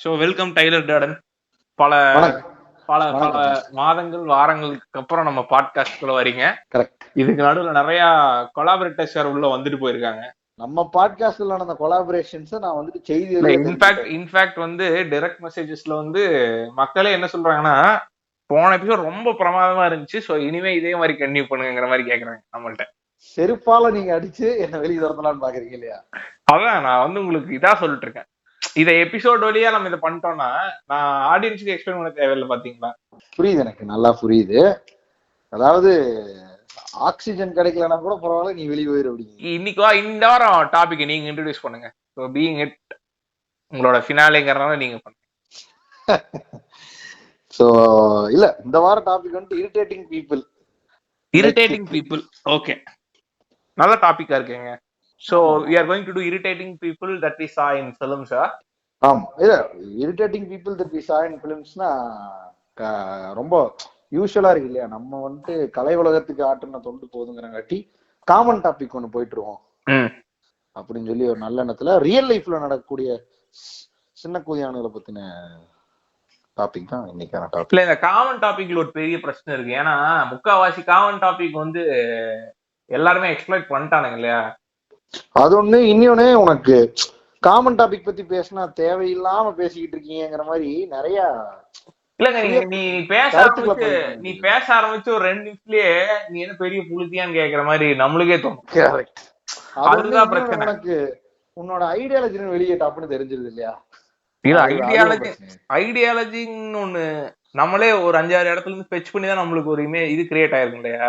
So welcome tailor garden. பல வணக்கம் பல பல வணக்கம் மாதங்கள் வாரங்களுக்கு அப்புறம் நம்ம பாட்காஸ்ட்குள்ள வரீங்க. கரெக்ட். இதுக்கு நடுவில் நிறைய கொலாபரேட்டர்ஸ் உள்ள வந்துட்டு போயிருக்காங்க. நம்ம பாட்காஸ்ட்ல நடந்த கொலாபரேஷன்ஸ் நான் வந்துட்டு இல்ல, செய்தியிலேயே இன்ஃபேக்ட் வந்து டைரக்ட் மெசேஜஸ்ல வந்து மக்களே என்ன சொல்றாங்கன்னா, போன எபிசோட் ரொம்ப பிரமாதமா இருந்துச்சு, ஸோ இனிமே இதே மாதிரி கண்டினியூ பண்ணுங்கிற மாதிரி கேக்குறாங்க நம்மள்ட்ட. செருப்பால நீங்க அடிச்சு என்ன வெளியே திறந்தலாம்னு பாக்குறீங்க இல்லையா? அதான் நான் வந்து உங்களுக்கு இதா சொல்லிட்டு இருக்கேன். இதை எபிசோட் வழியா நம்ம இதை பண்ணிட்டோம்னா நான் ஆடியன்ஸுக்கு எக்ஸ்பிளைன் பண்ண தேவையில்லை. பாத்தீங்களா? புரியுது, எனக்கு நல்லா புரியுது. அதாவது ஆக்சிஜன் கிடைக்கலன்னா கூட பரவாயில்ல, நீ வெளியே போயிரு அப்படிங்க. இன்னைக்கு இந்த வாரம் டாபிக் நீங்க இன்ட்ரோடியூஸ் பண்ணுங்க. ஸோ பீயிங் இட் உங்களோட ஃபினாலேங்கிறனால நீங்க பண்ணுங்க. சோ இல்ல, இந்த வார டாபிக் வந்து irritating people. Irritating people, okay, நல்ல டாபிக்கா இருக்குங்க. So we are going to do irritating people that we saw in films. ஆமா, இல்ல irritating people that we saw இன் ஃபிலிம்ஸ்னா ரொம்ப யூஸ்வலா இருக்கு இல்லையா? நம்ம வந்துட்டு கலை உலகத்துக்கு ஆட்டுன தொண்டு போதுங்கிறங்காட்டி காமன் டாபிக் ஒண்ணு போயிட்டுருவோம் அப்படின்னு சொல்லி ஒரு நல்ல எண்ணத்துல ரியல் லைஃப்ல நடக்கக்கூடிய சின்ன கூதியானுகளை பத்தின டாபிக் தான் இன்னைக்கான டாபிக். இல்ல, இந்த காமன் டாபிக்ல ஒரு பெரிய பிரச்சனை இருக்கு. ஏன்னா முக்காவாசி காமன் டாபிக் வந்து எல்லாருமே எக்ஸ்பிளைட் பண்ணிட்டானுங்க இல்லையா? அது ஒண்ணு. இன்னொன்னு, உனக்கு காமன் டாபிக் பத்தி பேசினா தேவையில்லாம பேசிக்கிட்டு இருக்கீங்கிற மாதிரி நிறைய. இல்லங்க, நீ பேச ஆரம்பிச்சு ஒரு 2 நிமிஷத்துலயே நீ என்ன பெரிய புளுத்தியான்னு கேக்குற மாதிரி நம்மளுக்கே தோணும். அதுதான் பிரச்சனை. உனக்கு உன்னோட ஐடியாலஜி வெளியே டாப்னு தெரிஞ்சிருது இல்லையா? இல்ல, ஐடியாலஜின்னு ஒண்ணு நம்மளே ஒரு 5-6 இடத்துல இருந்து ஃபெச் பண்ணி தான் நம்மளுக்கு ஒரு இது கிரியேட் ஆயிருக்கும் இல்லையா?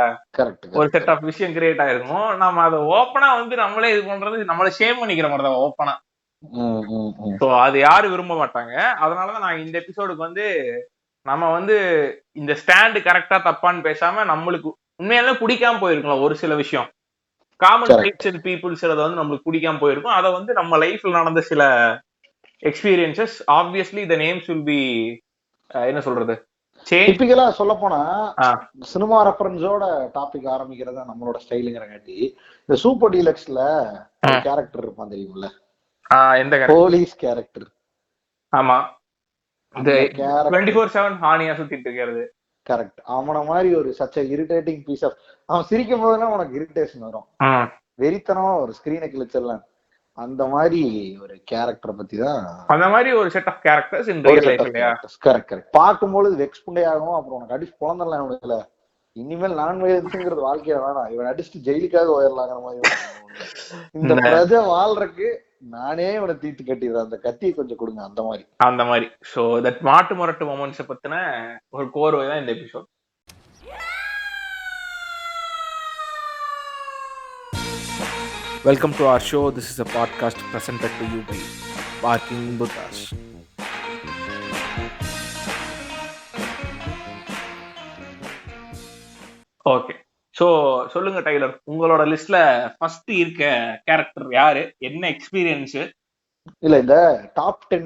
ஒரு செட் ஆஃப் விஷயம் கிரியேட் ஆயிருக்கும். நம்ம அதை ஓப்பனா வந்து நம்மளே இது பண்றது நம்மள ஷேம் பண்ணிக்கிற மாதிரி தான் ஓப்பனா. சோ அது யாரும் விரும்ப மாட்டாங்க. அதனாலதான் நான் இந்த எபிசோடுக்கு வந்து நம்ம வந்து இந்த ஸ்டாண்டு கரெக்டா தப்பான்னு பேசாம நம்மளுக்கு உண்மையாலே பிடிக்காம போயிருக்கலாம் ஒரு சில விஷயம். காமன் ரைட்ஸ் பீப்புள்ஸ் வந்து நம்மளுக்கு பிடிக்காம போயிருக்கும். அதை வந்து நம்ம லைஃப்ல நடந்த சில experiences, obviously the names will be என்ன சொல்றது, டிபிக்கலா சொல்ல போனா சினிமா ரெஃபரன்ஸோட டாபிக் ஆரம்பிக்கிறதா நம்மளோட ஸ்டைலுங்கிறங்காட்டி இந்த சூப்பர் டீலக்ஸ்ல கேரக்டர் இருப்பான் தெரியும்ல, எந்த போலீஸ் கேரக்டர். ஆமா, இந்த 24/7 ஹானியா சுத்திட்டு இருக்கிறது. கரெக்ட். அவன மாதிரி ஒரு சச்ச இரிட்டேட்டிங் பீஸ் ஆஃப். அவன் சிரிக்கும் போதுலாம் உனக்கு இரிட்டேஷன் வரும், வெறித்தனமா ஒரு ஸ்கிரீனை கிழிச்சிடலாம். அந்த மாதிரி ஒரு கேரக்டரை பத்தி தான், அந்த மாதிரி ஒரு set of characters in real life இல்லையா? கரெக்ட். பார்க்கும்போது வெக்ஸ் புண்டே ஆகும். அப்புறம் உனக்கு அடிச்சு குழந்தரலாம் இவனுக்குல, இனிமேல் நான் வயசுங்கிறது வாழ்க்கையில வேணாம், இவன் அடிச்சுட்டு ஜெயிலுக்காக உயரலாங்கிற மாதிரி. இந்த பிரஜை வாழ்றதுக்கு நானே இவனை தீட்டு கட்டிடுறேன், அந்த கத்தியை கொஞ்சம் கொடுங்க, அந்த மாதிரி. சோ தட் மாட்டு முரட்டு மொமெண்ட்ஸ் பத்தின ஒரு கோர்வை தான் இந்த episode. Welcome to our show. This is a podcast presented to you by Barking Buddhas. Okay, so சொல்லுங்க டைலர், உங்களோட லிஸ்ட்ல ஃபர்ஸ்ட் இருக்க கேரக்டர் யாரு, என்ன எக்ஸ்பீரியன்ஸ்? இல்ல, இந்த டாப் 10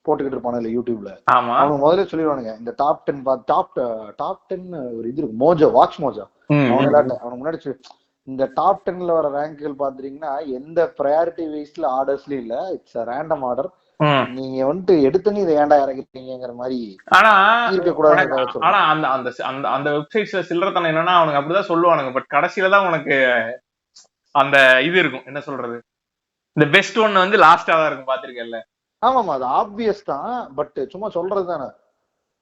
போட்டுக்கிட்டு இருப்பானு இல்ல யூடியூப்ல, அவங்க முதல்ல சொல்லிடுவானுங்க இந்த டாப் 10 ஒரு இது இருக்கு, மோஜோ, வாட்ச் மோஜோ. அவனுக்கு முன்னாடி இந்த டாப் 10ல வர ரேங்குகள் பாத்துட்டீங்கன்னா எந்த ப்ரையாரிட்டி வைஸ்ல ஆர்டர்ஸ்லயும் இல்ல, இட்ஸ் ரேண்டம் ஆர்டர். நீங்க வந்துட்டு எடுத்துன்னு இதை ஏன்டா இறங்கிட்டீங்கிற மாதிரி இருக்கக்கூடாது. ஆனா அந்த வெப்சைட்ஸ்ல சில்லறத்தனம் என்னன்னா அவனுக்கு அப்படிதான் சொல்லுவானுங்க. பட் கடைசியில தான் உனக்கு அந்த இது இருக்கும், என்ன சொல்றது, இந்த பெஸ்ட் ஒன்னு வந்து லாஸ்டா தான் இருக்கும். பாத்திருக்கேன்ல? ஆமாமா, அது ஆப்வியஸ் தான், பட் சும்மா சொல்றது தானே.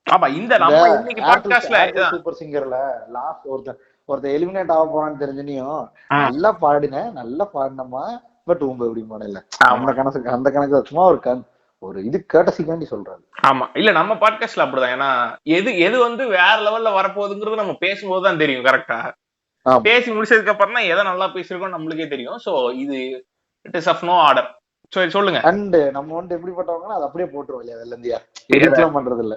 ஆமா, இந்த நம்ம இன்னைக்கு பாட்காஸ்ட்ல சூப்பர் சிங்கர்ல லாஸ்ட் ஒருத்தர் எலிமினேட் ஆக போறான்னு தெரிஞ்சனியும் நல்லா பாடினமா பட் உங்க எப்படி மாடல அந்த கணக்கு சும்மா ஒரு இது கேட்டசிக்காண்டி சொல்றாரு. ஆமா, இல்ல நம்ம பாட்காஸ்ட்ல அப்படிதான். ஏன்னா எது வந்து வேற லெவல்ல வரப்போகுதுங்கிறது நம்ம பேசும்போதுதான் தெரியும். கரெக்டா பேசி முடிச்சதுக்கு அப்புறம் தான் எதை நல்லா பேசிருக்கோம் நம்மளுக்கே தெரியும். சோ இது it is of no order. சரி சொல்லுங்க. அண்ட் நம்ம வந்து எப்படிப்பட்டவங்கன்னா அது அப்படியே போட்டுருவோம் இல்லையா? வெள்ளந்தியா எடிட்லாம் பண்றது இல்ல,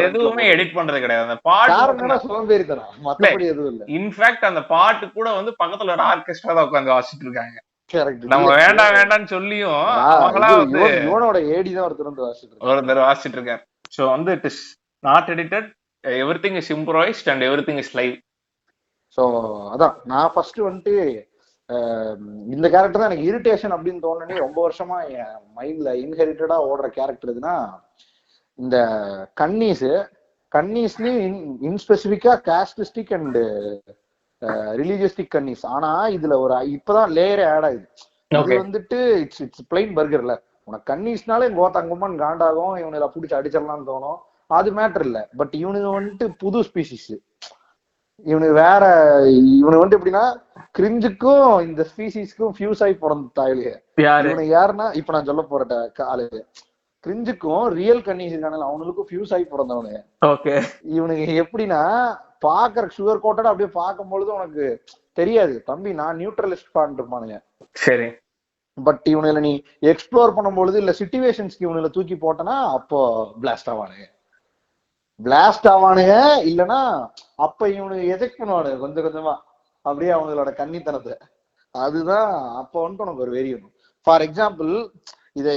எதுவுமே எடிட் பண்றது கிடையாது. அந்த பாட்டு சோம்பேறித்தனம், மத்தபடி எதுவும் இல்ல. இன்ஃபேக்ட் அந்த பாட்டு கூட வந்து பக்கத்துல ஒரு ஆர்கெஸ்ட்ரா தான் உட்காந்து வாசிட்டு இருக்காங்க. நம்ம வேண்டாம்னு சொல்லியும் இவனோட ஏடி தான் ஒருத்தர் வாசிட்டு இருக்காரு. சோ வந்து it is not edited, everything is improvised and everything is live. So அதான் நான் ஃபர்ஸ்ட் வந்துட்டு இந்த கேரக்டர் தான் எனக்கு இரிட்டேஷன் அப்படின்னு தோணுனே ரொம்ப வருஷமா என் மைண்ட்ல இன்ஹெரிட்டடா ஓடுற கேரக்டர் எதுனா இந்த கன்னீஸ்லயும் இன்ஸ்பெசிபிக்கா காஸ்டிஸ்டிக் அண்ட் ரிலீஜியஸ்டிக் கன்னீஸ். ஆனா இதுல ஒரு இப்பதான் லேயரே ஆட் ஆகுது. இது வந்துட்டு இட்ஸ் பிளைன் பர்கர்ல உனக்கு கன்னீஸ்னாலே கோத்தாங்கும்மன் காண்டாகும், இவனை பிடிச்சி அடிச்சிடலாம்னு தோணும். அது மேட்டர் இல்ல. பட் இவனுங்க வந்துட்டு புது ஸ்பீசிஸ். இவனுக்கு வந்துட்டு எப்படின்னா கிரிஞ்சுக்கும் இந்த ஸ்பீசிஸ்க்கும் ஃபியூஸ் ஆகி பிறந்த தாயிலேயே. இவனுக்கு யாருன்னா இப்ப நான் சொல்ல போற ஆளு கிரிஞ்சுக்கும் ரியல் கன்னீஸ் இருக்கானு அவனுக்கும் ஃபியூஸ் ஆகி பிறந்தவனு. இவனுக்கு எப்படின்னா பாக்குற சுகர் கோட்டடா அப்படியே பார்க்கும் பொழுது உனக்கு தெரியாது தம்பி நான் நியூட்ரலிஸ்ட் பான்ட்டுருப்பானுங்க. சரி. பட் இவனுல நீ எக்ஸ்ப்ளோர் பண்ணும்பொழுது இல்ல சிச்சுவேஷன்ஸ்க்கு இவனுல தூக்கி போட்டனா அப்போ பிளாஸ்ட் ஆவானுங்க. இல்லைன்னா அப்ப இவனுக்கு எஜெக்ட் பண்ணுவானுங்க கொஞ்சம் கொஞ்சமா அப்படியே அவங்களோட கன்னித்தனத்தை. அதுதான் அப்ப வந்துட்டு உனக்கு ஒரு வெறி வரும். ஃபார் எக்ஸாம்பிள் இது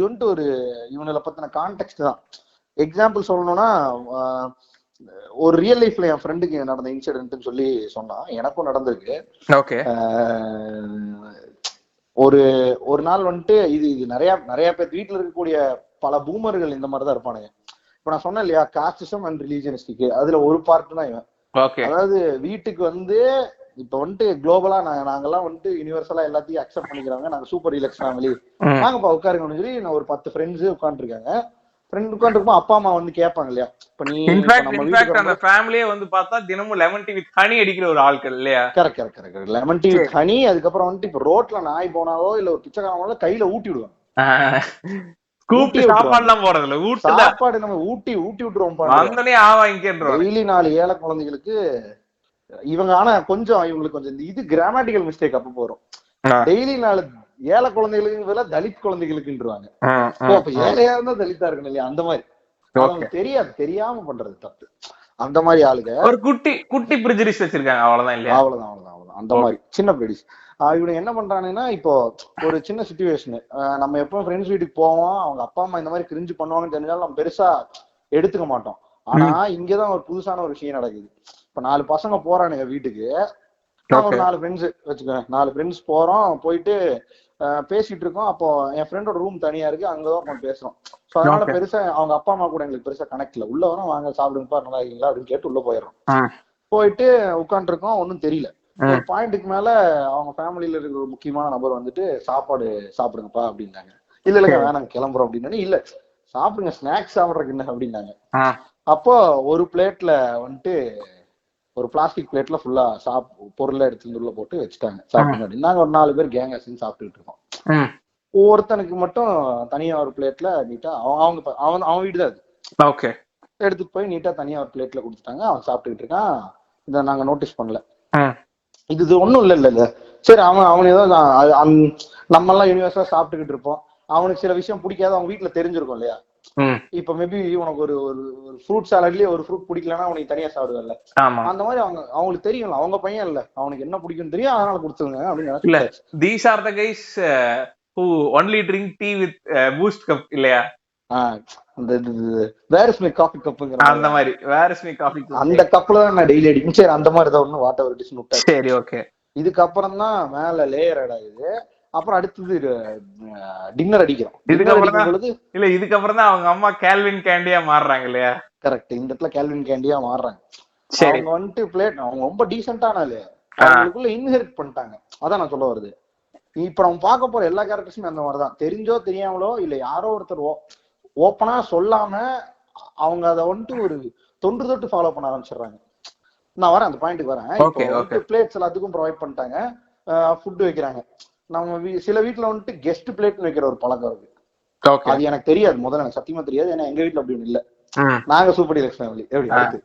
வந்துட்டு ஒரு இவனுல பத்தின கான்டெக்ட் தான். எக்ஸாம்பிள் சொல்லணும்னா ஒரு ரியல் லைஃப்ல என் ஃப்ரெண்டுக்கு நடந்த இன்சிடென்ட்னு சொல்லி சொன்னா எனக்கும் நடந்திருக்கு. ஒரு நாள் வந்துட்டு இது நிறைய பேர் வீட்டுல இருக்கக்கூடிய பல பூமர்கள் இந்த மாதிரிதான் இருப்பானுங்க. இப்ப நான் சொன்னேன் இல்லையா காஸ்டிசம் அண்ட் ரிலீஜியனிஸ்டிக், அதுல ஒரு பார்ட் தான் இவன். அதாவது வீட்டுக்கு வந்து இப்ப வந்துட்டு குளோபலா நாங்கெல்லாம் வந்துட்டு யூனிவர்சலா எல்லாத்தையும் அக்செப்ட் பண்ணிக்கிறாங்க. நாங்க சூப்பர் ரிலாக்ஸ் ஃபேமிலி, நாங்கப்பா உட்காருங்கன்னு சொல்லி நான் ஒரு 10 ஃப்ரெண்ட்ஸ் உட்காந்துருக்காங்க. ஃப்ரெண்ட் உட்காந்துருப்போம், அப்பா அம்மா வந்து கேட்பாங்க இல்லையா. இப்ப நீ அந்த ஃபேமிலியே வந்து பார்த்தா தினமும் லெமன் டீ வித் ஹனி அடிக்கிற ஒரு ஆட்கள் இல்லையா. Correct lemon tea with honey. அதுக்கப்புறம் வந்துட்டு இப்ப ரோட்ல நாய் போனாவோ இல்ல ஒரு பிச்சைக்காரங்களோ கையில ஊட்டி விடுவாங்க. சாப்பாடு நம்ம ஊட்டி விட்டுருவோம். டெய்லி 4 ஏழை குழந்தைகளுக்கு இவங்க. ஆனா இவங்களுக்கு கொஞ்சம் இது கிராமட்டிக்கல் மிஸ்டேக் அப்ப போறோம். டெய்லி 4 ஏழை குழந்தைகளுக்கு தலித் குழந்தைகளுக்குன்றாங்க. ஏழையா இருந்தா தலித்தா இருக்கணும் இல்லையா. அந்த மாதிரி தெரியாம பண்றது தப்பு. அந்த மாதிரி ஆளுங்க ஒரு குட்டி பிரிஜுடிஸ் வச்சிருக்காங்க. அவ்வளவுதான் அந்த மாதிரி சின்ன பிரிஜுடிஸ். இவனுக்கு என்ன பண்றானுன்னா இப்போ ஒரு சின்ன சிச்சுவேஷன் நம்ம எப்பவும் ஃப்ரெண்ட்ஸ் வீட்டுக்கு போவோம், அவங்க அப்பா அம்மா இந்த மாதிரி கிரிஞ்சு பண்ணுவாங்கன்னு தெரிஞ்சாலும் நம்ம பெருசா எடுத்துக்க மாட்டோம். ஆனா இங்கதான் ஒரு புதுசான ஒரு விஷயம் நடக்குது. இப்ப 4 பசங்க போறானுங்க வீட்டுக்கு. ஒரு 4 ஃப்ரெண்ட்ஸ் வச்சுக்கோங்க. 4 ஃப்ரெண்ட்ஸ் போறோம், போயிட்டு பேசிட்டு இருக்கோம். அப்போ என் ஃப்ரெண்டோட ரூம் தனியா இருக்கு, அங்கதான் பேசுறோம். சோ அதனால பெருசா அவங்க அப்பா அம்மா கூட எங்களுக்கு பெருசா கனெக்ட் இல்ல. உள்ள வரோம், வாங்க சாப்பிடுங்கப்பா நல்லா இருக்கீங்களா அப்படின்னு கேட்டு உள்ள போயிடுறோம். போயிட்டு உட்காந்துட்டு இருக்கோம், ஒன்னும் தெரியல. ஒரு பாயிண்ட்டுக்கு மேல அவங்க ஃபேமிலியில இருக்கிற ஒரு முக்கியமான நபர் வந்துட்டு சாப்பாடு சாப்பிடுங்கப்பா அப்படின்னாங்க. இல்ல வேணாங்க கிளம்புறோம் அப்படின்னு. இல்ல சாப்பிடுங்க, ஸ்நாக்ஸ் சாப்பிடுறதுக்கு என்ன அப்படின்னாங்க. அப்போ ஒரு பிளேட்ல வந்துட்டு ஒரு பிளாஸ்டிக் பிளேட்ல ஃபுல்லா பொருளை எடுத்து உள்ள போட்டு வச்சுட்டாங்க சாப்பிடுங்க அப்படின்னு. நாங்க ஒரு 4 பேர் கேங்கா சேர்ந்து சாப்பிட்டுட்டு இருக்கோம். ஒவ்வொருத்தனுக்கு மட்டும் தனியா ஒரு பிளேட்ல நீட்டா அவன் வீடு தான் அது, எடுத்துட்டு போய் நீட்டா தனியா ஒரு பிளேட்ல கொடுத்துட்டாங்க. அவன் சாப்பிட்டுக்கிட்டு இருக்கான். இதை நாங்க நோட்டீஸ் பண்ணல. இது ஒண்ணும் இல்ல சரி அவன் ஏதோ நம்ம எல்லாம் யூனிவர்ஸா சாப்பிட்டுக்கிட்டு இருப்போம். அவனுக்கு சில விஷயம் பிடிக்காது, அவங்க வீட்டுல தெரிஞ்சிருக்கும் இல்லையா. இப்ப மேபி உனக்கு ஒரு ஃப்ரூட் சாலட்லயே ஒரு ஃப்ரூட் பிடிக்கலன்னா உனக்கு தனியா சாப்பிடுவல. அந்த மாதிரி அவங்களுக்கு தெரியும், அவங்க பையன் இல்ல, அவனுக்கு என்ன பிடிக்கும் தெரியும், அதனால கொடுத்துருங்க அப்படின்னு. These are the guys who only drink tea with boost cup இல்லையா. அந்த வேர் இஸ் மை காஃபி கப்புங்கிற அந்த மாதிரி வேர் இஸ் மை காஃபி அந்த கப்ல தான் நான் டெய்லி அடிக்கும். சரி அந்த மாதிரி தான் ஒண்ணு வாட் எவர் டிஷ் விட்டா. சரி ஓகே. இதுக்கப்புறம் தான் மேல லேயர் ஆட் ஆகுது. அப்புறம் அடுத்தது டின்னர் அடிக்கிறோம். இதுக்கப்புறம் தான் அவங்க அம்மா கேல்வின் கேண்டியா மாறுறாங்க இல்லையா. கரெக்ட். இந்த இடத்துல கேல்வின் கேண்டியா மாறுறாங்க. அவங்க வந்துட்டு பிளேட் அவங்க ரொம்ப டீசென்டானாலே அவங்களுக்குள்ள இன்ஹெரிட் பண்ணிட்டாங்க. அதான் நான் சொல்ல வருது. இப்ப நம்ம பார்க்க போற எல்லா கேரக்டர்ஸுமே அந்த மாதிரிதான். தெரிஞ்சோ தெரியாமலோ இல்ல யாரோ ஒருத்தர் ஓப்பனா சொல்லாம அவங்க அதை வந்துட்டு ஒரு தொன்று தொட்டு ஃபாலோ பண்ண ஆரம்பிச்சிடுறாங்க. நான் வரேன், அந்த பாயிண்ட்டுக்கு வரேன். இப்போ பிளேட்ஸ் எல்லாத்துக்கும் ப்ரொவைட் பண்ணிட்டாங்க, ஃபுட் வைக்கிறாங்க. நம்ம சில வீட்டுல வந்துட்டு கெஸ்ட் பிளேட் வைக்கிற ஒரு பழக்கம் இருக்கு. அது எனக்கு தெரியாது, முதல்ல எனக்கு சத்தியமா தெரியாது. ஏன்னா எங்க வீட்டுல அப்படி ஒண்ணு இல்ல. நாங்க சூப்பர் டீலக்ஸ் ஃபேமிலி, எப்படி அடுத்து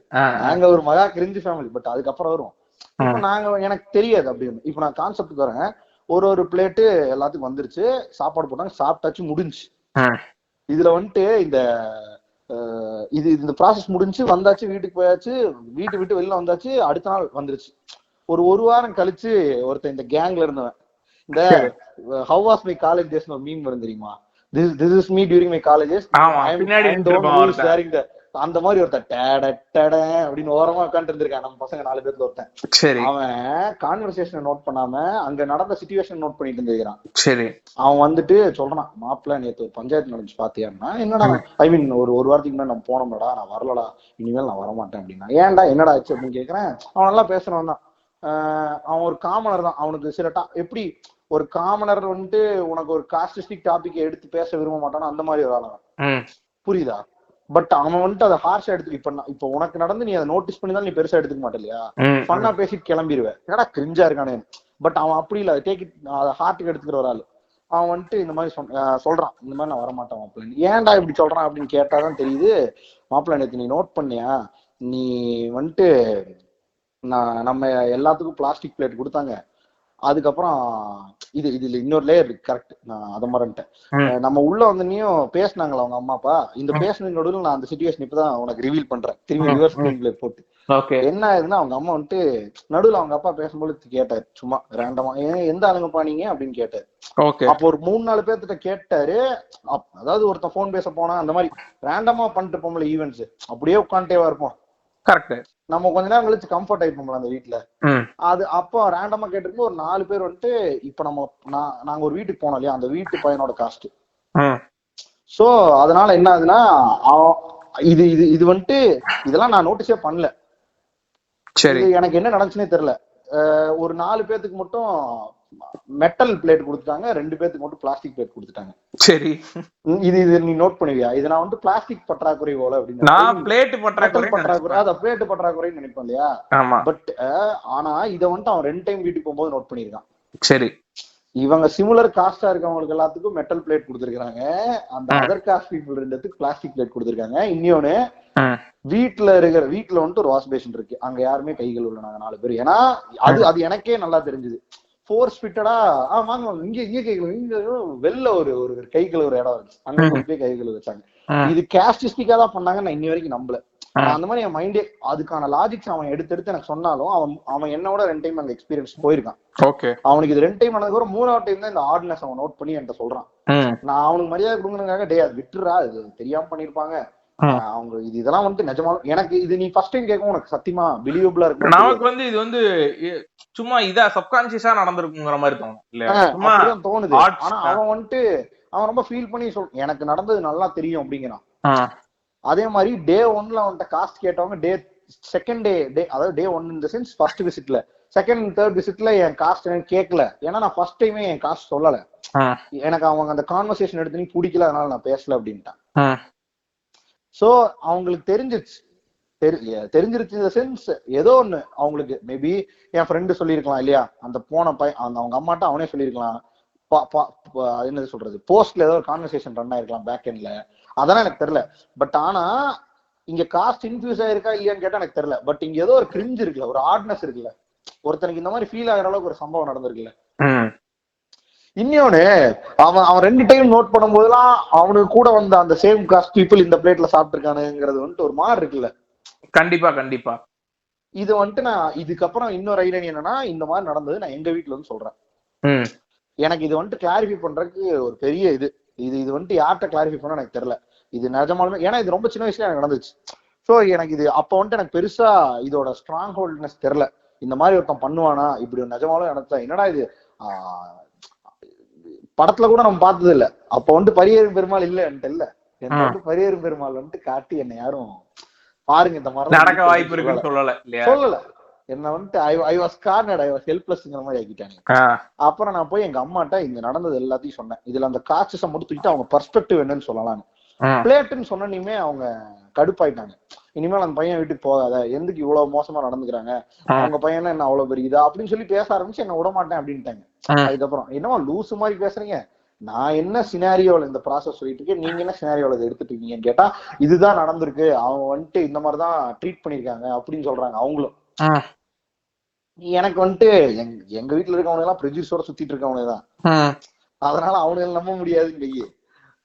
நாங்க ஒரு மகா கிரிஞ்சு ஃபேமிலி. பட் அதுக்கப்புறம் வரும். இப்ப நாங்க எனக்கு தெரியாது அப்படின்னு. இப்ப நான் கான்செப்ட் வரேன். ஒரு பிளேட்டு எல்லாத்துக்கும் வந்துருச்சு, சாப்பாடு போட்டாங்க, சாப்பிட்டாச்சு, முடிஞ்சு. இதுல வந்துட்டு இந்த ப்ராசஸ் முடிஞ்சு வந்தாச்சு, வீட்டுக்கு போயாச்சு, வீட்டு விட்டு வெளில வந்தாச்சு. அடுத்த நாள் வந்துருச்சு. ஒரு வாரம் கழிச்சு ஒருத்தன் இந்த கேங்ல இருந்தவன் இந்த ஹவ் வாஸ் மை காலேஜ் டேஸ்னு ஒரு மீம் வரும் தெரியுமா. This is me during my college days. அந்த மாதிரி ஒருத்தன் அப்படின்னு ஓரமா உட்காந்து இருந்திருக்கான். நம்ம பசங்க 4 பேர்ல ஒருத்தன். அவன் கான்வர்சேஷன் நோட் பண்ணாம அங்க நடந்த சிச்சுவேஷன் நோட் பண்ணிட்டு இருந்திருக்கான். சரி. அவன் வந்துட்டு சொல்றான், மாப்பிள்ள நேத்து ஒரு பஞ்சாயத்து நடந்துச்சு பாத்தியான்னா, என்னடா ஐ மீன் ஒரு வாரத்துக்கு முன்னாடி நம்ம போனோம்டா, நான் வரலடா, இனிமேல் நான் வரமாட்டேன் அப்படின்னா. ஏன்டா என்னடா ஆச்சு அப்படின்னு கேக்குறேன். அவன் நல்லா பேசுறவன் தான். அவன் ஒரு காமனர் தான். அவனுக்கு சில எப்படி ஒரு காமனர் வந்துட்டு உனக்கு ஒரு காஸ்டிஸ்டிக் டாபிக் எடுத்து பேச விரும்ப மாட்டானோ அந்த மாதிரி ஒரு ஆளவன். புரியுதா? பட் அவன் வந்துட்டு அதை ஹார்ஷா எடுத்துக்க. இப்ப உனக்கு நடந்து நீ அதை நோட்டீஸ் பண்ணிதான் நீ பெருசா எடுத்துக்க மாட்டே இல்லையா, ஃபன்னா பேசிட்டு கிளம்பிடுவேன், என்னடா கிரிஞ்சா இருக்கானே. பட் அவன் அப்படி இல்ல, டேக் இட் அதை ஹார்ட்டுக்கு எடுத்துக்கிற ஒரு ஆளு. அவன் வந்துட்டு இந்த மாதிரி சொல்றான், இந்த மாதிரி நான் வரமாட்டேன் மாப்பிள்ள. ஏன்டா இப்படி சொல்றான் அப்படின்னு கேட்டாதான் தெரியுது, மாப்பிள்ள நேற்று நீ நோட் பண்ணியா, நீ வந்துட்டு நம்ம எல்லாத்துக்கும் பிளாஸ்டிக் பிளேட் கொடுத்தாங்க, அதுக்கப்புறம் இதுல இன்னொரு லேயர் இருக்கு. கரெக்ட், நான் அதை மறந்துட்டேன். நம்ம உள்ள வந்து நீயும் பேசினாங்களா அவங்க அம்மா அப்பா, இந்த பேசின நடுவில் நான் அந்த சிச்சுவேஷன் இப்பதான் உனக்கு ரிவீல் பண்றேன், திரும்பி ரிவர்ஸ் ஸ்கிரீன் பிளே போட்டு. என்ன ஆகுதுன்னா, அவங்க அம்மா வந்துட்டு நடுவில் அவங்க அப்பா பேசும்போது கேட்டாரு, சும்மா ரேண்டமா, எந்த ஆளுங்கப்பா நீங்க அப்படின்னு கேட்டாரு. அப்போ ஒரு 3-4 பேர்த்திட்ட கேட்டாரு. அதாவது ஒருத்தன் போன் பேச போனா அந்த மாதிரி ரேண்டமா பண்ணிட்டு போம்ல ஈவெண்ட்ஸ், அப்படியே உட்காந்துட்டேவா இருப்போம். நம்ம கொஞ்ச நேரம் கழிச்சு கம்ஃபர்ட் ஆயிப்போம்ல அந்த வீட்டுல. அது அப்போ ரேண்டமா கேட்டிருக்கு ஒரு 4 பேர் வந்துட்டு, இப்ப நாங்க ஒரு வீட்டுக்கு போனோம் இல்லையா, அந்த வீட்டு பையனோட காஸ்ட். சோ அதனால என்ன ஆகுதுன்னா, இது வந்துட்டு இதெல்லாம் நான் நோட்டீஸே பண்ணல. எனக்கு என்ன நடந்துச்சுன்னே தெரியல. ஒரு 4 பேத்துக்கு மட்டும் மெட்டல் பிளேட் கொடுத்துட்டாங்க, 2 பேத்துக்கு மட்டும் பிளாஸ்டிக் பிளேட் கொடுத்துட்டாங்க. சரி, இது நீ நோட் பண்ணுவியா? இது நான் வந்து பிளாஸ்டிக் பற்றாக்குறை போல அப்படின்னு, நான் பிளேட் பற்றாக்குறை, அத பிளேட் பற்றாக்குறைன்னு நினைப்பேன் இல்லையா. பட் ஆனா இத வந்துட்டு அவன் 2 டைம் வீட்டுக்கு போகும்போது நோட் பண்ணிருக்கான். சரி, இவங்க சிமிலர் காஸ்டா இருக்கவங்களுக்கு எல்லாத்துக்கும் மெட்டல் பிளேட் கொடுத்துருக்காங்க, அந்த other caste people 2 plastic plate கொடுத்துருக்காங்க. இன்னொன்னு வீட்டுல வந்துட்டு ஒரு வாஷ் பேஷன் இருக்கு, அங்க யாருமே கைகள் உள்ள நாங்க 4 பேர். ஏன்னா அது எனக்கே நல்லா தெரிஞ்சுது. ஃபோர்ஸ் ஃபிட்டடா வாங்க இங்க கைகள், இங்க வெளில ஒரு கைகள் ஒரு இடம் இருக்கு, அங்க போய் கைகள் வச்சாங்க. இது கேஸ்டிஸ்டிக்கா தான் பண்ணாங்க, நான் இன்னி வரைக்கும் நம்பல. அந்த மாதிரி என் மைண்டே அதுக்கான லாஜிக்ஸ் அவன் எடுத்து எனக்கு சொன்னாலும், அவன் என்னோட 2 டைம் அந்த எக்ஸ்பீரியன்ஸ் போயிருக்கான். அவனுக்கு இது 2 டைம் ஆனதுக்கு அப்புறம் 3ஆவது டைம் தான் இந்த ஆர்ட்னஸ் அவன் நோட் பண்ணி என்கிட்ட சொல்றான். நான் அவனுக்கு மரியாதை கொடுங்கறதுக்காக, டே அது விட்டுறா, இது தெரியாம பண்ணிருப்பாங்க அவங்க, இதெல்லாம் வந்து நிஜமாலும் எனக்கு இது நீ ஃபர்ஸ்ட் டைம் கேட்கும் உனக்கு சத்தியமா பிலீவபிளா இருக்கு. நமக்கு வந்து இது வந்து சும்மா இதா சப்கான்சியஸா நடந்திருக்குங்கிற மாதிரி தோணும் இல்ல, தோணுது. ஆனா அவன் வந்துட்டு அவன் ரொம்ப ஃபீல் பண்ணி எனக்கு நடந்தது நல்லா தெரியும் அப்படிங்கிறான். அதே மாதிரி டே 1ல அவன்கிட்ட காஸ்ட் கேட்டவங்க செகண்ட் டே அதாவது டே 1 இந்த சென்ஸ் ஃபர்ஸ்ட் விசிட்ல, செகண்ட் தேர்ட் விசிட்ல என் காஸ்ட் எனக்கு கேட்கல. ஏன்னா நான் ஃபர்ஸ்ட் டைமே என் காஸ்ட் சொல்லல, எனக்கு அவங்க அந்த கான்வர்சேஷன் எடுத்து நீ பிடிக்கல, அதனால நான் பேசல அப்படின்ட்டான். சோ அவங்களுக்கு தெரிஞ்சிருச்சு இந்த சென்ஸ் ஏதோ ஒண்ணு அவங்களுக்கு. மேபி என் ஃப்ரெண்டு சொல்லியிருக்கலாம் இல்லையா, அந்த போன அவங்க அம்மாட்ட அவனே சொல்லியிருக்கலாம், என்ன சொல்றது, போஸ்ட்ல ஏதோ ஒரு கான்வர்சேஷன் ரன் ஆயிருக்கலாம் பேக் எண்ட்ல, அதெல்லாம் எனக்கு தெரியல. பட் ஆனா இங்க காஸ்ட் இன்ஃபியூஸ் ஆயிருக்கா இல்லையான்னு கேட்டா எனக்கு தெரியல. பட் இங்க ஏதோ ஒரு கிரிஞ்ச் இருக்குல்ல, ஒரு ஆட்னஸ் இருக்குல்ல, ஒருத்தனுக்கு இந்த மாதிரி ஃபீல் ஆகிற அளவுக்கு ஒரு சம்பவம் நடந்திருக்குல்ல. இன்னொன்னு அவன் 2 டைம் நோட் பண்ணும் போதெல்லாம் அவனுக்கு கூட வந்த அந்த சேம் காஸ்ட் பீப்புள் இந்த பிளேட்ல சாப்பிட்டுருக்கானுங்கிறது வந்துட்டு ஒரு மாதிரி இருக்குல்ல. கண்டிப்பா கண்டிப்பா. இது வந்துட்டு நான் இதுக்கப்புறம் இன்னொரு ஐடியா என்னன்னா, இந்த மாதிரி நடந்தது நான் எங்க வீட்டுல வந்து சொல்றேன். எனக்கு இது வந்துட்டு கிளாரிஃபை பண்றதுக்கு ஒரு பெரிய இது வந்துட்டு யார்கிட்ட கிளாரிஃபை பண்ண எனக்கு தெரியல. இது நிஜமாலுமே, ஏன்னா இது ரொம்ப சின்ன வயசுல எனக்கு நடந்துச்சு. ஸோ எனக்கு இது அப்ப வந்துட்டு எனக்கு பெருசா இதோட ஸ்ட்ராங் ஹோல்ட்னஸ் தெரியல. இந்த மாதிரி ஒருத்தன் பண்ணுவானா இப்படி ஒரு நிஜமாலும் எனக்கு என்னடா இது படத்துல கூட நம்ம பார்த்தது இல்ல. அப்ப வந்துட்டு பரியேறும் பெருமாள் இல்ல என்ன வந்து பரியேறும் பெருமாள் வந்துட்டு காட்டி என்ன யாரும் பாருங்க இந்த மாதிரி நடக்க வாய்ப்பு இருக்குன்னு சொல்லல. என்ன வந்துட்டு I was cornered, I was ஹெல்ப்லெஸ்ங்கிற மாதிரி ஆக்கிட்டாங்க. அப்புறம் நான் போய் எங்க அம்மாட்ட இங்க நடந்தது எல்லாத்தையும் சொன்னேன். இதுல அந்த காட்சஸை முடிச்சுக்கிட்டு அவங்க பெர்ஸ்பெக்டிவ் என்னன்னு சொல்லலாம்னு. பிளேட்டுன்னு சொன்னீமே அவங்க கடுப்பாயிட்டாங்க. இனிமேல் அந்த பையன் வீட்டுக்கு போகாத, எதுக்கு இவ்வளவு மோசமா நடந்துக்கிறாங்க, அவங்க பையனா என்ன அவ்வளவு பெரிய இதா அப்படின்னு சொல்லி பேச ஆரம்பிச்சு என்ன விட மாட்டேன் அப்படின்ட்டாங்க. அதுக்கப்புறம் என்னவா லூசு மாதிரி பேசுறீங்க, நான் என்ன சினாரியோல இந்த ப்ராசஸ் சொல்லிட்டு இருக்கேன், நீங்க என்ன சினாரியோல எடுத்துட்டு இருக்கீங்கன்னு கேட்டா, இதுதான் நடந்திருக்கு, அவங்க வந்துட்டு இந்த மாதிரிதான் ட்ரீட் பண்ணிருக்காங்க அப்படின்னு சொல்றாங்க அவங்களும். எனக்கு வந்துட்டு எங்க வீட்டுல இருக்கவங்க எல்லாம் ப்ரெஜுடிஸோட சுத்திட்டு இருக்கவங்கதான், அதனால அவனுங்க நம்ப முடியாதுன்னு.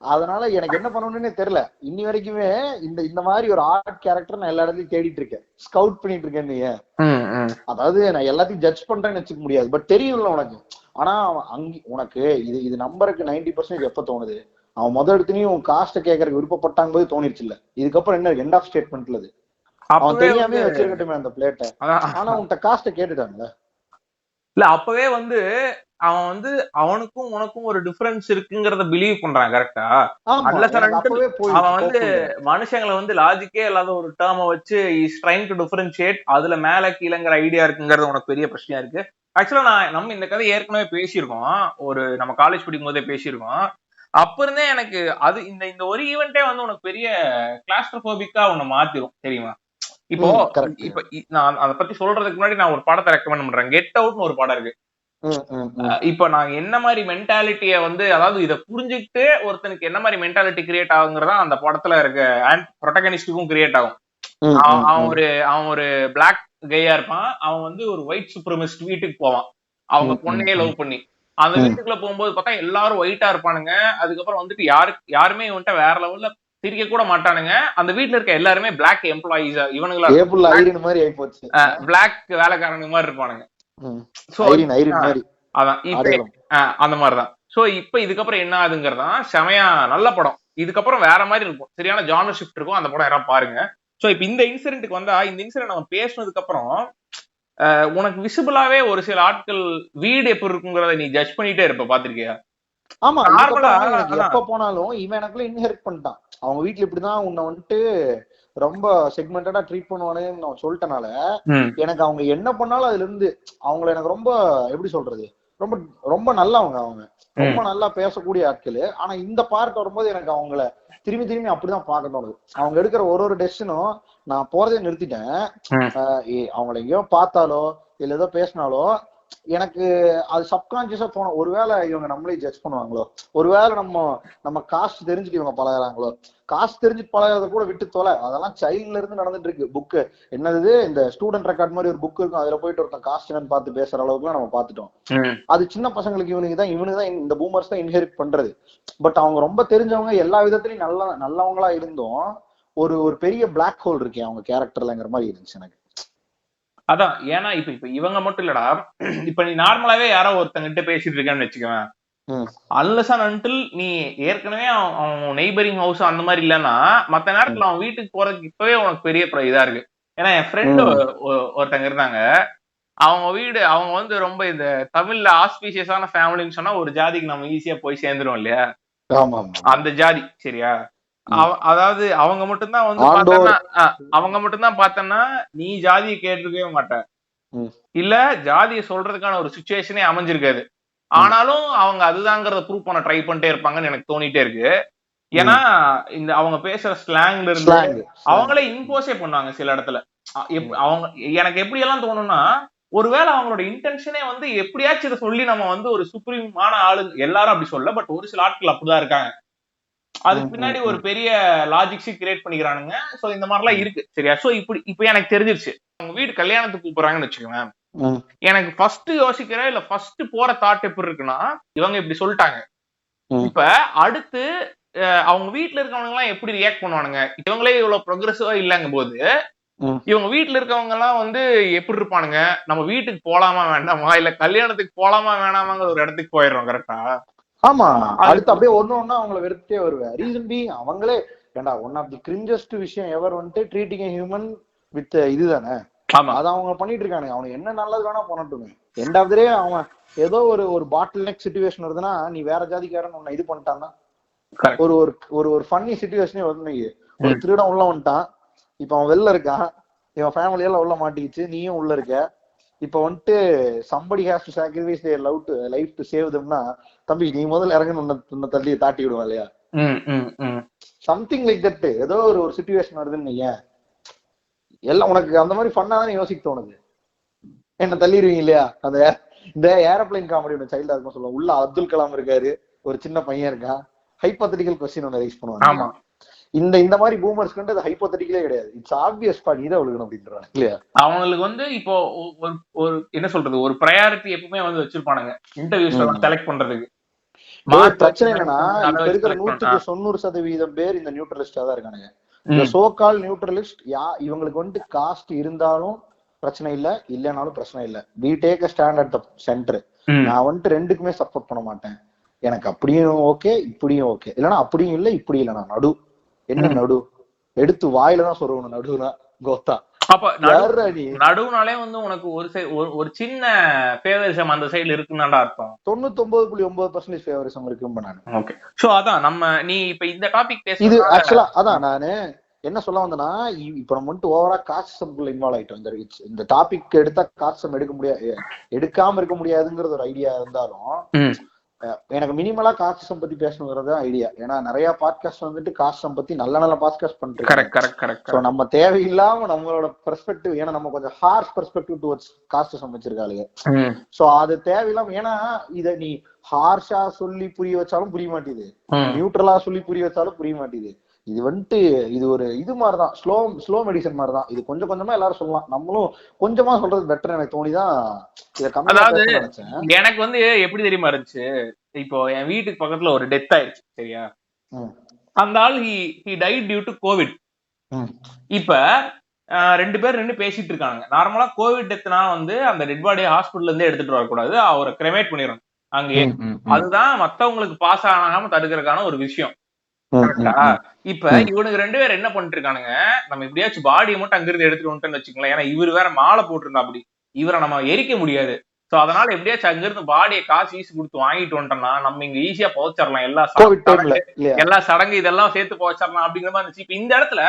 அதனால எனக்கு என்ன பண்ணணும்னே தெரியல. இன்னி வரைக்குமே இந்த மாதிரி ஒரு ஆர்ட் கேரக்டர் நான் எல்லா இடத்துலயும் தேடிட்டு இருக்கேன், ஸ்கவுட் பண்ணிட்டு இருக்கேன். நீ அதாவது நான் எல்லாத்தையும் ஜட்ஜ் பண்றேன்னு வச்சுக்க முடியாது, பட் தெரியும்ல உனக்கு. ஆனா உனக்கு இது நம்பருக்கு 90% எப்ப தோணுது, அவன் எடுத்துனையும் காஸ்ட கேட்கறதுக்கு விருப்பப்பட்டாங்க போது தோணிருச்சு இல்ல, இதுக்கப்புறம் என்ன எண்ட் ஆஃப் ஸ்டேட்மெண்ட்ல இது அவன் தெரியாமே வச்சிருக்கட்டுமே அந்த பிளேட்டை. ஆனா உன்கிட்ட காஸ்ட கேட்டுட்டாங்கல்ல. இல்ல அப்பவே அவன் அவனுக்கும் உனக்கும் ஒரு டிஃபரன்ஸ் இருக்குங்கிறத பிலீவ் பண்றான். கரெக்டா? அவன் மனுஷங்களை லாஜிக்கே இல்லாத ஒரு டேர்மை வச்சு இஸ் ட்ரைங் டு டிஃபரன்ஷியேட், அதுல மேல கீழங்கிற ஐடியா இருக்குங்கிறது உனக்கு பெரிய பிரச்சனையா இருக்கு. ஆக்சுவலா நம்ம இந்த கதை ஏற்கனவே பேசியிருக்கோம், நம்ம காலேஜ் படிக்கும் போதே பேசியிருக்கோம். அப்ப இருந்தே எனக்கு அது இந்த ஒரு ஈவெண்டே உனக்கு பெரிய கிளாஸ்ட்ரோபோபிக்கா உன்னை மாத்திரும் தெரியுமா? இப்போ நான் அதை பத்தி சொல்றதுக்கு முன்னாடி நான் ஒரு படத்தை ரெக்கமெண்ட் பண்றேன். கெட் அவுட்னு ஒரு படம் இருக்கு. இப்ப நான் என்ன மாதிரி மென்டாலிட்டிய அதாவது இதை புரிஞ்சுக்கிட்டு ஒருத்தனுக்கு என்ன மாதிரி மென்டாலிட்டி கிரியேட் ஆகுங்கிறதா அந்த படத்துல இருக்க ப்ரொட்டகனிஸ்டுக்கும் கிரியேட் ஆகும். அவன் ஒரு பிளாக் கையா இருப்பான். அவன் ஒரு ஒயிட் சுப்ரமிஸ்ட் வீட்டுக்கு போவான், அவங்க பொண்ணையே லவ் பண்ணி. அந்த வீட்டுக்குள்ள போகும்போது பார்த்தா எல்லாரும் ஒயிட்டா இருப்பானுங்க. அதுக்கப்புறம் யாருமே வேற லெவல்ல சிரிக்க கூட மாட்டானுங்க. அந்த வீட்டுல இருக்க எல்லாருமே பிளாக் எம்ப்ளாயிஸ், இவனுங்களா பிளாக் வேலைக்காரனுங்க மாதிரி இருப்பானுங்க. அந்த மாதிரிதான். சோ இப்ப இதுக்கப்புறம் என்ன ஆகுதுங்கிறதான் செமையா நல்ல படம். இதுக்கப்புறம் வேற மாதிரி இருக்கும், சரியான ஜானர் ஷிஃப்ட் இருக்கும். அந்த படம் யாராவது பாருங்க. சோ இப்ப இந்த இன்சிடென்ட்க்கு இந்த இன்சிடென்ட் நம்ம பேசினதுக்கு அப்புறம் உனக்கு விசிபிளாவே ஒரு சில ஆட்கள் வீடு எப்படி இருக்குங்கிறத நீ ஜட்ஜ் பண்ணிட்டே இருப்ப, பாத்திருக்கியா? ஆமா, எப்ப போனாலும் இவன் எனக்குள்ள இன்ஹெரிட் பண்ணிட்டான். அவங்க வீட்டுல இப்படிதான் உன்னை ரொம்ப செக்மெண்டடா ட்ரீட் பண்ணுவானேன்னு நான் சொல்லிட்டனால எனக்கு அவங்க என்ன பண்ணாலும் அதுல இருந்து அவங்கள எனக்கு ரொம்ப எப்படி சொல்றது, ரொம்ப ரொம்ப நல்லவங்க, அவங்க ரொம்ப நல்லா பேசக்கூடிய ஆட்கள். ஆனா இந்த பார்ட் வரும்போது எனக்கு அவங்கள திரும்பி திரும்பி அப்படிதான் பார்க்க தோணுது. அவங்க எடுக்கிற ஒரு டெசிஷனும் நான் போறதே நிறுத்திட்டேன். அவங்கள எங்கேயோ பார்த்தாலோ இல்ல ஏதோ பேசினாலோ எனக்கு அது சப்கான்சியஸா தோணும், ஒருவேளை இவங்க நம்மளே ஜட்ஜ் பண்ணுவாங்களோ, ஒருவேளை நம்ம காஸ்ட் தெரிஞ்சுட்டு இவங்க பழகிறாங்களோ. காஸ்ட் தெரிஞ்சுட்டு பழகிறத கூட விட்டு தொலை, அதெல்லாம் சைல்ட்ல இருந்து நடந்துட்டு இருக்கு. புக்கு என்னது இந்த ஸ்டூடெண்ட் ரெக்கார்ட் மாதிரி ஒரு புக் இருக்கும், அதுல போயிட்டு ஒருத்தன் காஸ்ட் என்னன்னு பார்த்து பேசுற அளவுக்கு எல்லாம் நம்ம பார்த்துட்டோம். அது சின்ன பசங்களுக்கு இவனுக்கு தான் இந்த பூமர்ஸ் தான் இன்ஹெரிட் பண்றது. பட் அவங்க ரொம்ப தெரிஞ்சவங்க, எல்லா விதத்திலயும் நல்லவங்களா இருந்தும் ஒரு பெரிய பிளாக் ஹோல் இருக்கேன் அவங்க கேரக்டர்லங்கிற மாதிரி இருந்துச்சு எனக்கு. அதான், ஏன்னா இப்ப இவங்க மட்டும் இல்லடா, இப்ப நீ நார்மலாவே யாரோ ஒருத்தங்கிட்ட பேசிட்டு இருக்கேன்னு வச்சுக்குவேன், அன்லெஸ் அண்ட் அன்டில் நீ ஏற்கனவே அவன் நெய்பரிங் ஹவுஸ் அந்த மாதிரி இல்லைன்னா மத்த நேரத்துல அவன் வீட்டுக்கு போறதுக்கு இப்பவே உனக்கு பெரிய இதா இருக்கு. ஏன்னா என் ஃப்ரெண்டு ஒருத்தங்க இருந்தாங்க, அவங்க வீடு அவங்க ரொம்ப இந்த தமிழ்ல ஆஸ்பீஷியஸான ஃபேமிலின்னு சொன்னா ஒரு ஜாதிக்கு நம்ம ஈஸியா போய் சேர்ந்துரும் இல்லையா, அந்த ஜாதி. சரியா? அதாவது அவங்க மட்டும்தான் பார்த்தன்னா நீ ஜாதியை கேட்டிருக்கவே மாட்ட, இல்ல ஜாதியை சொல்றதுக்கான ஒரு சிச்சுவேஷனே அமைஞ்சிருக்காது. ஆனாலும் அவங்க அதுதாங்கிறத ப்ரூவ் பண்ண ட்ரை பண்ணிட்டே இருப்பாங்கன்னு எனக்கு தோணிட்டே இருக்கு. ஏன்னா இந்த அவங்க பேசுற ஸ்லாங்ல இருந்து அவங்களே இம்போஸே பண்ணுவாங்க சில இடத்துல. அவங்க எனக்கு எப்படி எல்லாம் தோணும்னா, ஒருவேளை அவங்களோட இன்டென்ஷனே எப்படியாச்சும் இதை சொல்லி நம்ம ஒரு சுப்ரீமான ஆளு, எல்லாரும் அப்படி சொல்ல, பட் ஒரு சில ஆட்கள் அப்படிதான் இருக்காங்க. அதுக்கு பின்னாடி ஒரு பெரிய லாஜிக்ஸ் கிரியேட் பண்ணிக்கிறானுங்க. சோ இந்த மாதிரிலாம் இருக்கு. சரியா? சோ இப்ப எனக்கு தெரிஞ்சிருச்சு, அவங்க வீடு கல்யாணத்துக்கு கூப்பிடுறாங்கன்னு வச்சுக்கோங்க, எனக்கு ஃபர்ஸ்ட் யோசிக்கிற இல்ல ஃபர்ஸ்ட் போற தாட் எப்படி இருக்குன்னா, இவங்க இப்படி சொல்லிட்டாங்க, இப்ப அடுத்து அவங்க வீட்டுல இருக்கவங்க எல்லாம் எப்படி ரியாக்ட் பண்ணுவானுங்க, இவங்களே இவ்வளவு ப்ரோக்ரெசிவா இல்லங்கும் போது இவங்க வீட்டுல இருக்கவங்க எல்லாம் எப்படி இருப்பானுங்க, நம்ம வீட்டுக்கு போலாமா வேண்டாமா, இல்ல கல்யாணத்துக்கு போலாமா வேணாமாங்கிற ஒரு இடத்துக்கு போயிடுறோம். கரெக்டா? ஆமா, அடுத்து அப்படியே ஒண்ணு அவங்கள வெறுத்தே வருவேன். ரீசன் பி அவங்களே ஏண்டா ஒன் ஆஃப் தி கிரிஞ்சஸ்ட் விஷயம் எவர் ட்ரீட்டிங் ஹியூமன் வித் இதுதானே, அத அவங்க பண்ணிட்டு இருக்கானுங்க. அவனுக்கு என்ன நல்லது வேணா பண்ணட்டுமே, எண்ட் ஆஃப் தி டே அவன் ஏதோ ஒரு பாட்டில் நெக் சிச்சுவேஷன் வருதுன்னா நீ வேற ஜாதிக்காரன் உன்னை இது பண்ணிட்டான்னா, ஒரு ஒரு ஃபன்னி சிச்சுவேஷனே வருது. ஒரு திருடம் உள்ள வந்துட்டான், இப்ப அவன் வெளில இருக்கான், இவன் ஃபேமிலி எல்லாம் உள்ள மாட்டிக்கிச்சு, நீயும் உள்ள இருக்க, இப்ப somebody has to sacrifice their life to save themனா, தம்பி நீ முதல்ல இறங்கணும், தள்ளி தாட்டி விடுவான் இல்லையா, சம்திங் லைக் தட். ஏதோ ஒரு சிச்சுவேஷன் வருதுன்னு எல்லாம் உனக்கு அந்த மாதிரி ஃபன்னா தானே யோசிக்க தோணுது. என்ன தள்ளிடுவீங்க இல்லையா? அந்த இந்த ஏரோப்ளைன் காமெடி ஒன்று சைல்டா இருக்கும் சொல்லுவோம், உள்ள அப்துல் கலாம் இருக்காரு, ஒரு சின்ன பையன் இருக்கான், ஹைப்போதெட்டிக்கல் கொஸ்டின் ஒன்று ரைஸ் பண்ணுவாங்க. இந்த மாதிரி பூமர்ஸ் அது ஹைப்போதெட்டிக்கலே கிடையாது, இட்ஸ் ஆப்வியஸ் பா, நீ தான் ஒழுகணும் அப்படின்றாங்க இல்லையா? அவங்களுக்கு இப்போ ஒரு என்ன சொல்றது, ஒரு ப்ரையாரிட்டி எப்பவுமே வச்சிருப்பானுங்க இன்டர்வியூஸ்ல செலக்ட் பண்றதுக்கு. பிரச்சனை என்னன்னா, இப்ப இருக்கிற 100% பேர் இந்த நியூட்ரலிஸ்டா தான் இருக்கானுங்க. இந்த சோகால் நியூட்ரலிஸ்ட் இவங்களுக்கு காஸ்ட் இருந்தாலும் பிரச்சனை இல்ல, இல்லனாலும் பிரச்சனை இல்ல, we take a stand at the centre. நான் ரெண்டுக்குமே சப்போர்ட் பண்ண மாட்டேன். எனக்கு அப்படியும் ஓகே இப்படியும் ஓகே, இல்லைன்னா அப்படியும் இல்லை இப்படி இல்லைனா நடு. என்ன நடு? எடுத்து வாயிலதான் சொல்றவனு நடுவுனா கோத்தா. அப்ப நடுவுனாலே வந்து உனக்கு ஒரு சின்ன ஃபேவரிசம் அந்த சைடுல இருக்குன்னு அர்த்தம். 99.9% ஃபேவரிசம் இருக்குன்னு நான். ஓகே. சோ அதான் நம்ம நீ இப்ப இந்த டாபிக் பேச இது ஆக்சுவலா அதான் நானு என்ன சொல்ல வந்தேன்னா, இப்ப நம்ம வந்துட்டு ஓவரா காஸ்டிசம்குள்ள இன்வால்வ் ஆயிட்டோம். இந்த டாபிக் எடுத்தா காஸ்டிசம் எடுக்காம இருக்க முடியாதுங்கிறது ஒரு ஐடியா இருந்தாலும் எனக்கு மினிமலா காஸ்டிசம் பத்தி பேசணுங்கிறது ஐடியா. ஏன்னா நிறைய பாட்காஸ்ட் வந்துட்டு காஸ்டிசம் பத்தி நல்ல பாட்காஸ்ட் பண்றோம். நம்ம தேவையில்லாம நம்மளோட பெர்ஸ்பெக்டிவ், ஏன்னா நம்ம கொஞ்சம் ஹார்ஷ் பெர்ஸ்பெக்டிவ் டுவர்ட்ஸ் காஸ்டிசம் வச்சிருக்காளுங்க. சோ அது தேவையில்லாம, ஏன்னா இத நீ ஹார்ஷா சொல்லி புரிய வச்சாலும் புரிய மாட்டேது, நியூட்ரலா சொல்லி புரிய வச்சாலும் புரிய மாட்டேது. இது வந்துட்டு இது ஒரு இது மாதிரிதான், ஸ்லோ மெடிசன் மாதிரிதான். இது கொஞ்சம் கொஞ்சமா எல்லாரும் சொல்லலாம், நம்மளும் கொஞ்சமா சொல்றது பெட்டர் எனக்கு தோணிதான் இதை கம்மியா நினைச்சேன். எனக்கு வந்து எப்படி தெரியுமா இருந்துச்சு, இப்போ என் வீட்டுக்கு பக்கத்துல ஒரு டெத் ஆயிடுச்சு சரியா. அந்த ஆள் he died due to COVID. இப்ப 2 பேர் நின்று பேசிட்டு இருக்காங்க. நார்மலா கோவிட் டெத்னா வந்து அந்த டெட் பாடியை ஹாஸ்பிட்டல்ல இருந்து எடுத்துட்டு வரக்கூடாது, அவரை கிரெமேட் பண்ணிடணும் அங்கேயே. அதுதான் மத்தவங்களுக்கு பாஸ் ஆகாம தடுக்கிறதுக்கான ஒரு விஷயம். இப்ப இவனுக்கு 2 பேர் என்ன பண்ணிட்டு இருக்கானுங்க, நம்ம எப்படியாச்சும் பாடியை மட்டும் அங்கிருந்து எடுத்துட்டு வந்துட்டோம்னு வச்சுக்கலாம். ஏன்னா இவரு வேற மாலை போட்டிருந்தா, அப்படி இவரை நம்ம எரிக்க முடியாது. சோ அதனால எப்படியாச்சும் அங்கிருந்து பாடியை காசு ஈஸி கொடுத்து வாங்கிட்டு வந்துட்டோம்னா நம்ம இங்க ஈஸியா புதைச்சிடலாம், எல்லா சடங்கு இதெல்லாம் சேர்த்து புதைச்சிடலாம் அப்படிங்கிற மாதிரி இருந்துச்சு. இப்ப இந்த இடத்துல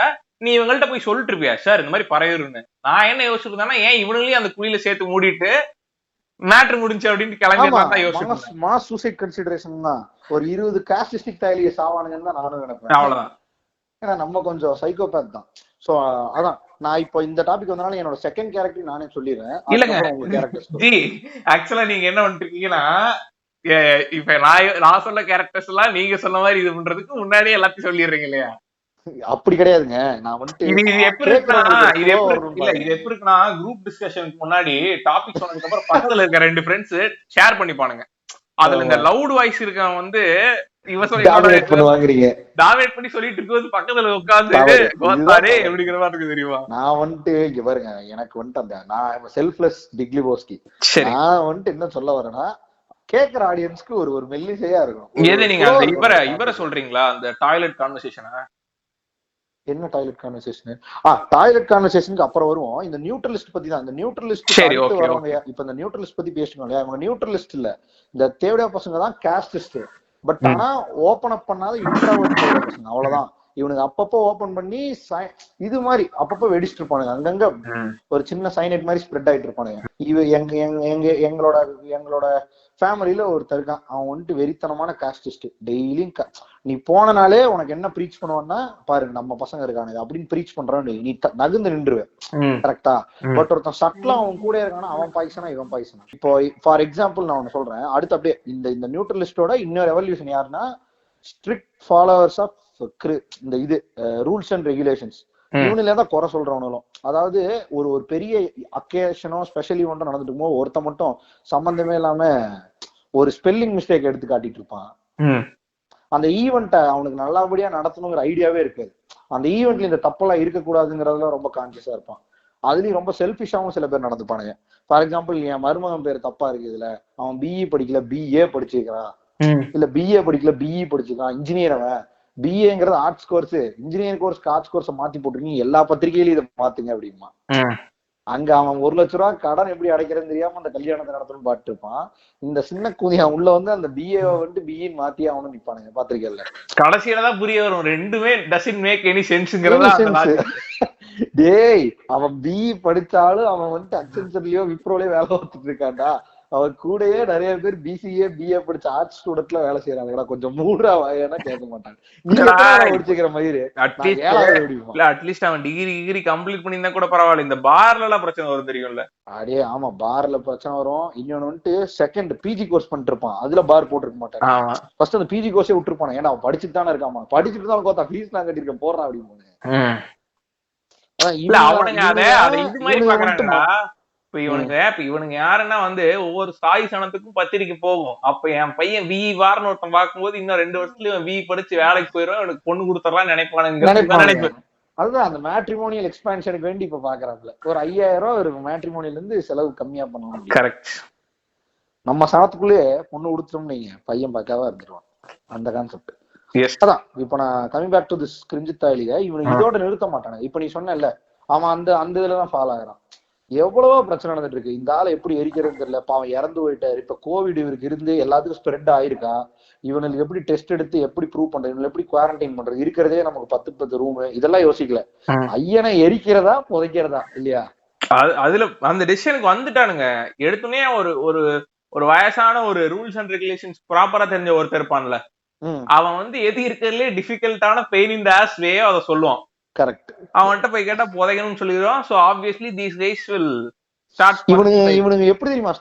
நீ இவங்கள்ட்ட போய் சொல்லிட்டு இருப்பியா, சார் இந்த மாதிரி பறையூருன்னு. நான் என்ன யோசிச்சிருந்தேன்னா, ஏன் இவனுங்களையும் அந்த குழியில சேர்த்து மூடிட்டு மேட்டர் முடிஞ்சு அப்படின்னு கிளம்பி மாஸ் சூசைட் கன்சிடரேஷன் தான். ஒரு 20 காஸ்டிஸ்டிக் தைலிய சாவானுங்கன்னு தான் நானும் நினைப்பேன். அவ்வளவுதான். ஏன்னா நம்ம கொஞ்சம் சைக்கோபேத் தான். சோ அதான் நான் இப்போ இந்த டாபிக் வந்தனால என்னோட செகண்ட் கேரக்டர் நானே சொல்லிடுறேன். இல்லங்க ஜி, ஆக்சுவலா நீங்க என்ன பண்ணிருக்கீங்கன்னா, இப்ப நான் சொல்ல கேரக்டர்ஸ் எல்லாம் நீங்க சொன்ன மாதிரி இது பண்றதுக்கு முன்னாடியே எல்லாத்தையும் சொல்லிடுறீங்க இல்லையா? அப்படி கிடையாதுங்க. நான் வந்துட்டு இது எப்படி இருக்குன்னா, குரூப் டிஸ்கஷனுக்கு முன்னாடி டாபிக் சொன்னதுக்கு அப்புறம் பக்கத்துல இருக்க 2 ஃப்ரெண்ட்ஸ் ஷேர் பண்ணிப்பானுங்க. அதுல இந்த லவுட் வாய்ஸ் இருக்கவன் வந்து டாமினேட் பண்ணி சொல்லிட்டு இருக்கும்போது பக்கத்துல உட்கார்ந்து எப்படிங்கிற மாதிரி இருக்கு தெரியுமா? நான் வந்துட்டு இங்க பாருங்க, எனக்கு வந்துட்டு அந்த நான் செல்ஃப்லெஸ் டிக்லிபோஸ்கி. நான் வந்துட்டு என்ன சொல்ல வரேன்னா, கேக்குற ஆடியன்ஸ்க்கு ஒரு மெல்லிசையா இருக்கும். எது நீங்க அந்த இவரை சொல்றீங்களா, அந்த டாய்லெட் கான்வர்சேஷனா? என்ன டாய்லெட் கான்வர்சேஷன்? டாய்லெட் கான்வர்சேஷனுக்கு அப்புறம் வருவோம். இந்த நியூட்ரலிஸ்ட் பத்தி தான். இந்த நியூட்ரலிஸ்ட் வரவங்க இப்ப இந்த நியூட்ரலிஸ்ட் பத்தி பேசணும் இல்லையா? அவங்க நியூட்ரலிஸ்ட் இல்ல, இந்த தேவடியா பசங்க தான் காஸ்டிஸ்ட். பட் ஆனா ஓபன் அப் பண்ணாத இன்ட்ராவர்ட் பசங்க, அவ்வளவுதான். இவனுக்கு அப்பப்போ ஓபன் பண்ணி இது மாதிரி அப்பப்போ வெடிச்சுட்டு இருப்பானுங்க. அங்கங்க ஒரு சின்ன சைனைட் மாதிரி ஸ்ப்ரெட் ஆயிட்டு இருப்பானுங்க. எங்களோட ஃபேமிலியில ஒருத்தர் இருக்கான், அவன் வந்துட்டு வெறித்தனமான காஸ்டிஸ்ட். டெய்லியும் நீ போனனாலே உனக்கு என்ன ப்ரீச் பண்ணுவான்னா, பாருங்க நம்ம பசங்க இருக்கானுங்க அப்படின்னு ப்ரீச் பண்றான். நீ நகுந்து நின்றுவேன், கரெக்டா? பட் ஒருத்தன் சட்லாம் அவன் கூட இருக்கானா, அவன் பாய்சனா இவன் பாய்சனா. இப்போ ஃபார் எக்ஸாம்பிள் நான் ஒன்னு சொல்றேன். அடுத்து அப்படியே இந்த நியூட்ரலிஸ்டோட இன்னொரு எவல்யூஷன் யாருன்னா, ஸ்ட்ரிக்ட் ஃபாலோவர்ஸ் ஆஃப் இந்த இது ரூல்ஸ் அண்ட் ரெகுலேஷன்ஸ். இவனுல தான் குறை சொல்றவனும். அதாவது ஒரு பெரிய அக்கேஷனோ ஸ்பெஷல் ஈவெண்டோ நடந்துட்டு இருக்கும்போது ஒருத்த மட்டும் சம்பந்தமே இல்லாம ஒரு ஸ்பெல்லிங் மிஸ்டேக் எடுத்து காட்டிட்டு இருப்பான். அந்த ஈவெண்ட்டை அவனுக்கு நல்லபடியா நடத்தணுங்கிற ஐடியாவே இருக்காது. அந்த ஈவெண்ட்ல இந்த தப்பெல்லாம் இருக்கக்கூடாதுங்கிறதுல ரொம்ப கான்சியஸா இருப்பான். அதுலயும் ரொம்ப செல்ஃபிஷாவும் சில பேர் நடந்துப்பானுங்க. ஃபார் எக்ஸாம்பிள், என் மருமகன் பேர் தப்பா இருக்கு இதுல, அவன் பிஇ படிக்கல பிஏ படிச்சிருக்கான், இல்ல பிஏ படிக்கல பிஇ படிச்சிருக்கான், இன்ஜினியர். அவன் பிஏங்கிறது ஆர்ட்ஸ் கோர்ஸ், இன்ஜினியரிங் கோர்ஸ்க்கு ஆர்ட்ஸ் கோர்ஸை மாத்தி போட்டிருக்கீங்க, எல்லா பத்திரிகையிலும் இதை மாத்துங்க அப்படிமா. அங்க அவன் 1 லட்ச ரூபா கடன் எப்படி அடைக்கிறதுன்னு தெரியாம அந்த கல்யாணத்தை நடத்தணும்னு பாட்டு இருப்பான். இந்த சின்ன கூதியா உள்ள வந்து அந்த பிஏ வந்துட்டு பிஇன்னு மாத்தி அவனும் நிப்பானுங்க பாத்திரிக்கையில. கடைசியிலதான் புரிய வரும், ரெண்டுமே டசன்ட் மேக் எனி சென்ஸ்ங்கிறது. டேய், அவன் பிஇ படிச்சாலும் அவன் வந்துட்டு அக்சென்சர்லயோ விப்ரோலயோ வேலை பார்த்துட்டு இருக்கான்டா. அவன் கூடயே நிறைய பேர் பிசிஏ பிஏ படிச்ச ஆர்ட்ஸ் ஸ்டூடெண்ட்ல வேலை செய்யறாங்க. கொஞ்சம் மூடா வாயனா கேட்க மாட்டாங்க. முடிச்சுக்கிற மாதிரி அட்லீஸ்ட் அவன் டிகிரி கம்ப்ளீட் பண்ணியிருந்தா கூட பரவாயில்ல. இந்த பார்ல எல்லாம் பிரச்சனை வரும் தெரியும்ல. அடே ஆமா, பார்ல பிரச்சனை வரும். இன்னொன்னு வந்துட்டு செகண்ட் பிஜி கோர்ஸ் பண்ணிட்டு இருப்பான், அதுல பார் போட்டிருக்க மாட்டான். ஃபர்ஸ்ட் அந்த பிஜி கோர்ஸே விட்டுருப்பான். ஏன்னா அவன் படிச்சுட்டு தானே இருக்காமா, படிச்சுட்டு தான் கோத்தா ஃபீஸ் நான் கட்டிருக்கேன் போடுறான் அப்படின்னு. அவனுங்க அதை இது மாதிரி பாக்குறாங்க. இப்ப இவனுங்க யாருன்னா வந்து ஒவ்வொரு சாய் சனத்துக்கும் பத்திரிக்கை போகும். அப்ப என் பையன் வி வாரன்னு ஒருத்தன் பார்க்கும்போது இன்னும் 2 வருஷத்துல வி படிச்சு வேலைக்கு போயிடும், எனக்கு பொண்ணு கொடுத்துடலாம் நினைப்பானுங்க. அதுதான் அந்த மேட்ரிமோனியல் எக்ஸ்பான்ஷனுக்கு வேண்டி இப்ப பாக்குறாப்ல. ஒரு 5000 ரூபாய் ஒரு மேட்ரிமோனியல் இருந்து செலவு கம்மியா பண்ணுவாங்க. கரெக்ட். நம்ம சனத்துக்குள்ளேயே பொண்ணு உடுத்துட்டோம்னு நீங்க பையன் பார்க்காவா இருந்துருவான். அந்த கான்செப்ட். அதான் இப்ப நான் கமிங் பேக் டு திஸ் கிரிஞ்சித்தாயிலிக இவனுக்கு இதோட நிறுத்த மாட்டானு. இப்ப நீ சொன்னல அவன் அந்த இதுலதான் ஃபாலோ ஆகிறான். எவ்வளவோ பிரச்சனை நடந்துட்டு இருக்கு. இந்த ஆளை எப்படி எரிக்கிறதுன்னு தெரியல. பாவம் இறந்து போயிட்டாரு. இப்ப கோவிட் இவருக்கு இருந்து எல்லாத்துக்கும் ஸ்ப்ரெட் ஆயிருக்கா, இவனுக்கு எப்படி டெஸ்ட் எடுத்து எப்படி ப்ரூவ் பண்றது, இவனுக்கு எப்படி குவாரண்டைன் பண்றது, இருக்கிறதே நமக்கு 10 ரூம், இதெல்லாம் யோசிக்கல. ஐயனை எரிக்கிறதா புதைக்கிறதா இல்லையா? அதுல அந்த டெசிஷனுக்கு வந்துட்டானுங்க. எடுத்துனே ஒரு வயசான ஒரு ரூல்ஸ் அண்ட் ரெகுலேஷன்ஸ் ப்ராப்பரா தெரிஞ்ச ஒருத்தர் இருப்பான்ல, அவன் வந்து எது இருக்கிறதுலே டிஃபிகல்ட்டான பெயின் இன் தி ஆஸ் வே அத சொல்லுவான். கரெக்ட். அவன்கிட்ட போய் கேட்டா புதைக்கணும்னு சொல்லிடுவான். So obviously these guys will start. இவனுங்க எப்படி தெரியுமா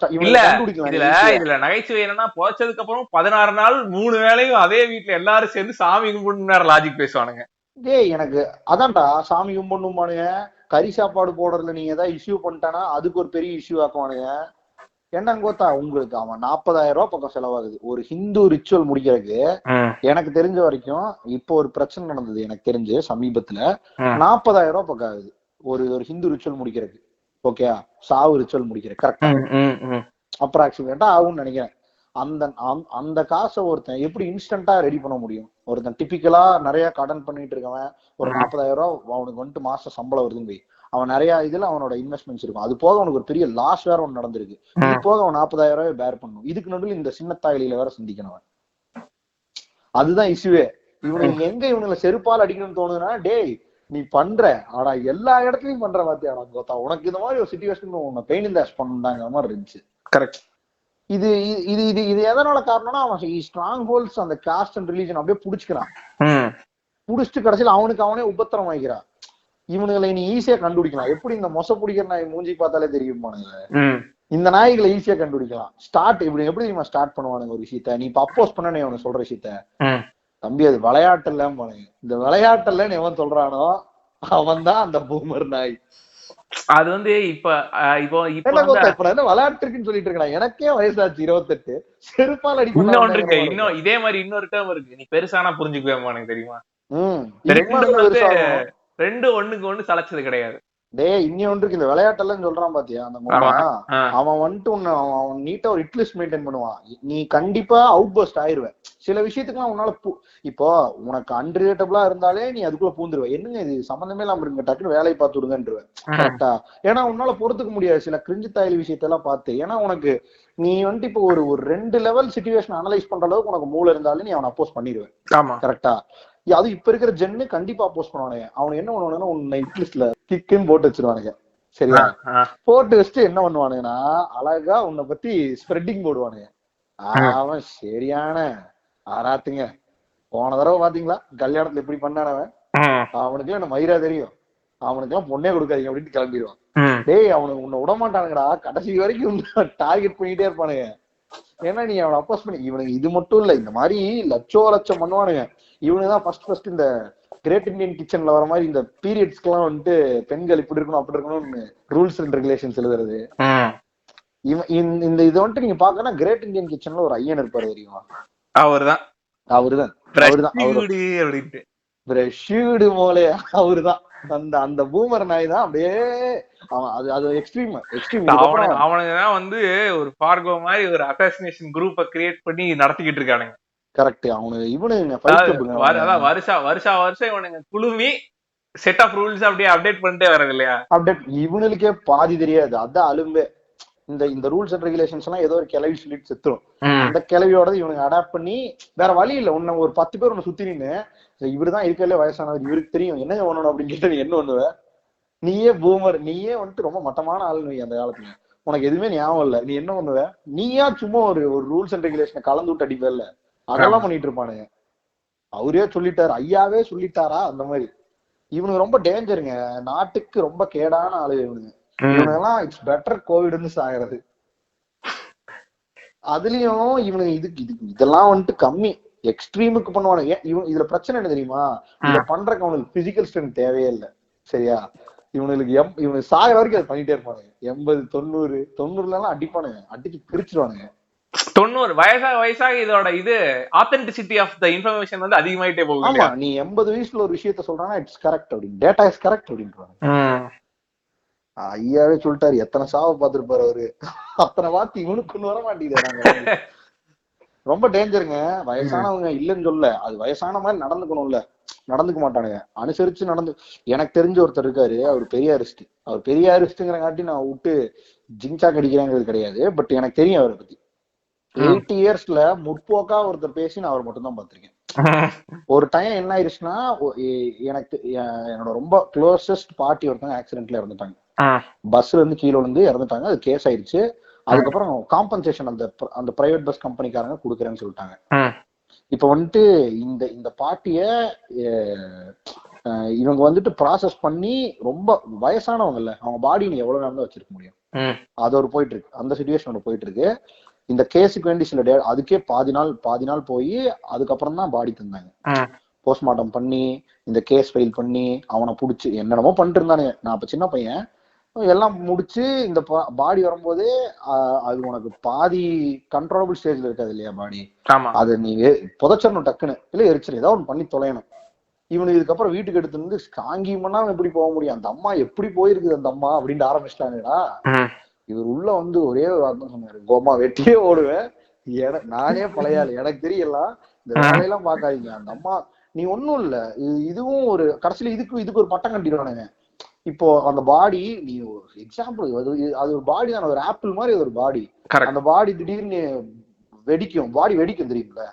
இதுல நகைச்சுவை என்னன்னா, புதைச்சதுக்கு அப்புறம் 16 நாள் 3 வேளையும் அதே வீட்டுல எல்லாரும் சேர்ந்து சாமி கும்பிட்டு லாஜிக் பேசுவானுங்க. டேய் எனக்கு அதான்டா சாமி கும்பிடணும்பானுங்க. கறி சாப்பாடு போடுறதுல நீங்க ஏதாவது இஷ்யூ பண்ணிட்டானா அதுக்கு ஒரு பெரிய இஷ்யூ ஆக்குவானுங்க. என்னன்னு கோத்தா உங்களுக்கு அவன் 40,000 ரூபாய் பக்கம் செலவாகுது ஒரு ஹிந்து ரிச்சுவல் முடிக்கிறதுக்கு. எனக்கு தெரிஞ்ச வரைக்கும் இப்போ ஒரு பிரச்சனை நடந்தது எனக்கு தெரிஞ்சு சமீபத்துல 40,000 ரூபாய் பக்கம் ஆகுது ஒரு ஹிந்து ரிச்சுவல் முடிக்கிறதுக்கு. ஓகே, சாவு ரிச்சுவல் முடிக்கிறேன் கரெக்டா அப்ராக்சிமேட்டா ஆகும்னு நினைக்கிறேன். அந்த காசை ஒருத்தன் எப்படி இன்ஸ்டன்டா ரெடி பண்ண முடியும்? ஒருத்தன் டிபிக்கலா நிறைய கடன் பண்ணிட்டு இருக்கவன் ஒரு 40,000 ரூபாய் அவனுக்கு வந்துட்டு மாசம் சம்பளம் வருதுன்னு போய் அவன் நிறைய இதுல அவனோட இன்வெஸ்ட்மெண்ட்ஸ் இருக்கும். அது போக அவனுக்கு ஒரு பெரிய லாஸ் வேற ஒன்று நடந்திருக்கு. இது போக அவன் 40,000 ரூபாய் பேர் பண்ணணும். இதுக்கு நடுவில் இந்த சின்ன தாயில வேற சிந்திக்கணும். அதுதான் இஷ்யூவே. இவனுக்கு எங்க இவனுல செருப்பால் அடிக்கணும்னு தோணுதுன்னா, டேய் நீ பண்ற ஆனா எல்லா இடத்துலயும் பண்ற வாத்தியாடா கோத்தா, உனக்கு இந்த மாதிரி ஒரு சிச்சுவேஷன் உன்னை பெயின் இன் தி ஆஸ் பண்ணுதாங்கிற மாதிரி இருந்துச்சு. கரெக்ட். இது இது இது இது எதனால காரணம்னா அவன் ஸ்ட்ராங் ஹோல்ஸ் அந்த காஸ்ட் அண்ட் ரிலீஜன் அப்படியே புடிச்சுக்கிறான். புடிச்சிட்டு கடைசியில் அவனுக்கு அவனே உபத்திரம் வாங்கிக்கிறான். இவனுங்களை நீ ஈஸியா கண்டுபிடிக்கலாம். எப்படி இந்த மொசை பிடிக்கிற நாய் மூஞ்சி பார்த்தாலே தெரியுமானுங்க. இந்த நாய்களை ஈஸியா கண்டுபிடிக்கலாம். ஸ்டார்ட் இப்படி எப்படி தெரியுமா ஸ்டார்ட் பண்ணுவானுங்க ஒரு விஷயத்த. நீ இப்ப அப்போஸ் பண்ண அவனுக்கு சொல்ற விஷயத்த, தம்பி அது விளையாட்டுல பானுங்க. இந்த விளையாட்டுல எவன் சொல்றானோ அவன் தான் அந்த பூமர் நாய். அது வந்து இப்ப விளையாட்டுக்குன்னு சொல்லிட்டு இருக்கான். எனக்கே வயசாச்சு 28. செருப்பால் அடிக்க இன்னும் இதே மாதிரி இன்னொரு டேர்ம் இருக்கு. நீ பெருசானா புரிஞ்சுக்குவேன் எனக்கு தெரியுமா. 2 ஒண்ணுக்கு ஒண்ணு சளைச்சது கிடையாது. டேய் இன்னொன்றுக்கு இந்த விளையாட்டெல்லாம் சொல்றான் பாத்தியா அந்த அவன் வந்துட்டு அவன் நீட்டா ஒரு இட்லிஸ்ட் மெயின்டைன் பண்ணுவான். நீ கண்டிப்பா அவுட் பர்ஸ்ட் ஆயிருவேன். சில விஷயத்துக்குலாம் உன்னால இப்போ உனக்கு அன்ரிலேட்டபிளா இருந்தாலே நீ அதுக்குள்ள பூந்துருவ. என்னங்க இது சம்பந்தமே இல்லாம இருங்க, டக்குன்னு வேலையை பார்த்து விடுங்கன்றுவேன். கரெக்டா? ஏன்னா உன்னால பொறுத்துக்க முடியாது சில கிரிஞ்சு தாயல் விஷயத்தெல்லாம் பார்த்து. ஏன்னா உனக்கு நீ வந்துட்டு இப்போ ஒரு 2 லெவல் சிச்சுவேஷன் அனலைஸ் பண்ற அளவுக்கு உனக்கு மூளை இருந்தாலும் நீ அவனை அப்போஸ் பண்ணிடுவேன். கரெக்டா? அது இப்ப இருக்கிற ஜென்னு கண்டிப்பா அப்போஸ் பண்ணுவானுங்க. அவன் என்ன பண்ணுவானுங்கன்னா உன்னை இட்லிஸ்ட்ல கிக்குன்னு போட்டு வச்சிருவானுங்க. சரியா? போட்டு வச்சுட்டு என்ன பண்ணுவானுங்கன்னா அழகா உன்னை பத்தி ஸ்ப்ரெட்டிங் போடுவானுங்க. அவன் சரியான ஆராத்துங்க. போன தடவை பாத்தீங்களா கல்யாணத்துல எப்படி பண்ணானவன், அவனுக்கு என்ன மயிரா தெரியும், அவனுக்கு எல்லாம் பொண்ணே கொடுக்காதீங்க அப்படின்னு கிளம்பிடுவான். டேய் அவனுக்கு உன்னை விடமாட்டானுங்கடா, கடைசி வரைக்கும் டார்கெட் பண்ணிட்டே இருப்பானுங்க. ஏன்னா நீ அவனை அப்போஸ் பண்ணி இவனுக்கு இது மட்டும் இல்ல, இந்த மாதிரி லட்சம் பண்ணுவானுங்க. இவனுதான் ஃபர்ஸ்ட் இந்த கிரேட் இந்தியன் கிச்சன்ல வர மாதிரி இந்த பீரியட்ஸ்க்கு எல்லாம் வந்துட்டு பெண்கள் இப்படி இருக்கணும் அப்படி இருக்கணும்னு ரூல்ஸ் அண்ட் ரெகுலேஷன்ஸ் எழுதுறது. இந்த இதை வந்துட்டு நீங்க பாக்கணும், கிரேட் இந்தியன் கிச்சன்ல ஒரு ஐயன் இருப்பாரு தெரியுமா? அவருதான் மோலே அவருதான். அந்த பூமர் நாய் தான் அப்படியே அது எக்ஸ்ட்ரீம். அவனுங்கதான் வந்து ஒரு பார்கோ மாதிரி ஒரு அசாசினேஷன் குரூப்பை கிரியேட் பண்ணி நடத்திக்கிட்டு இருக்கானுங்க. கரெக்ட். அவனுக்கு இவனுங்க வருஷம் இவனுங்க குழுமி செட் ஆஃப் ரூல்ஸ் அப்படியே அப்டேட் பண்ணிட்டே வரது இல்லையா? அப்டேட் இவனுக்கே பாதி தெரியாது. அதான் அலும்பே. இந்த ரூல்ஸ் அண்ட் ரெகுலேஷன்ஸ் எல்லாம் ஏதோ ஒரு கிளவி சொல்லிட்டு செத்துரும். அந்த கிளவியோட இவனுக்கு அடாப்ட் பண்ணி வேற வழி இல்ல. உன்ன ஒரு 10 பேர் உன்னை சுத்தி நின்னு இவருதான் இருக்கல வயசானவர், இவருக்கு தெரியும் என்ன பண்ணணும் அப்படின்னு கேட்டு என்ன பண்ணுவ? நீயே பூமர், நீயே வந்துட்டு ரொம்ப மட்டமான ஆள். நீ அந்த காலத்துல உனக்கு எதுவுமே ஞாபகம் இல்ல. நீ என்ன பண்ணுவ? நீயா சும்மா ஒரு ரூல்ஸ் அண்ட் ரெகுலேஷனை கலந்து விட்டு அடிப்ப இல்ல, அதெல்லாம் பண்ணிட்டு இருப்பானுங்க. அவரே சொல்லிட்டாரு, ஐயாவே சொல்லிட்டாரா அந்த மாதிரி. இவனுக்கு ரொம்ப டேஞ்சருங்க, நாட்டுக்கு ரொம்ப கேடான ஆளு இவனுங்க. இவனுங்கெல்லாம் இட்ஸ் பெட்டர் கோவிட்னு சாகிறது. அதுலயும் இவனுக்கு இதெல்லாம் வந்துட்டு கம்மி எக்ஸ்ட்ரீமுக்கு பண்ணுவானுங்க. இதுல பிரச்சனை என்ன தெரியுமா? இத பண்றதுக்கு அவனுக்கு பிசிக்கல் ஸ்ட்ரென்த் தேவையே இல்லை. சரியா? இவனுக்கு சாகிற வரைக்கும் அதை பண்ணிட்டே இருப்பானுங்க. 80 90 எல்லாம் அடிப்பானுங்க, அடிச்சு பிரிச்சிருவானுங்க. 90 வயசாக இதோட இது ஆத்தென்டிசிட்டி ஆஃப் த இன்ஃபர்மேஷன் வந்து அதிகமாயிட்டே போகுது. ஆமா, நீ 80 வயசுல ஒரு விஷயத்த சொல்றானா இட்ஸ் கரெக்ட் அப்படின்னு, டேட்டா இஸ் கரெக்ட் அப்படின்றாங்க. ஐயாவே சொல்லிட்டாரு, எத்தனை சாவை பார்த்திருப்பாரு அவரு, அத்தனை பார்த்து இவனுக்கு கொண்டு வர மாட்டேங்குது. ரொம்ப டேஞ்சருங்க. வயசானவங்க இல்லைன்னு சொல்ல, அது வயசான மாதிரி நடந்துக்கணும்ல, நடந்துக்க மாட்டானுங்க. அனுசரிச்சு நடந்து. எனக்கு தெரிஞ்ச ஒருத்தர் இருக்காரு, அவர் பெரிய அரிஸ்ட். அவர் பெரிய அரிஸ்ட்ங்கிறங்காட்டி நான் விட்டு ஜிங்சாக் அடிக்கிறேங்கிறது கிடையாது. பட் எனக்கு தெரியும் அவரை பத்தி. 80 இயர்ஸ்ல முற்போக்கா ஒருத்தர் பேசி நான் அவர் மட்டும் தான் பாத்திருக்கேன். ஒரு டைம் என்ன ஆயிடுச்சுன்னா, எனக்கு என்னோட ரொம்ப க்ளோசஸ்ட் பார்ட்டி ஒருத்தவங்க ஆக்சிடென்ட்ல இறந்துட்டாங்க. பஸ்ல இருந்து கீழே வந்து இறந்துட்டாங்க. அது கேஸ் ஆயிடுச்சு. அதுக்கப்புறம் காம்பன்சேஷன் அந்த பிரைவேட் பஸ் கம்பெனிக்காரங்க கொடுக்குறேன்னு சொல்லிட்டாங்க. இப்ப வந்துட்டு இந்த பார்ட்டிய இவங்க வந்துட்டு ப்ராசஸ் பண்ணி, ரொம்ப வயசானவங்க இல்ல, அவங்க பாடி நீ எவ்வளவு நேரம் தான் வச்சிருக்க முடியும், அது ஒரு போயிட்டு இருக்கு. அந்த சிச்சுவேஷன் போயிட்டு இருக்கு. இந்த கேஸுக்கு வேண்டி சில அதுக்கே பாதி நாள் போய் அதுக்கப்புறம் தான் பாடி தந்தாங்க. போஸ்ட்மார்ட்டம் பண்ணி இந்த கேஸ் ஃபைல் பண்ணி அவனை புடிச்சு என்னென்னமோ பண்ணிட்டு இருந்தானுங்க. நான் அப்ப சின்ன பையன். எல்லாம் முடிச்சு இந்த பாடி வரும்போதே அது உனக்கு பாதி கண்ட்ரோலபிள் ஸ்டேஜ்ல இருக்காது இல்லையா பாடி, அது நீங்க புதைச்சிடணும் டக்குன்னு, இல்ல எரிச்சிரு, ஏதாவது ஒன்று பண்ணி தொலையணும். இவனுக்கு இதுக்கப்புறம் வீட்டுக்கு எடுத்து வந்து காங்கியம்னா எப்படி போக முடியும், அந்த அம்மா எப்படி போயிருக்குது அந்த அம்மா அப்படின்னு ஆரம்பிச்சிட்டாங்கடா. இவர் உள்ள வந்து ஒரே வார்த்தை சொன்னாரு, கோமா வெட்டியே ஓடுவேன், நானே பழையாளு, எனக்கு தெரியலாம், இந்த வேலையெல்லாம் பாக்காதீங்க, அந்த அம்மா நீ ஒன்னும் இல்ல, இதுவும் ஒரு கடைசியில இதுக்கு ஒரு பட்டம் கட்டிடுவானுங்க. இப்போ அந்த பாடி, நீ எக்ஸாம்பிள், அது ஒரு பாடி தான், ஒரு ஆப்பிள் மாதிரி ஒரு பாடி. அந்த பாடி திடீர்னு வெடிக்கும், பாடி வெடிக்கும் தெரியுங்களா,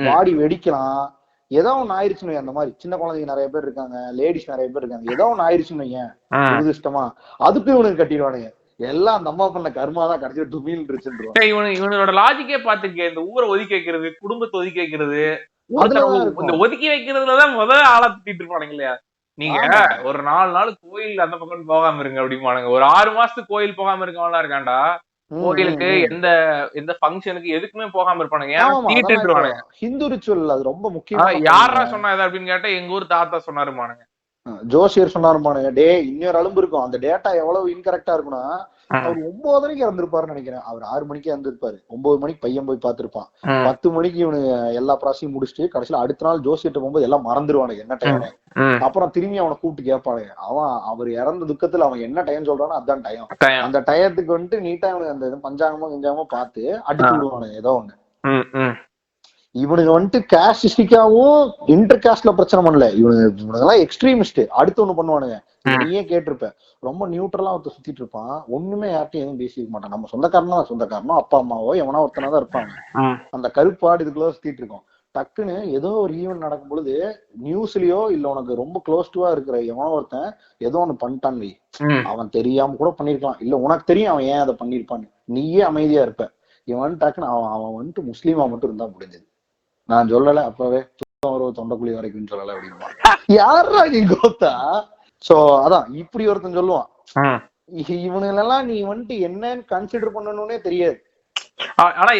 பாடி வெடிக்கலாம். ஏதோ ஒண்ணு ஆயிடுச்சுன்னு, அந்த மாதிரி சின்ன குழந்தைங்க நிறைய பேர் இருக்காங்க, லேடிஸ் நிறைய பேர் இருக்காங்க, ஏதோ ஒண்ணு ஆயிடுச்சுன்னு ஏன் துரதிருஷ்டமா, அதுக்கு இவனுக்கு கட்டிடுவானுங்க. எல்லாம் அந்த அம்மா பண்ண கர்மாதான் கடைசியா டுமீல் இருச்சுருவான். இவனோட லாஜிக்கே பாத்துக்க, இந்த ஊரை ஒதுக்கி வைக்கிறது, குடும்பத்தை ஒதுக்கி வைக்கிறது, இந்த ஒதுக்கி வைக்கிறதுலதான் முதல் ஆளா திட்டிட்டு இருப்பானுங்க இல்லையா. நீங்க ஒரு 4 நாள் கோயில் அந்த பக்கம் போகாம இருங்க அப்படிமானுங்க. ஒரு 6 மாசத்துக்கு கோயில் போகாம இருக்கவங்களா இருக்காண்டா, கோயிலுக்கு எந்த ஃபங்க்ஷனுக்கு எதுக்குமே போகாம இருப்பானுங்க. ஹிந்து ரிச்சுவல் அது ரொம்ப முக்கியம். யாரா சொன்னா அப்படின்னு கேட்டா எங்க ஊர் தாத்தா சொன்னாருமானுங்க, ஜோசியர் சொன்னாருமானுங்க. டே இன்னொரு அலும்பு இருக்கும், அந்த டேட்டா எவ்வளவு இன்கரெக்டா இருக்குன்னா, அவர் 9 மணிக்கு இறந்துருப்பாருன்னு நினைக்கிறேன். அவர் 6 மணிக்கு இறந்துருப்பாரு. 9 மணிக்கு பையன் போய் பாத்துருப்பான். 10 மணிக்கு இவனு எல்லா ப்ராசஸையும் முடிச்சுட்டு கடைசியில அடுத்த நாள் ஜோசியர்ட்ட போகும்போது எல்லாம் மறந்துடுவானுங்க என்ன டைம். அப்புறம் திரும்பி அவனை கூப்பிட்டு கேட்பானுங்க, அவர் இறந்த துக்கத்துல அவன் என்ன டைம் சொல்றானோ அதுதான் டைம். அந்த டயத்துக்கு வந்துட்டு நீட்டா அவனுக்கு அந்த பஞ்சாங்கமோ கிஞ்சாங்கமோ பார்த்து அடிச்சு விடுவானுங்க ஏதோ ஒண்ணு. இவனுக்கு வந்துட்டு கேஸ்டிஸ்டிக்காவும் இன்டர் காஸ்ட்ல பிரச்சனை பண்ணல, இவனுக்கு எக்ஸ்ட்ரீமிஸ்ட். அடுத்து ஒண்ணு பண்ணுவானுங்க, நீயே கேட்டிருப்ப, ரொம்ப நியூட்ரலா ஒருத்தர் சுத்திட்டு இருப்பான், ஒண்ணுமே யார்ட்டையும் எதுவும் பேசிக்க மாட்டான், நம்ம சொந்தக்காரனோ அப்பா அம்மாவோ எவனா ஒருத்தனாதான் இருப்பாங்க. அந்த கருப்பாடு இதுக்குள்ள சுத்திட்டு இருக்கோம். டக்குன்னு ஏதோ ஒரு ஈவெண்ட் நடக்கும் பொழுது நியூஸ்லயோ இல்ல உனக்கு ரொம்ப க்ளோஸ் டுவா இருக்கிற எவனோ ஒருத்தன் ஏதோ ஒண்ணு பண்ணிட்டான், அவன் தெரியாம கூட பண்ணிருக்கலாம், இல்ல உனக்கு தெரியும் அவன் ஏன் அதை பண்ணிருப்பான்னு, நீயே அமைதியா இருப்ப. இவன் டக்குன்னு அவன் வந்துட்டு முஸ்லீமா மட்டும் இருந்தா முடிஞ்சது. நான் சொல்லல அப்பவே தொண்டைக்குழி வரைக்கும் சொல்லல அப்படின்னா யாரா நீ கோத்தா. சோ அதான் இப்படி ஒருத்தன் சொல்லுவான், இவனுங்களெல்லாம் நீ வந்துட்டு என்னன்னு கன்சிடர் பண்ணணும்னே தெரியாது. ஆனா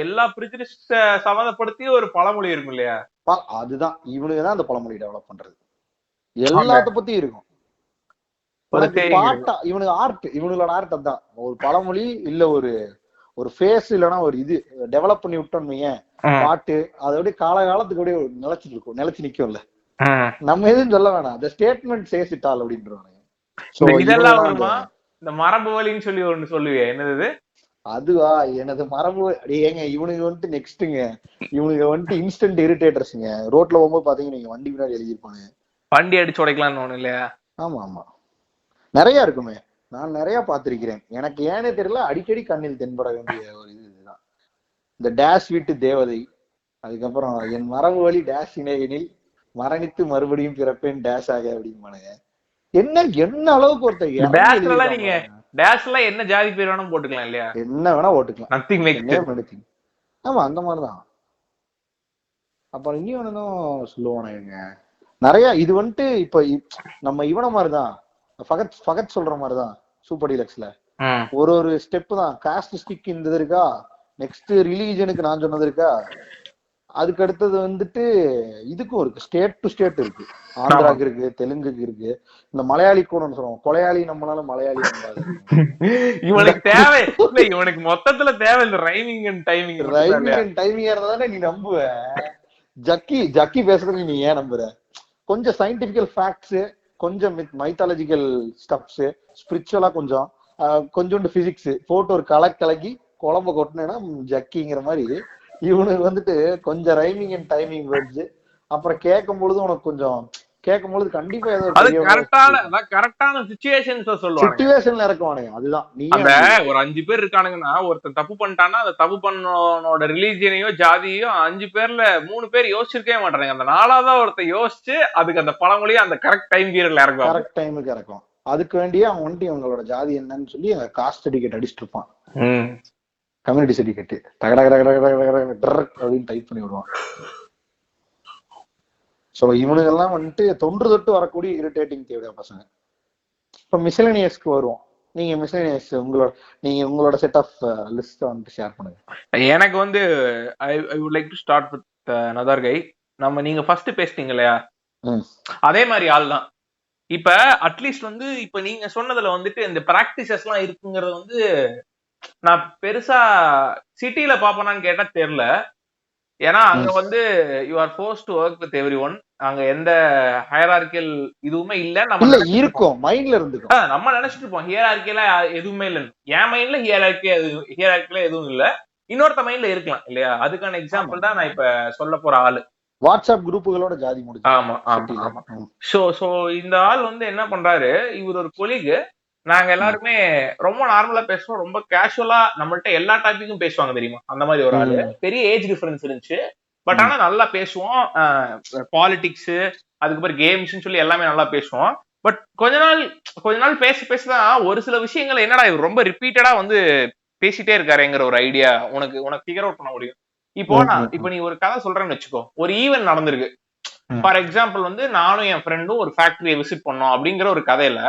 எல்லா பிரிஜிடிஸ்ட் சம்மந்தப்படுத்தி ஒரு பழமொழி இருக்கும் இல்லையா, அதுதான் இவனுக்குதான் அந்த பழமொழி டெவலப் பண்றது, எல்லாத்த பத்தி இருக்கும். பாட்டா இவனுக்கு ஆர்ட், இவனுங்களோட ஆர்ட் அதான் ஒரு பழமொழி இல்ல ஒரு ஃபேஸ் இல்லைன்னா ஒரு இது டெவலப் பண்ணி விட்டோம்னு பாட்டு, அதோட காலகாலத்துக்கு அப்படியே நிலைச்சு நிக்கும்ல. நம்ம எதுவும் சொல்ல வேணாம், அந்த ஸ்டேட்மெண்ட் சேஸ் இட் ஆல் அப்படின்றாங்க. இதெல்லாம் வருமா இந்த மரபு வழின்னு சொல்லி ஒண்ணு சொல்லுவேன், என்னது அதுவா எனது மரபு. ஏங்க இவனுக்கு வந்துட்டு நெக்ஸ்ட்டுங்க, இவனுக்கு வந்துட்டு இன்ஸ்டன்ட் இரிட்டேட்டர்ஸ்ங்க. ரோட்ல போகும்போது பாத்தீங்கன்னா நீங்க வண்டி முன்னாடி எழுதிருப்பாங்க, வண்டி அடிச்சு உடைக்கலாம்னு ஒண்ணு இல்லையா. ஆமா ஆமா நிறைய இருக்குமே, நான் நிறைய பாத்திருக்கிறேன். எனக்கு ஏனே தெரியல அடிக்கடி கண்ணில் தென்பட வேண்டிய ஒரு இதுதான் இந்த டேஷ் வீட்டு தேவதை. அதுக்கப்புறம் என் மரபு வழி டேஷ் இணையனில் மரணித்து மறுபடியும் பிறப்பேன் டேஷ் ஆக அப்படிமானுங்க. என்ன அளவுக்கு ஒருத்தர் நீங்க டேஷ்ல என்ன ஜாதி பேர் வேணும் போட்டுக்கலாம் இல்லையா, என்ன வேணா போட்டுக்கலாம், நத்திங் மேக்ஸ். ஆமா அந்த மாதிரிதான். அப்புறம் இன்னும் சொல்லுவானுங்க நிறைய. இது வந்துட்டு இப்ப நம்ம இவன மாதிரிதான் ஃபகத் சொல்ற மாதிரிதான் சூப்பர் டீலக்ஸ்ல ஒரு ஸ்டெப் தான். காஸ்டிஸ்டிக் இந்த இருக்கா, நெக்ஸ்ட் ரிலீஜனுக்கு நான் சொன்னது இருக்கா, அதுக்கு அடுத்தது வந்துட்டு இதுக்கும் இருக்கு, ஸ்டேட் டு ஸ்டேட் இருக்கு. ஆந்திராக்கு இருக்கு, தெலுங்குக்கு இருக்கு. இந்த மலையாளி கூட சொல்லுவோம், கொலையாளி நம்மளால மலையாளி இவனுக்கு தேவை இல்ல, இவனுக்கு மொத்தத்துல தேவை இந்த rhyming and timing. Rhyming and டைமிங்கா இருந்தாதானே நீ நம்புவ. ஜக்கி பேசுறது நீ ஏன் நம்புற? கொஞ்சம் சயின்டிபிக்கல் ஃபேக்ட்ஸ் கொஞ்சம் மைத்தாலஜிக்கல் ஸ்டப்ஸ், ஸ்பிரிச்சுவலா கொஞ்சோண்டு பிசிக்ஸ் போட்டு ஒரு கலக்கி குழம்ப கொட்டினா ஜக்கிங்கிற மாதிரி இவனுக்கு வந்துட்டு கொஞ்சம் ரைமிங் அண்ட் டைமிங் வேர்ட்ஸ். அப்புறம் கேட்கும் பொழுது உனக்கு கொஞ்சம் கேட்கும் பொழுது கண்டிப்பா ஏதோ கரெக்டான சிச்சுவேஷன்ல இருக்குவானுங்க. அதுதான் நீ ஒரு 5 பேர் இருக்கானுங்கன்னா ஒருத்தன் தப்பு பண்ணிட்டான்னா அந்த தப்பு பண்ணோட ரிலீஜியனையோ ஜாதியோ 5 பேர்ல 3 பேர் யோசிச்சிருக்கவே மாட்டானுங்க. அந்த 4ஆவது ஒருத்தன் யோசிச்சு அதுக்கு அந்த பழமொழியும் அந்த கரெக்ட் டைம் பீரியட்ல இறக்கும், கரெக்ட் டைமுக்கு இறக்கும். அதுக்கு வேண்டிய அவன் வந்துட்டு இவங்களோட ஜாதி என்னன்னு சொல்லி காஸ்ட் சர்டிபிகேட் அடிச்சுட்டு இருப்பான், கம்யூனிட்டி சர்டிபிகேட் அப்படின்னு டைப் பண்ணி விடுவான். சோ இவனுங்கெல்லாம் வந்துட்டு தொன்று தொட்டு வரக்கூடிய இரிட்டேட்டிங் தேவையா பசங்க. இப்ப மிஸ்லேனியஸ்க்கு வருவோம். நீங்க மிஸ்லேனியஸ் உங்களோட செட் ஆஃப் லிஸ்ட் வந்து ஷேர் பண்ணுங்க. எனக்கு வந்து I would like to start with another guy. நீங்க ஃபர்ஸ்ட் பேசிட்டீங்க இல்லையா, அதே மாதிரி ஆள் தான். இப்ப அட்லீஸ்ட் வந்து இப்ப நீங்க சொன்னதுல வந்துட்டு இந்த பிராக்டிசஸ் எல்லாம் இருக்குங்கிறது வந்து நான் பெருசா சிட்டில பாப்பேனான்னு கேட்டா தெரியல. ஏன்னா அங்க வந்து you are force to work with every one. அங்க எந்த ஹையரார்கியல் இதுவுமே இல்ல. நம்ம இருக்கும் மைண்ட்ல இருந்து நம்ம நினைச்சிட்டு இருப்போம் ஹியரார்கியல எதுவுமே இல்லைன்னு. என் மைண்ட்ல ஹியரார்கியல எதுவும் இல்ல, இன்னொருத்த மைண்ட்ல இருக்கலாம் இல்லையா. அதுக்கான எக்ஸாம்பிள் தான் நான் இப்ப சொல்ல போற ஆளு. வாட்ஸ்அப் குரூப்புகளோட ஜாதி முடிச்சு. ஆமா ஆமா ஆமா. சோ இந்த ஆள் வந்து என்ன பண்றாரு, இவர் ஒரு கொலீக். நாங்க எல்லாருமே ரொம்ப நார்மலா பேசுவோம், ரொம்ப கேஷுவலா நம்மள்ட்ட எல்லா டாபிக்கும் பேசுவாங்க தெரியுமா. அந்த மாதிரி ஒரு ஆளு. பெரிய ஏஜ் டிஃபரன்ஸ் இருந்துச்சு, பட் ஆனா நல்லா பேசுவோம். பாலிடிக்ஸ், அதுக்கப்புறம் கேம்ஸ் சொல்லி எல்லாமே நல்லா பேசுவோம். பட் கொஞ்ச நாள் பேசதான் ஒரு சில விஷயங்கள் என்னடா இவர் ரொம்ப ரிப்பீட்டடா வந்து பேசிட்டே இருக்காருங்கிற ஒரு ஐடியா உனக்கு ஃபிகர் அவுட் பண்ண முடியும். இப்போ நீ ஒரு கதை சொல்றேன்னு வச்சுக்கோ. ஒரு ஈவென்ட் நடந்திருக்கு. ஃபார் எக்ஸாம்பிள் வந்து நானும் என் ஃப்ரெண்டும் ஒரு ஃபேக்டரியை விசிட் பண்ணோம் அப்படிங்கிற ஒரு கதையில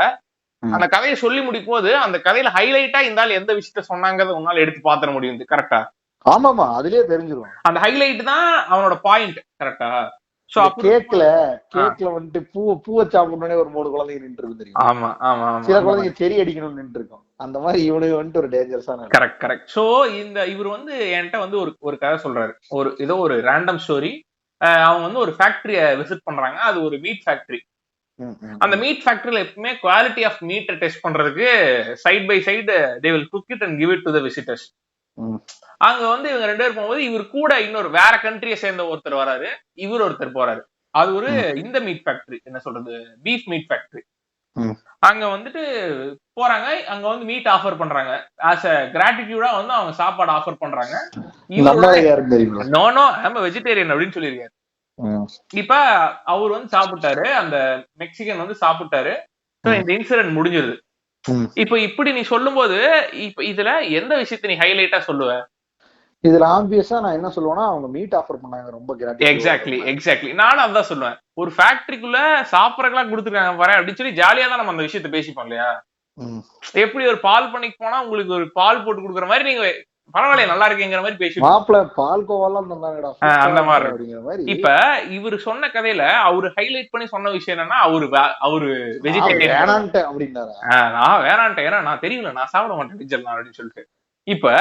அந்த கதையை சொல்லி முடிக்கும் போது அந்த கதையில ஹைலைட்டா இருந்தாலும் எந்த விஷயத்த சொன்னாங்கிறத உன்னால எடுத்து பாத்திர முடியும். கரெக்டா? ஆமாமா, அதுலயே தெரிஞ்சிடும். அந்த ஹைலைட் தான் அவனோட பாயிண்ட். கரெக்டா? சோ கேக்ல வந்துட்டு பூவை சாப்பிடணும்னே ஒரு 3 குழந்தைங்க நின்று இருக்கு தெரியும். ஆமா ஆமா. சில குழந்தைங்க செடி அடிக்கணும்னு நின்று இருக்கும். அந்த மாதிரி இவனுக்கு வந்துட்டு ஒரு டேஞ்சரஸான. கரெக்ட். சோ இவர் வந்து என்கிட்ட வந்து ஒரு கதை சொல்றாரு. ஏதோ ஒரு ரேண்டம் ஸ்டோரி. அவங்க வந்து ஒரு ஃபேக்டரிய விசிட் பண்றாங்க. அது ஒரு மீட் ஃபேக்டரி. அந்த மீட் ஃபேக்டரியில எப்பவுமே குவாலிட்டி ஆஃப் மீட்டை டெஸ்ட் பண்றதுக்கு side by side they will cook it and give it to the visitors. அங்க வந்து இவங்க 2 பேர் போகும்போது இவர் கூட இன்னொரு வேற கண்ட்ரியை சேர்ந்த ஒருத்தர் வராரு, இவர் ஒருத்தர் போறாரு. அது ஒரு இந்த மீட் ஃபேக்டரி, என்ன சொல்றது, பீஃப் மீட் ஃபேக்டரி. அங்க வந்துட்டு போறாங்க. அங்க வந்து மீட் ஆஃபர் பண்றாங்க. ஆஸ் அ கிராட்டிடியூடா வந்து அவங்க சாப்பாடு ஆஃபர் பண்றாங்க. நோ ஐம் வெஜிடேரியன் அப்படின்னு சொல்லியிருக்காரு. இப்ப அவர் வந்து சாப்பிட்டாரு, அந்த மெக்சிகன் வந்து சாப்பிட்டாரு. இந்த இன்சிடென்ட் முடிஞ்சிருது. இப்ப இப்படி நீ சொல்லும் போது இப்ப இதுல எந்த விஷயத்த நீ ஹைலைட்டா சொல்லுவ? இதுல ஆப்வியஸா நான் என்ன சொல்லுவேன்னா, அவங்க மீட் ஆஃபர் பண்ணாங்க ரொம்ப கிராட்டிடியூட். எக்ஸாக்ட்லி நானும் அதான் சொல்லுவேன். ஒரு ஃபேக்டரிக்குள்ள சாப்பிடறதுலாம் கொடுத்துருக்காங்க பாரு அப்படின்னு சொல்லி ஜாலியா தான் நம்ம அந்த விஷயத்த பேசிப்போம் இல்லையா. எப்படி ஒரு பால் பண்ணிக்கு போனா உங்களுக்கு ஒரு பால் போட்டு கொடுக்குற மாதிரி நீங்க பரவாயில்ல நல்லா இருக்குங்கிற மாதிரி பேசுவோம். அந்த மாதிரி. இப்ப இவரு சொன்ன கதையில அவரு ஹைலைட் பண்ணி சொன்ன விஷயம் என்னன்னா, அவரு வெஜிடேரியன் நான் வேணான்ட்டேன், ஏன்னா நான் தெரியல, நான் சாப்பிட மாட்டேன் வெஜ்ஜெல்லாம் அப்படின்னு சொல்லிட்டு. இப்ப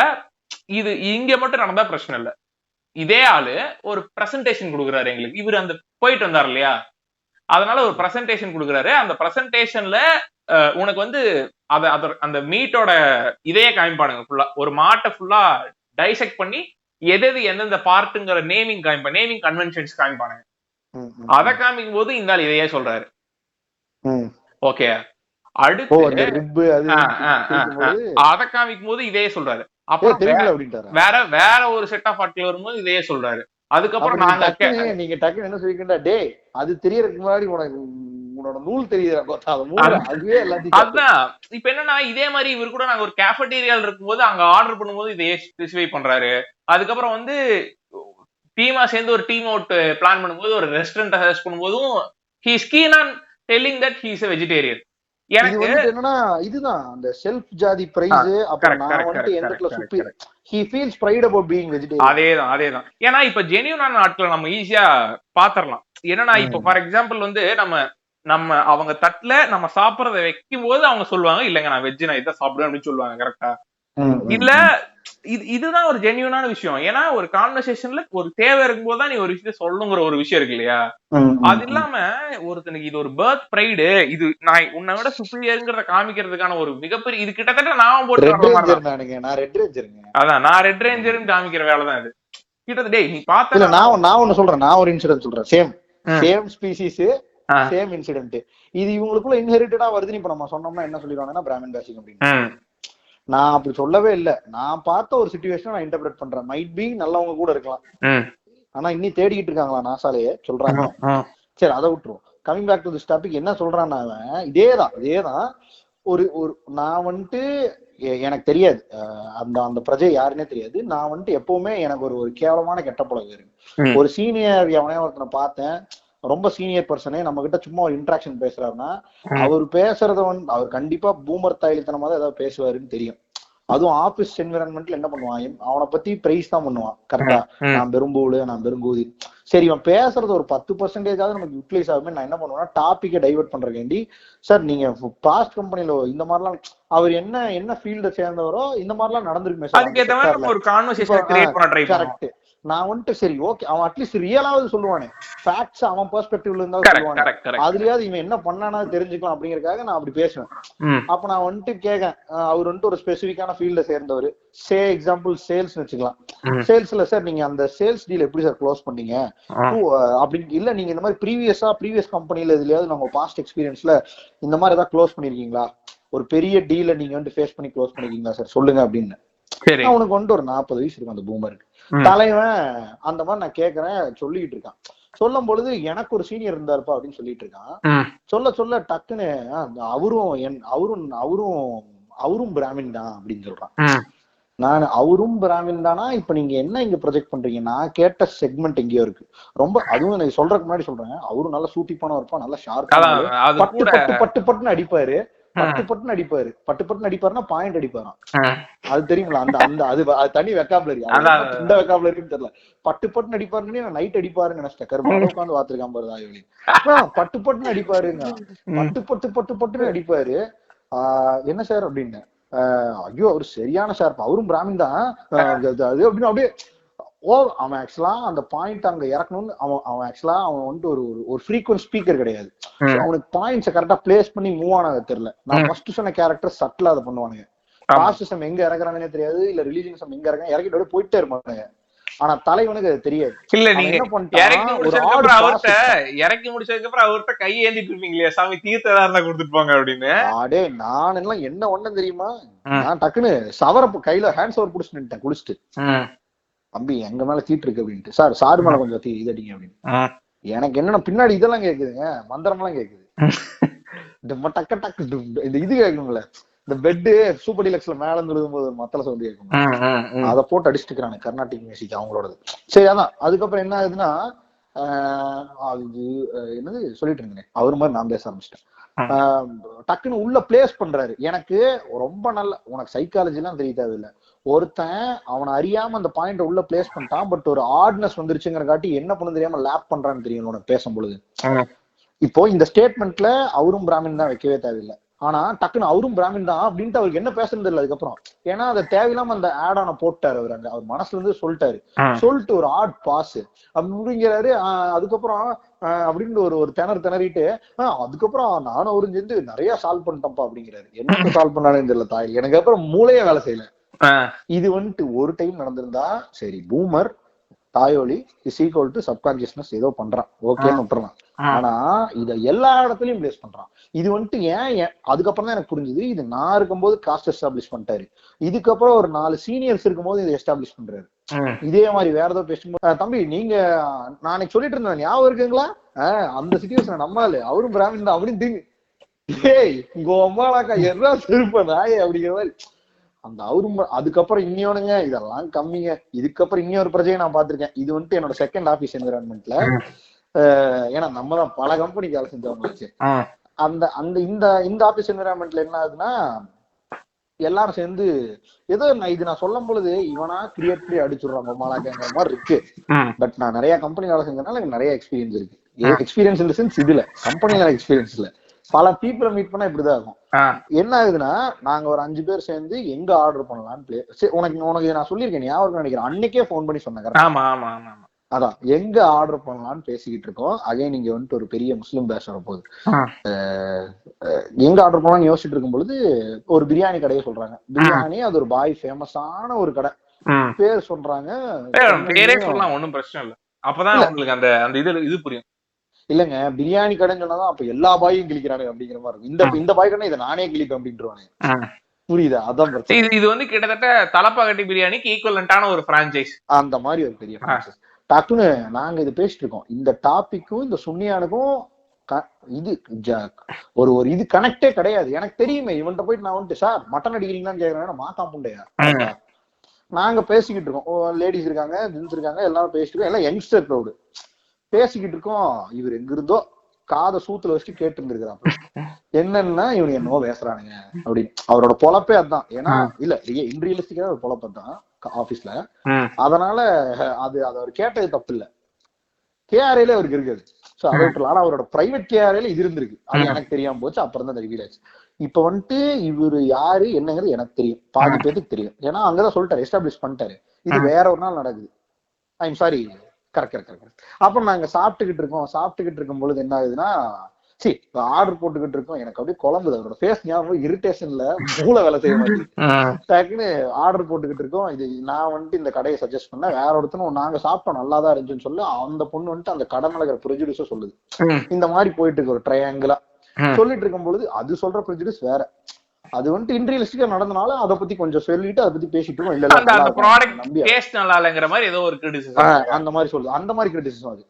இது இங்க மட்டும் நடந்தா பிரச்சனை இல்ல. இதே ஆளு ஒரு பிரசன்டேஷன் கொடுக்குறாரு எங்களுக்கு. இவர் அந்த போயிட்டு வந்தாரு இல்லையா, அதனால ஒரு பிரசன்டேஷன் கொடுக்குறாரு. அந்த பிரசன்டேஷன்ல உனக்கு வந்து அந்த மீட்டோட இதையே காமிப்பானுங்க. ஃபுல்லா ஒரு மாட்டை ஃபுல்லா டைசெக்ட் பண்ணி எது எந்தெந்த பார்ட்டுங்கிற நேமிங் கன்வென்ஷன்ஸ் காமிப்பானுங்க. அதை காமிக்கும் போது இந்த ஆள் இதையே சொல்றாரு. ஓகே, அடுத்து அதை காமிக்கும் போது இதையே சொல்றாரு. அப்புறம் வேற ஒரு செட் ஆஃப் ஆட்கள் வரும்போது இதையே சொல்றாரு. அதுக்கப்புறம் நீங்க டக்குன்னு என்ன சொல்லிக்கிட்டா, டே அது தெரியறதுக்கு முன்னாடி உன்னோட நூல் தெரியுது. அதுதான் இப்ப என்னன்னா, இதே மாதிரி இவர் கூட நாங்க ஒரு கேஃபடீரியால இருக்கும்போது அங்க ஆர்டர் பண்ணும்போது இதையே ஸ்பெசிஃபை பண்றாரு. அதுக்கப்புறம் வந்து டீமா சேர்ந்து ஒரு டீம் அவுட் பிளான் பண்ணும்போது ஒரு ரெஸ்டாரண்ட் சஜஸ்ட் பண்ணும்போதும் he is keen on telling that he is a vegetarian. எனக்கு என்னன்னா இதுதான் அந்த செல்ஃப் ஜாதி பிரைஸ். அப்புறம் நான் வந்து எண்டத்துல சுப்பி he feels pride about being vegetarian. அதேதான். ஏன்னா இப்ப ஜெனியூனான ஆட்களை நம்ம ஈஸியா பாத்திரலாம். என்னன்னா இப்ப ஃபார் எக்ஸாம்பிள் வந்து நம்ம அவங்க தட்டுல நம்ம சாப்பிடறத வைக்கும் போது அவங்க சொல்லுவாங்க, இல்லங்க நான் வெஜ் நான் இதை சாப்பிடுவேன் அப்படின்னு சொல்லுவாங்க. கரெக்டா? இல்ல இதுதான் ஒரு ஜென்யூனான விஷயம். ஏன்னா ஒரு கான்வர்சேஷன்ல ஒரு தேவை இருக்கும்போது தான் நீ ஒரு விஷயத்த சொல்லுங்கிற ஒரு விஷயம் இருக்கு இல்லையா? அது இல்லாம ஒருத்தனுக்கு இது ஒரு பர்த் ப்ரைடு, இது நான் உன்னை விட சுப்பீரியர்ங்கிறத காமிக்கிறதுக்கான ஒரு மிகப்பெரிய, இது கிட்டத்தட்ட நான் போட்டு அதான் நான் ரெட் ரேஞ்சர்னு காமிக்கிற வேலைதான் இது கிட்டத்தட்ட. நீ பாத்த நான் ஒண்ணு சொல்றேன், நான் ஒரு இன்சிடென்ட் சொல்றேன். சேம் ஸ்பீசிஸ் சேம் இன்சிடென்ட், இது இவங்களுக்குள்ள இன்ஹெரிட்டடா வருதுன்னு இப்ப நம்ம சொன்னோம்னா என்ன சொல்லிடுவாங்கன்னா பிராமின் பேசிங் அப்படின்னு. நான் அப்படி சொல்லவே இல்லை. நான் பார்த்த ஒரு சிச்சுவேஷன் நான் இன்டர்பிரேட் பண்றேன். மைட் பி நல்லவங்க கூட இருக்கலாம், ஆனா இன்னி தேடிக்கிட்டு இருக்காங்களா நாசாலேயே சொல்றாங்க. சரி, அதை விட்டுருவோம். Coming back to this topic, என்ன சொல்றான் அவன், இதேதான் ஒரு நான் வந்துட்டு எனக்கு தெரியாது, அந்த பிரஜை யாருன்னே தெரியாது. நான் வந்துட்டு எப்பவுமே எனக்கு ஒரு கேவலமான கெட்ட பழக்கம் இருக்கு. ஒரு சீனியர் எவனே ஒருத்தனை பார்த்தேன், ரொம்ப சீனியர் பர்சனே நம்ம கிட்ட சும்மா ஒரு இன்ட்ராக்ஷன் பேசுறாருன்னா அவர் பேசுறத அவர் கண்டிப்பா பூமர் தாயில்தனமா தான் ஏதாவது பேசுவாருன்னு தெரியும். அதுவும் ஆபீஸ் என்விரான்மெண்ட்ல என்ன பண்ணுவான், அவனை பத்தி பிரைஸ் தான் பண்ணுவான். கரெக்டா, நான் பெரும்பூடு, நான் பெருங்கூதி. சரி, இவன் பேசுறது ஒரு 10% நமக்கு யூட்டிலைஸ் ஆகுமே. நான் என்ன பண்ணுவேன்னா டாபிக்கை டைவர்ட் பண்றேன்டி, சார் நீங்க பாஸ்ட் கம்பெனில இந்த மாதிரிலாம் அவர் என்ன ஃபீல்ட சேர்ந்தவரோ இந்த மாதிரிலாம் நடந்திருக்குமே சார். கரெக்ட். நான் வந்துட்டு சரி ஓகே, அவன் அட்லீஸ்ட் ரியலாவது சொல்லுவானே, ஃபேக்ட்ஸ் அவன் பெர்ஸ்பெக்டிவ்ல இருந்தாலும் சொல்லுவானே, அதுலயாவது இவன் என்ன பண்ணானா தெரிஞ்சுக்கலாம் அப்படிங்கறதுக்காக நான் அப்படி பேசுவேன். அப்ப நான் வந்துட்டு கேட்கேன், அவர் வந்துட்டு ஒரு ஸ்பெசிபிக்கான ஃபீல்ட சேர்ந்தவர், எக்ஸாம்பிள் சேல்ஸ் வச்சுக்கலாம். சேல்ஸ்ல சார் நீங்க அந்த சேல்ஸ் டீல் எப்படி சார் க்ளோஸ் பண்ணீங்க அப்படின்னு, இல்ல நீங்க இந்த மாதிரி ப்ரீவியஸ் கம்பெனில இதுலயாவது நம்ம பாஸ்ட் எக்ஸ்பீரியன்ஸ்ல இந்த மாதிரி ஏதாவது க்ளோஸ் பண்ணிருக்கீங்களா, ஒரு பெரிய டீல நீங்க வந்து ஃபேஸ் பண்ணி க்ளோஸ் பண்ணிருக்கீங்களா சார் சொல்லுங்க அப்படின்னு. அவனுக்கு வந்துட்டு ஒரு 40 வயசு இருக்கும் அந்த பூமருக்கு. தலைவன் அந்த மாதிரி நான் கேக்குறேன் சொல்லிட்டு இருக்கான். சொல்லும் பொழுது எனக்கு ஒரு சீனியர் இருந்தாருப்பா அப்படின்னு சொல்லிட்டு இருக்கான். சொல்ல டக்குன்னு அவரும் பிராமின் தான் அப்படின்னு சொல்றான். நான் அவரும் பிராமின் தானா, இப்ப நீங்க என்ன இங்க ப்ரொஜெக்ட் பண்றீங்க, நான் கேட்ட செக்மெண்ட் எங்கேயோ இருக்கு ரொம்ப. அதுவும் எனக்கு சொல்றதுக்கு முன்னாடி சொல்றேன், அவரும் நல்லா சூட்டிப்பான இருப்பா, நல்லா ஷார்ப்பா பட்டு அடிப்பாரு, பட்டு அடிப்பாருன்னா பாயிண்ட் அடிப்பாராம். அது தெரியுங்களா, அந்த அது தனி வெக்காபுலரி, இந்த வெக்காபுலரின்னு தெரியல. பட்டு அடிப்பாருன்னு நைட் அடிப்பாருன்னு நினைச்சிட்டேன். கருமால உட்காந்து பாத்துருக்கான் பாரு தாயோலி. பட்டு அடிப்பாருங்க, பட்டு அடிப்பாரு. என்ன சார் அப்படின்னு, ஐயோ அவரு சரியான ஷார்ப், அவரும் பிராமின் தான் அப்படின்னு அப்படியே. அவன் ஆக்சுவலா அந்த பாயிண்ட் அங்க இறக்கணும்னு அவன் ஆக்சுவலா அவன் வந்துட்டு ஒரு ஃப்ரீக்வென்ட் ஸ்பீக்கர் கிடையாது. அவனுக்கு பாயிண்ட்ஸ் கரெக்டா பிளேஸ் பண்ணி மூவ் ஆனது தெரியல. நான் ஃபர்ஸ்ட் சொன்ன கேரக்டர் சட்டிலா அதை பண்ணுவானுங்க. காஸ்டிசம் எங்க இறக்குறாங்கன்னே தெரியாது, இல்ல ரிலிஜியனிசம் எங்க இறக்கிட்டு போயிட்டே இருப்பானுங்க. ஆனா தலைவனுக்கு அது தெரியாது. இல்ல நீங்க இறக்கி முடிச்சதுக்கு அப்புறம் அவர்கிட்ட கை ஏந்திட்டு இருப்பீங்களா, சாமி தீர்த்தம் கொடுத்துருப்பாங்க அப்படின்னு. அடே நான் எல்லாம் என்ன ஒண்ணும் தெரியுமா, நான் டக்குன்னு சவர கையில ஹேண்ட் சவர் புடிச்சு நின்ட்டேன் குளிச்சுட்டு. தம்பி எங்க மேல தீட்டு இருக்கு அப்படின்ட்டு, சார் மேல கொஞ்சம் இது அடிங்க அப்படின்னு. எனக்கு என்னன்னா பின்னாடி இதெல்லாம் கேக்குதுங்க, மந்திரம் எல்லாம் கேக்குது, இந்த இது கேட்கணும்ல, இந்த பெட்டு சூப்பர் டீலக்ஸ்ல மேல இருந்து போது மத்தல சவுண்ட் கேட்கணும், அதை போட்டு அடிச்சுட்டு இருக்கிறாங்க கர்நாடிக் மியூசிக் அவங்களோடது. சரி, அதான் அதுக்கப்புறம் என்ன ஆகுதுன்னா, அது என்னது சொல்லிட்டு இருந்தேன், அவர் மாதிரி நான் பேச ஆரம்பிச்சிட்டேன். டக்குன்னு உள்ள பிளேஸ் பண்றாரு. எனக்கு ரொம்ப நல்ல, உனக்கு சைக்காலஜி எல்லாம் தெரிய தேவையில்லை, ஒருத்தன் அவனை அறியாம அந்த பாயிண்ட் உள்ள பிளேஸ் பண்ணிட்டான், பட் ஒரு ஆட்னஸ் வந்துருச்சுங்கிற காட்டி என்ன பண்ண தெரியாம லேப் பண்றான்னு தெரியும் உனக்கு பேசும்பொழுது. இப்போ இந்த ஸ்டேட்மெண்ட்ல அவரும் பிராமின் தான் வைக்கவே தேவையில்லை, ஆனா டக்குன்னு அவரும் பிராமின் தான் அப்படின்ட்டு அவருக்கு என்ன பேசுறது இல்லை அதுக்கப்புறம். ஏன்னா அதை தேவையில்லாம அந்த ஆட் ஆன போட்டாரு அவர், அங்க அவர் மனசுல இருந்து சொல்லிட்டு ஒரு ஆட் பாஸ் அப்படிங்கிறாரு. அதுக்கப்புறம் அப்படின்னு ஒரு திணறிட்டு அதுக்கப்புறம் நானும் அவரும் சேர்ந்து நிறைய சால்வ் பண்ணிட்டோம்ப்பா அப்படிங்கிறாரு. என்ன சால்வ் பண்ணாலும் தெரியல தாய், எனக்கு அப்புறம் மூளையே வேலை செய்யல. இது வந்துட்டு ஒரு டைம் நடந்திருந்தா சரி, பூமர் தாயோலி இஸ் ஈக்குவல் டு சப்கான்சியஸ்னஸ் ஏதோ பண்றான், ஓகேன்னு விட்டுறான். ஆனா இத எல்லா இடத்துலயும் பிளேஸ் பண்றான். இது வந்துட்டு ஏன் அதுக்கப்புறம் தான் எனக்கு புரிஞ்சுது, இது நான் இருக்கும்போது காஸ்ட் எஸ்டாப்ளிஷ் பண்ணிட்டாரு, இதுக்கப்புறம் ஒரு 4 சீனியர்ஸ் இருக்கும்போது இதை எஸ்டாப்ளிஷ் பண்றாரு. இதே மாதிரி வேற ஏதோ பேசும்போது, தம்பி நீங்க நான் சொல்லிட்டு இருந்தேன் ஞாபகம் இருக்குங்களா, அந்த சிச்சுவேஷன் நம்மால அவரும் பிராமின் தான் அப்படின்னு திரும்பி, ஏய் உங்க அம்மாளாக்கா என்ன திருப்ப நாயே அப்படிங்கிற மாதிரி அந்த அவரும். அதுக்கப்புறம் இன்னொன்னுங்க, இதெல்லாம் கம்மிங்க, இதுக்கப்புறம் இன்னொரு பிரச்சனையை நான் பாத்திருக்கேன். இது வந்துட்டு என்னோட செகண்ட் ஆபீஸ் என்விரான்மெண்ட்ல, ஏன்னா நம்ம தான் பல கம்பெனிக்கு வேலை செஞ்சவங்க. இந்த ஆபீஸ் என்விரான்மெண்ட்ல என்ன ஆகுதுன்னா, எல்லாரும் சேர்ந்து ஏதோ நான் சொல்லும் பொழுது இவனா கிரியேட் பண்ணி அடிச்சுடுறாங்க மாலாக்கங்கிற மாதிரி இருக்கு. பட் நான் நிறைய கம்பெனி வேலை செஞ்சதுனால எனக்கு நிறைய எக்ஸ்பீரியன்ஸ் இருக்கு. எக்ஸ்பீரியன்ஸ் இந்த சென்ஸ் இதுல கம்பெனில எக்ஸ்பீரியன்ஸ் இல்ல, பல பீப்புளை மீட் பண்ணா இப்படிதான் இருக்கும். என்ன ஆகுதுன்னா, நாங்க ஒரு 5 பேர் சேர்ந்து எங்க ஆர்டர் பண்ணலாம்னு உனக்கு நான் சொல்லியிருக்கேன் ஞாபகம் நினைக்கிறேன், அன்னைக்கே போன் பண்ணி சொன்னேன். அதான் எங்க ஆர்டர் பண்ணலாம்னு பேசிக்கிட்டு இருக்கோம். அகைன் நீங்க வந்துட்டு ஒரு பெரிய முஸ்லீம் பேஷ் வரப்போகுது. எங்க ஆர்டர் பண்ணலாம்னு யோசிச்சுட்டு இருக்கும் பொழுது ஒரு பிரியாணி கடையை சொல்றாங்க. பிரியாணி அது ஒரு பாய் ஃபேமஸான ஒரு கடை, பேர் சொல்றாங்க. பேரே சொல்லலாம், ஒன்னும் பிரச்சனை இல்ல. அப்பதான் உங்களுக்கு அந்த அந்த இது புரியும். இல்லங்க, பிரியாணி கடைன்னு சொன்னாதான் அப்ப எல்லா பாயும் கிழிக்கிறாங்க அப்படிங்கிற மாதிரி இருக்கும். இந்த பாய் கடை இதை நானே கிழிப்பேன் அப்படின்ட்டுருவாங்க. புரியுதா? அதான் பிரச்சனை. இது வந்து கிட்டத்தட்ட தலப்பாக்கட்டி பிரியாணிக்கு ஈக்குவலண்டான ஒரு பிரான்சைஸ், அந்த மாதிரி ஒரு பெரிய பிரான்சைஸ். டக்குன்னு நாங்க இது பேசிட்டு இருக்கோம், இந்த டாபிக்கும் இந்த சுன்னியானுக்கும் இது ஒரு ஒரு இது கனெக்டே கிடையாது. எனக்கு தெரியுமே, இவன்கிட்ட போயிட்டு நான் வந்துட்டு சார் மட்டன் அடிக்கிறீங்களான்னு கேக்குறேன், மாத்தா புண்டையா. நாங்க பேசிக்கிட்டு இருக்கோம், லேடிஸ் இருக்காங்க, ஜென்ஸ் இருக்காங்க, எல்லாரும் பேசிட்டு இருக்கோம், எல்லாம் யங்ஸ்டர் க்ரௌடு பேசிக்கிட்டு இருக்கோம். இவர் எங்க இருந்தோ காதை சூத்துல வச்சுட்டு கேட்டு இருந்திருக்கிறாங்க, என்னன்னா இவனுக்கு என்னவோ பேசுறானுங்க அப்படின்னு. அவரோட பொழப்பே அதுதான். ஏன்னா இல்ல இன்ரியலிஸ்டிக்கா ஒரு பொழப்பு தான் ஆபீஸ்ல. அதனால அது அவர் கேட்டது தப்பு இல்ல, கேஆர்ஏல அவருக்கு இருக்காது. சோ அதை விட்டுலாம். ஆனா அவரோட பிரைவேட் கேஆர்ஏல இது இருந்திருக்கு, அது எனக்கு தெரியாம போச்சு. அப்புறம் தான் ரிவீல் ஆச்சு. இப்ப வந்துட்டு இவரு யாரு என்னங்கிறது எனக்கு தெரியும், பாதி பேருக்கு தெரியும். ஏன்னா அங்கதான் சொல்லிட்டாரு, எஸ்டாப்ளிஷ் பண்ணிட்டாரு. இது வேற ஒரு நாள் நடக்குது. I'm sorry, correct. அப்புறம் நாங்க சாப்பிட்டுக்கிட்டு இருக்கும் பொழுது என்ன ஆகுதுன்னா, ஆர்டர் போட்டுக்கிட்டு இருக்கோம். எனக்கு அப்படியே குழம்புது அவரோட ஃபேஸ் ஞாபகம், இரிட்டேஷன்ல மூளை வேலை செய்ய மாட்டேங்குது. டக்குன்னு ஆர்டர் போட்டுக்கிட்டு இருக்கோம். இது நான் வந்துட்டு இந்த கடையை சஜஸ்ட் பண்ணேன், வேற ஒருத்தனும் நாங்க சாப்பிட்டோம் நல்லாதான் இருந்துச்சுன்னு சொல்லி அந்த பொண்ணு வந்துட்டு அந்த கடை நடக்கிற ப்ரெஜுடிஸ சொல்லுது. இந்த மாதிரி போயிட்டு இருக்கு ஒரு ட்ரையாங்கிளா சொல்லிட்டு இருக்கும் பொழுது அது சொல்ற ப்ரெஜுடிஸ் வேற. அது வந்துட்டு இன்ரியலிஸ்டிக்கா நடந்தனால அதை பத்தி கொஞ்சம் சொல்லிட்டு அதை பத்தி பேசிட்டு இருக்கோம். இல்ல அந்த மாதிரி சொல்லுது, அந்த மாதிரி கிரிட்டிசிசம் அது.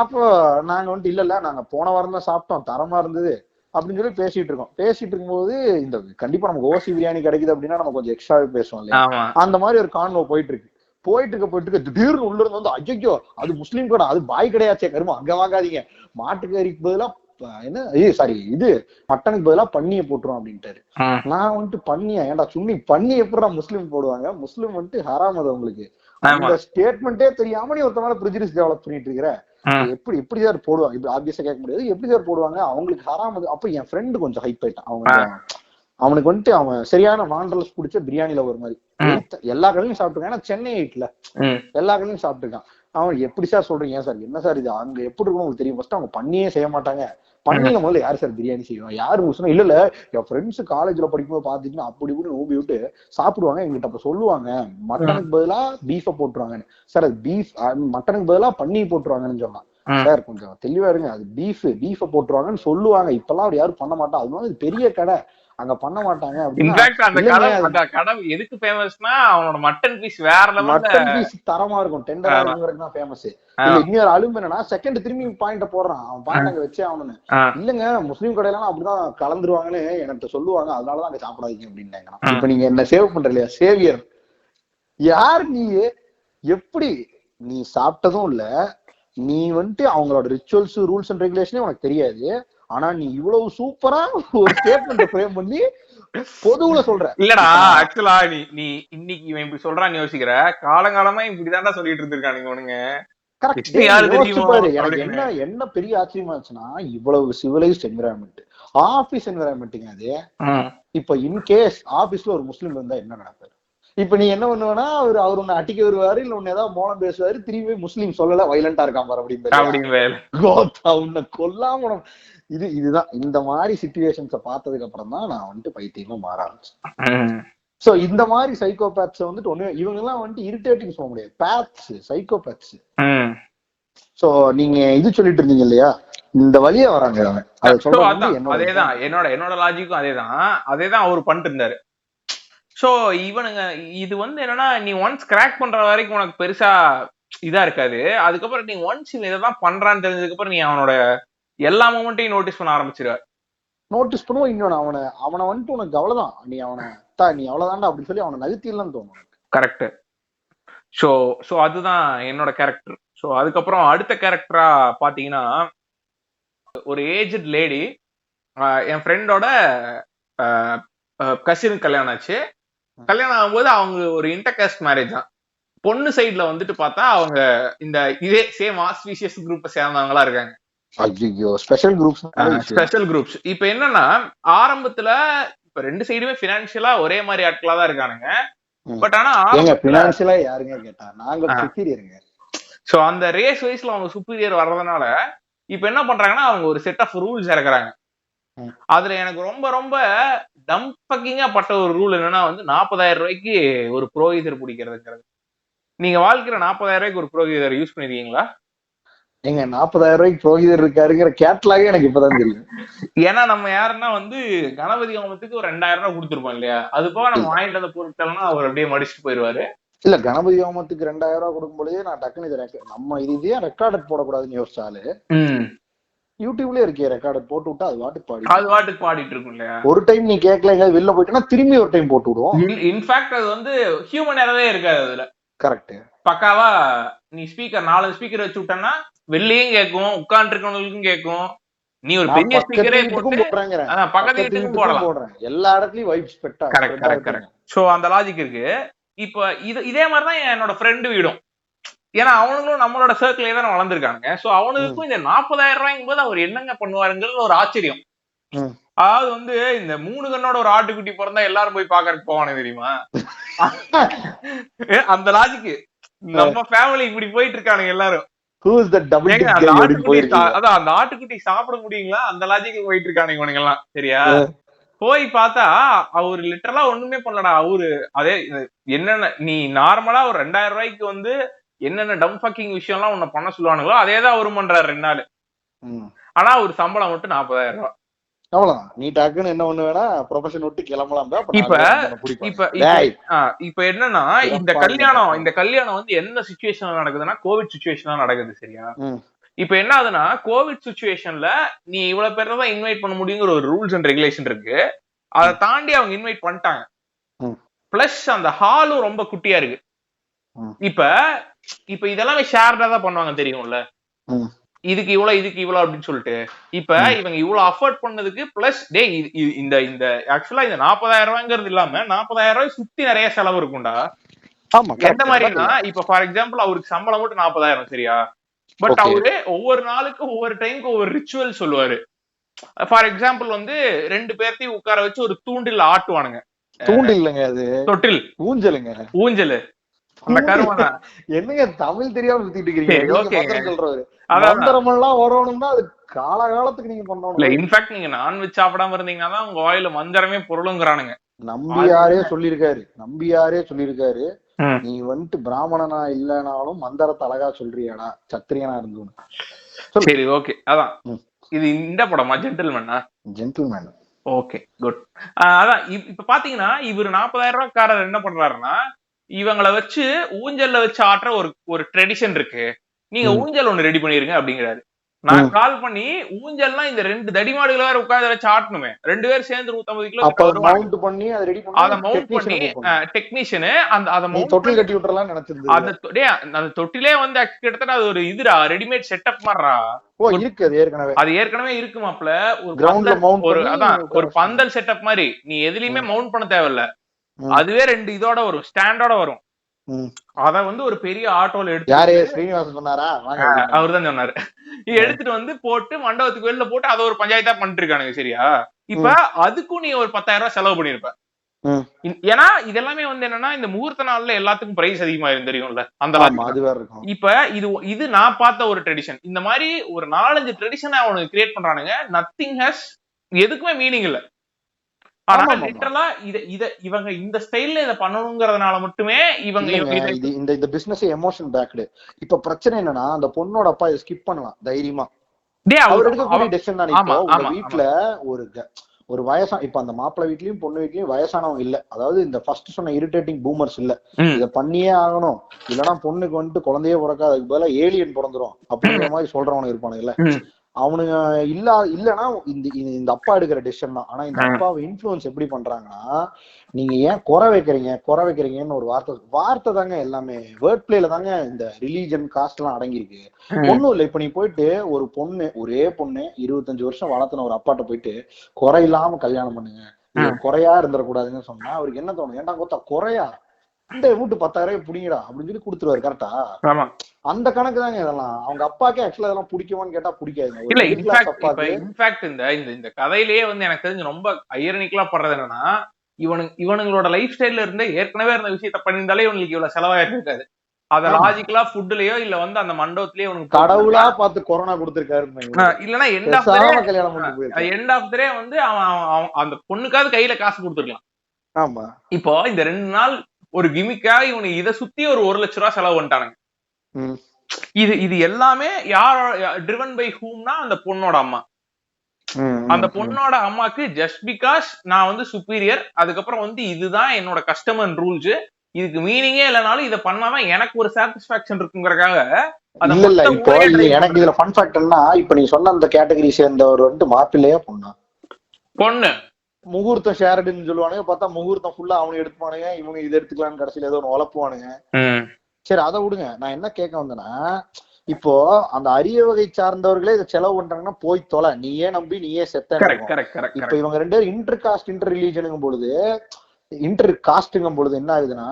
அப்போ நாங்க வந்துட்டு இல்ல நாங்க போன வாரம் தான் சாப்பிட்டோம், தரமா இருந்தது அப்படின்னு சொல்லி பேசிட்டு இருக்கும்போது இந்த கண்டிப்பா நமக்கு ஓசி பிரியாணி கிடைக்குது அப்படின்னா நம்ம கொஞ்சம் எக்ஸ்ட்ராவே பேசுவோம் இல்லையா. அந்த மாதிரி ஒரு கான்வோ போயிட்டு இருக்கு. திடீர்னு உள்ள இருந்து வந்து ஐயோ அது முஸ்லீம் கடை, அது பாய் கடையாச்சே, கருமா அங்க வாங்காதீங்க, மாட்டுக்கறிக்கு பதிலா என்ன சாரி இது மட்டனுக்கு பதிலா பன்னிய போட்டுரும் அப்படின்ட்டாரு. நான் வந்துட்டு பன்னியா, ஏன்டா சுன்னி பன்னி எப்படா முஸ்லீம் போடுவாங்க, முஸ்லீம் வந்துட்டு ஹராம் அது உங்களுக்கு, அந்த ஸ்டேட்மெண்டே தெரியாம நீ ஒருத்தனால ப்ரிஜுடிஸ் டெவலப் பண்ணிட்டு இருக்கிற, எப்படி சார் போடுவாங்க, இப்படி ஆப்வியஸா கேட்க முடியாது, எப்படி சார் போடுவாங்க, அவங்களுக்கு ஹராம் அது. அப்ப என் ஃப்ரெண்டு கொஞ்சம் ஹைப் ஆயிட்டான். அவனுக்கு வந்துட்டு அவன் சரியான வாண்டர்ஸ் பிடிச்ச பிரியாணில ஒரு மாதிரி எல்லா கடையிலும் சாப்பிட்டுருக்கான். ஏன்னா சென்னை ஐட்ல எல்லா கடையிலும் சாப்பிட்டுருக்கான். அவன் எப்படி சார் சொல்றீங்க, ஏன் சார் என்ன சார் இது அங்க எப்படி இருக்கும் உங்களுக்கு தெரியும், ஃபர்ஸ்ட் அவங்க பண்ணியே செய்ய மாட்டாங்க, பண்ணில முதல்ல யாரு சார் பிரியாணி செய்வாங்க, யாரு முஸ்லிம் இல்ல என் ஃப்ரெண்ட்ஸ் காலேஜ்ல படிக்கும்போது பாத்துட்டு அப்படி இப்படி ஊபி விட்டு சாப்பிடுவாங்க. எங்கிட்ட அப்ப சொல்லுவாங்க மட்டனுக்கு பதிலா பீஃப போட்டுருவாங்கன்னு. சார் அது பீஃப், மட்டனுக்கு பதிலா பன்னி போட்டுருவாங்கன்னு சொன்னான். சார் கொஞ்சம் தெளிவா இருங்க, அது பீஃப போட்டுருவாங்கன்னு சொல்லுவாங்க, இப்பெல்லாம் அப்படி யாரும் பண்ண மாட்டா, அது பெரிய கடை அங்க பண்ண மாட்டாங்க. எதுக்கு ஃபேமஸ்னா அவனோட மட்டன் பீஸ் வேற லெவல்ல, மட்டன் பீஸ் தரமா இருக்கும், டெண்டரா இருக்குங்கிறது தான் ஃபேமஸ். இல்ல இன்னொரு அலும்பு என்னன்னா செகண்ட் திரும்பி பாயிண்ட போடுறான், அவன் பாயிண்ட் அங்க வச்சே அவனு இல்லங்க முஸ்லீம் கடையில அப்படிதான் கலந்துருவாங்கன்னு எனக்கு சொல்லுவாங்க, அதனாலதான் அங்க சாப்பிடாதீங்க அப்படின்னாங்க. இப்ப நீங்க என்ன சேவ் பண்ற இல்லையா, சேவியர் யார் நீ, எப்படி நீ சாப்பிட்டதும் இல்ல, நீ வந்துட்டு அவங்களோட ரிச்சுவல்ஸ் ரூல்ஸ் அண்ட் ரெகுலேஷனே உனக்கு தெரியாது, ஆனா நீ இவ்வளவு சூப்பரா ஒரு ஸ்டேட்மெண்ட் ஃப்ரேம் பண்ணி பொதுவுல சொல்ற. இல்லடா ஆக்சுவலா நீ இன்னைக்கு இவன் இப்படி சொல்றான்னு யோசிக்கிற, காலங்காலமா இப்படிதான்டா சொல்லிட்டு இருந்திருக்கானுங்க இவனுங்க. எனக்கு என்ன பெரிய ஆச்சரியமா இருந்துச்சுன்னா, இவ்வளவு சிவிலைஸ்ட் என்விரான்மெண்ட், ஆபீஸ் என்விரான்மெண்ட்டுங்க அது. இப்ப இன்கேஸ் ஆபீஸ்ல ஒரு முஸ்லீம் இருந்தா என்ன நடப்பாரு? இப்ப நீ என்ன பண்ணுவேன்னா, அவர் உன்னை அட்டிக்க வருவாரு, இல்ல உன்ன ஏதாவது மோளம் பேசுவாரு, திரும்பி முஸ்லீம் சொல்லல வைலண்டா இருக்கான் பாரு அப்படின்னு உன்னை கொல்லாம. இதுதான் இந்த மாதிரி சிச்சுவேஷன்ஸ பார்த்ததுக்கு அப்புறம் தான் நான் வந்துட்டு பைத்தியமா மாற ஆரம்பிச்சேன். சோ இந்த மாதிரி சைக்கோபேத்ஸ் வந்துட்டு ஒண்ணு, இவங்க எல்லாம் வந்துட்டு இரிட்டேட்டிங் சொல்ல முடியாது, பேத்ஸ், சைக்கோபேத்ஸ். சோ நீங்க இது சொல்லிட்டு இருந்தீங்க இல்லையா, இந்த வழியா வராங்க அவன், அதேதான் என்னோட லாஜிக்கும் அதேதான் அவரு பண்ணிட்டு இருந்தாரு. சோ இவனுங்க இது வந்து என்னன்னா, நீ ஒன்ஸ் கிராக் பண்ற வரைக்கும் உனக்கு பெருசா இதா இருக்காது, அதுக்கப்புறம் நீ ஒன்ஸ் இதான் பண்றான்னு தெரிஞ்சதுக்கு அப்புறம் நீ அவனோட எல்லா மூமெண்ட்டையும் நோட்டீஸ் பண்ண ஆரம்பிச்சிருவ. நோட்டீஸ் பண்ணுவோம். இன்னொன்னு அவனை வந்துட்டு உனக்கு அவ்வளவுதான், நீ அவ்வளவுதான்டா அப்படின்னு சொல்லி அவனை நகர்த்திடலாம் தோணும். கரெக்ட். சோ அதுதான் என்னோட கேரக்டர். சோ அதுக்கப்புறம் அடுத்த கேரக்டரா பாத்தீங்கன்னா, ஒரு ஏஜ்ட் லேடி, என் ஃப்ரெண்டோட கசினுக்கு கல்யாணம் ஆச்சு. கல்யாணம் ஆகும்போது அவங்க ஒரு இன்டர்காஸ்ட் மேரேஜ் தான். பொண்ணு சைட்ல வந்துட்டு பார்த்தா அவங்க இந்த இதே சேம் ஆஸ்பீஷியஸ் குரூப்பை சேர்ந்தவங்களா இருக்காங்க. ஐயோ ஸ்பெஷல் குரூப்ஸ். இப்ப என்னன்னா ஆரம்பத்துல இப்ப ரெண்டு சைடுமே பினான்சியலா ஒரே மாதிரி ஆட்களா தான் இருக்கானுங்க. பட் ஆனா பினான்சியலா யாருங்க கேட்டா நாங்க சுப்பீரியருங்க. சோ அந்த ரேஸ் வைஸ்ல அவங்க சுப்பீரியர் வர்றதுனால இப்ப என்ன பண்றாங்கன்னா அவங்க ஒரு செட் ஆஃப் ரூல்ஸ் இறக்குறாங்க. அதுல எனக்கு ரொம்ப ரொம்ப டம்பக்கிங்கா பட்ட ஒரு ரூல் என்னன்னா வந்து 40,000 ரூபாய்க்கு ஒரு புரோகிதர் பிடிக்கிறதுங்கிறது. நீங்க வாழ்க்கையில 40,000 ரூபாய்க்கு ஒரு புரோகிதர் யூஸ் பண்ணிருக்கீங்களா? எங்க 40,000 ரூபாய்க்கு புரோகிதர் இருக்காருங்கிற கேட்லாகே எனக்கு இப்பதான் தெரியும். ஏன்னா நம்ம யாருன்னா வந்து கணபதி ஹோமத்துக்கு ஒரு 2,000 ரூபாய் கொடுத்துருப்போம் இல்லையா, அது போக நம்ம வாங்கிட்டு வந்த பொருட்கள்னா அவர் அப்படியே மடிச்சுட்டு போயிருவாரு. இல்ல கணபதி ஹோமத்துக்கு 2,000 ரூபாய் கொடுக்கும்போதே நான் டக்குனு இதை நம்ம இதே ரெக்கார்டட் போடக்கூடாதுன்னு யோசிச்சாலு யூடியூப்லயே இருக்கே ரெக்கார்டட் போட்டு விட்டா அது வாட்டுக்கு பாடிட்டு இருக்கும் இல்லையா. ஒரு டைம் நீ கேட்கல எங்க வெளில போயிட்டா திரும்பி ஒரு டைம் போட்டு விடுவோம். இன்ஃபேக்ட் அது வந்து ஹியூமன் எரரே இருக்காது அதுல. கரெக்ட். பக்காவா நீ ஸ்பீக்கர் 4 ஸ்பீக்கர் வச்சு விட்டனா வெளியும் கேட்கும், உட்கார்ந்து இருக்கவங்களுக்கும் கேட்கும். நீ ஒரு பெரிய ஸ்பீக்கரே போடுறாங்க, பக்கத்து வீட்டுக்கும் போடலாம். எல்லா இடத்துலயும் வைப்ஸ் பெட்டா. கரெக்ட். சோ அந்த லாஜிக் இருக்கு. இப்ப இதே மாதிரிதான் என்னோட ஃப்ரெண்டு வீடும். ஏன்னா அவனுங்களும் நம்மளோட சர்க்கிளே தான் வளர்ந்துருக்காங்க. சோ அவனுக்கும் இந்த 40,000 ரூபாய்க்கும் போது அவர் என்னங்க பண்ணுவாருங்கிறது ஒரு ஆச்சரியம். அதாவது வந்து இந்த 3 கண்ணோட ஒரு ஆட்டுக்குட்டி பிறந்தா எல்லாரும் போய் பாக்கறதுக்கு போவானு தெரியுமா, அந்த லாஜிக். நம்ம ஃபேமிலி இப்படி போயிட்டு இருக்கானுங்க எல்லாரும். அதான் அந்த ஆட்டுக்குட்டி சாப்பிட முடியுங்களா, அந்த லாஜிக்கு போயிட்டு இருக்கானுங்க இவனுங்க எல்லாம். சரியா, போய் பார்த்தா அவரு லிட்டரலா ஒண்ணுமே பண்ணலடா. அவரு அதே என்னென்ன நீ நார்மலா ஒரு 2,000 ரூபாய்க்கு வந்து என்னென்ன டம் ஃபக்கிங் விஷயம் எல்லாம் உன்னை பண்ண சொல்லுவானுங்களோ அதேதான் அவரும் பண்றாரு 2 நாள். ஆனா ஒரு சம்பளம் மட்டும் 40,000 ரூபாய். அவ்வளவுதான். நீ டக்குன்னு என்ன ஒண்ணு வேணா ப்ரொஃபஷன் விட்டு கிளம்பலாம். இப்ப என்னன்னா இந்த கல்யாணம் வந்து எந்த சிச்சுவேஷன்ல நடக்குதுன்னா கோவிட் சிச்சுவேஷன்ல நடக்குது. சரியா, இப்ப என்ன ஆகுதுன்னா கோவிட் சிச்சுவேஷன்ல நீ இவ்வளவு பேர் தான் இன்வைட் பண்ண முடியுங்கிற ஒரு ரூல்ஸ் அண்ட் ரெகுலேஷன் இருக்கு. அதை தாண்டி அவங்க இன்வைட் பண்ணிட்டாங்க. பிளஸ் அந்த ஹாலும் ரொம்ப குட்டியா இருக்கு. இப்ப இதெல்லாமே ஷேர்டா தான் பண்ணுவாங்க தெரியும்ல, இதுக்கு இவ்வளவு அப்படின்னு சொல்லிட்டு. இப்ப இவங்க இவ்வளவு அஃபோர்ட் பண்ணதுக்கு பிளஸ் டே இந்த ஆக்சுவலா இந்த 40,000 ரூபாய்ங்கிறது இல்லாம 40,000 ரூபாய் சுத்தி நிறைய செலவு இருக்கும்டா. எந்த மாதிரினா இப்ப ஃபார் எக்ஸாம்பிள் அவருக்கு சம்பளம் மட்டும் 40,000. சரியா, பட் அவரு ஒவ்வொரு நாளுக்கும் ஒவ்வொரு டைமுக்கு ஒவ்வொரு ரிச்சுவல் சொல்லுவாரு. ஃபார் எக்ஸாம்பிள் வந்து 2 பேர்த்தையும் உட்கார வச்சு ஒரு தூண்டில் ஆட்டுவானுங்க. தூண்டில் இல்லங்க, அது தொட்டில், ஊஞ்சலுங்க. ஊஞ்சலு அந்த கருவானா என்னங்க தமிழ் தெரியாம சுத்திட்டு இருக்கீங்க. சொல்றவரு மந்திரமெல்லாம் வரணும்னா அது காலகாலத்துக்கு நீங்க பண்ணணும். இல்ல இன்ஃபேக்ட் நீங்க நான்வெஜ் சாப்பிடாம இருந்தீங்கன்னா தான் உங்க வாயில மந்திரமே பொருளுங்கிறானுங்க. நம்பியாரே சொல்லிருக்காரு நீ வந்துட்டு பிராமணனா இல்லனாலும் மந்திரத்தை அழகா சொல்றியாடா சத்திரியனா இருந்தோம். சரி, ஓகே. அதான் இது இந்த படமா ஜென்டில்மேன். Okay, good. அதான் இப்ப பாத்தீங்கன்னா இவரு 40,000 ரூபாய்க்காரர் என்ன பண்றாருன்னா இவங்களை வச்சு ஊஞ்சல்ல வச்சு ஆட்டுற ஒரு ட்ரெடிஷன் இருக்கு, நீங்க ஊஞ்சல் ஒண்ணு ரெடி பண்ணிருங்க அப்படிங்கிறாரு. நான் கால் பண்ணி ஊஞ்சல்லாம் இந்த 2 தடிமாடுகளை வேற உட்கார்ந்து வச்சு ஆட்டணுமே, 2 பேரும் சேர்ந்து 150 கிலோ அதை மவுண்ட் பண்ணி டெக்னீஷியனு தொட்டில் கட்டி விட்டுறலாம் நினைச்சிருந்தது. அந்த தொட்டிலே வந்து கிட்டத்தட்ட அது ஒரு இதுடா ரெடிமேட் செட்டப் மாதிரிடா அது ஏற்கனவே இருக்கு மாப்ள. ஒரு பந்தல் செட்டப் மாதிரி நீ எதுலயுமே மவுண்ட் பண்ண தேவையில்ல, அதுவே 2 இதோட வரும், ஸ்டாண்டோட வரும். அத வந்து ஒரு பெரிய ஆட்டோல எடுத்து அவர்தான் சொன்னாரு, எடுத்துட்டு வந்து போட்டு மண்டபத்துக்கு வெளில போட்டு அதை ஒரு பஞ்சாயத்தா பண்ணிட்டு இருக்கானுங்க. சரியா, இப்ப அதுக்கும் நீ ஒரு 10,000 ரூபாய் செலவு பண்ணிருப்ப. ஏன்னா இதெல்லாமே வந்து என்னன்னா இந்த முகூர்த்த நாள்ல எல்லாத்துக்கும் பிரைஸ் அதிகமா தெரியும்ல அந்த. இப்ப இது நான் பார்த்த ஒரு ட்ரெடிஷன். இந்த மாதிரி ஒரு 4-5 ட்ரெடிஷன் அவனுக்கு கிரியேட் பண்றானுங்க. நத்திங் ஹஸ் எதுக்குமே மீனிங் இல்ல. ஆனா லிட்டரலா இவங்க இந்த ஸ்டைல்ல இத பண்ணணும்ங்கறதுனால மட்டுமே இவங்க இந்த பிசினஸ் எமோஷன் பேக்டு. இப்ப பிரச்சனை என்னன்னா அந்த பொண்ணோட அப்பா இத ஸ்கிப் பண்ணலாம் தைரியமா. அவர் எடுக்கக்கூடிய டெசிஷன் தான். இப்போ உங்க வீட்டுல ஒரு வயசான இப்ப அந்த மாப்பிள்ளை வீட்லயும் பொண்ணு வீட்லயும் வயசானவங்க இல்ல, அதாவது இந்த ஃபர்ஸ்ட் சொன்ன இரிட்டேட்டிங் பூமர்ஸ் இல்ல, இத பண்ணியே ஆகணும் இல்லன்னா பொண்ணுக்கு வந்துட்டு குழந்தையே பிறக்காதுக்கு பதிலா ஏலியன் பிறந்துரும் அப்படிங்கிற மாதிரி சொல்றவனுக்கு இருப்பானு இல்ல. அவனுங்க இல்லன்னா இந்த அப்பா எடுக்கிற டெசிஷன் தான். ஆனா இந்த அப்பாவை இன்ஃபுளுன்ஸ் எப்படி பண்றாங்கன்னா நீங்க ஏன் குறை வைக்கிறீங்கன்னு ஒரு வார்த்தை தாங்க எல்லாமே. வேர்ட் பிளேல தாங்க இந்த ரிலீஜன் காஸ்ட் எல்லாம் அடங்கியிருக்கு. ஒண்ணும் இல்ல, இப்ப நீ போயிட்டு ஒரே பொண்ணு 25 வருஷம் வளர்த்துன ஒரு அப்பாட்ட போயிட்டு குறை இல்லாம கல்யாணம் பண்ணுங்க, குறையா இருந்துடக்கூடாதுன்னு சொன்னா அவருக்கு என்ன தோணும்? ஏன்டா கொத்தா குறையா இந்த வீட்டு 10,000 புடிங்கடா அப்படின்னு சொல்லி கொடுத்துருவாரு. கரெக்டா? அந்த கணக்கு தாங்க இதெல்லாம். அவங்க அப்பாக்கே ஆக்சுவலா இதெல்லாம் பிடிக்குமான்னு கேட்டா பிடிக்காதுங்க. இல்ல இன்ஃபேக்ட் இந்த கதையிலேயே வந்து எனக்கு தெரிஞ்சு ரொம்ப ஐரனிக்கலா படுறது என்னன்னா, இவனுங்களோட லைஃப் ஸ்டைல்ல இருந்து ஏற்கனவே அந்த விஷயத்த பண்ணியிருந்தாலே இவங்களுக்கு இவ்வளவு செலவாயிருக்காது. அத லாஜிக்கலா ஃபுட்லயோ இல்ல வந்து அந்த மண்டபத்திலேயே உனக்கு கடவுளா பார்த்து கொரோனா கொடுத்திருக்காரு. இல்லன்னா எண்ட் ஆஃப் டே வந்து அவன் அந்த பொண்ணுக்காவது கையில காசு கொடுத்துருக்கலாம். ஆமா. இப்போ இந்த 2 நாள் ஒரு கிமிக்காக இவனுக்கு இதை சுத்தி ஒரு 1 லட்சம் ரூபாய் செலவு பண்ணிட்டானுங்க. இது எல்லாமே யார் ட்ரிவன் பை ஹூம்னா அந்த பொண்ணோட அம்மா. அந்த பொண்ணோட அம்மாக்கு ஜஸ்ட் பிகாஸ் நான் வந்து சுப்பீரியர், அதுக்கப்புறம் வந்து இதுதான் என்னோட கஸ்டமர் ரூல்ஸ், இதுக்கு மீனிங்கே இல்லைனாலும் இதை பண்ணாதான் எனக்கு ஒரு சாட்டிஸ்பாக்சன் இருக்குங்கிறக்காக. இல்ல இப்போ எனக்கு இதுல ஃபன் ஃபேக்டர்னா, இப்ப நீ சொன்ன அந்த கேட்டகரி சேர்ந்தவர் வந்து மாப்பிள்ளையா பொண்ணு முகூர்த்தம் ஷேரடுன்னு சொல்லுவானுங்க. பார்த்தா முகூர்த்தம் ஃபுல்லா அவனுக்கு எடுத்துப்பானுங்க, இவங்க இதை எடுத்துக்கலான்னு கடைசியில ஏதோ ஒன்று உழப்புவானுங்க. சரி அதை விடுங்க. நான் என்ன கேட்க வந்தேன்னா, இப்போ அந்த அரிய வகை சார்ந்தவர்களே இதை செலவு பண்றாங்கன்னா போய் தொலை, நீயே நம்பி நீயே செத்த. இப்ப இவங்க 2 பேரும் இன்டர் காஸ்ட் இன்டர் ரிலீஜனுங்கும் பொழுது, இன்டர் காஸ்ட்ங்கும் பொழுது என்ன ஆகுதுன்னா,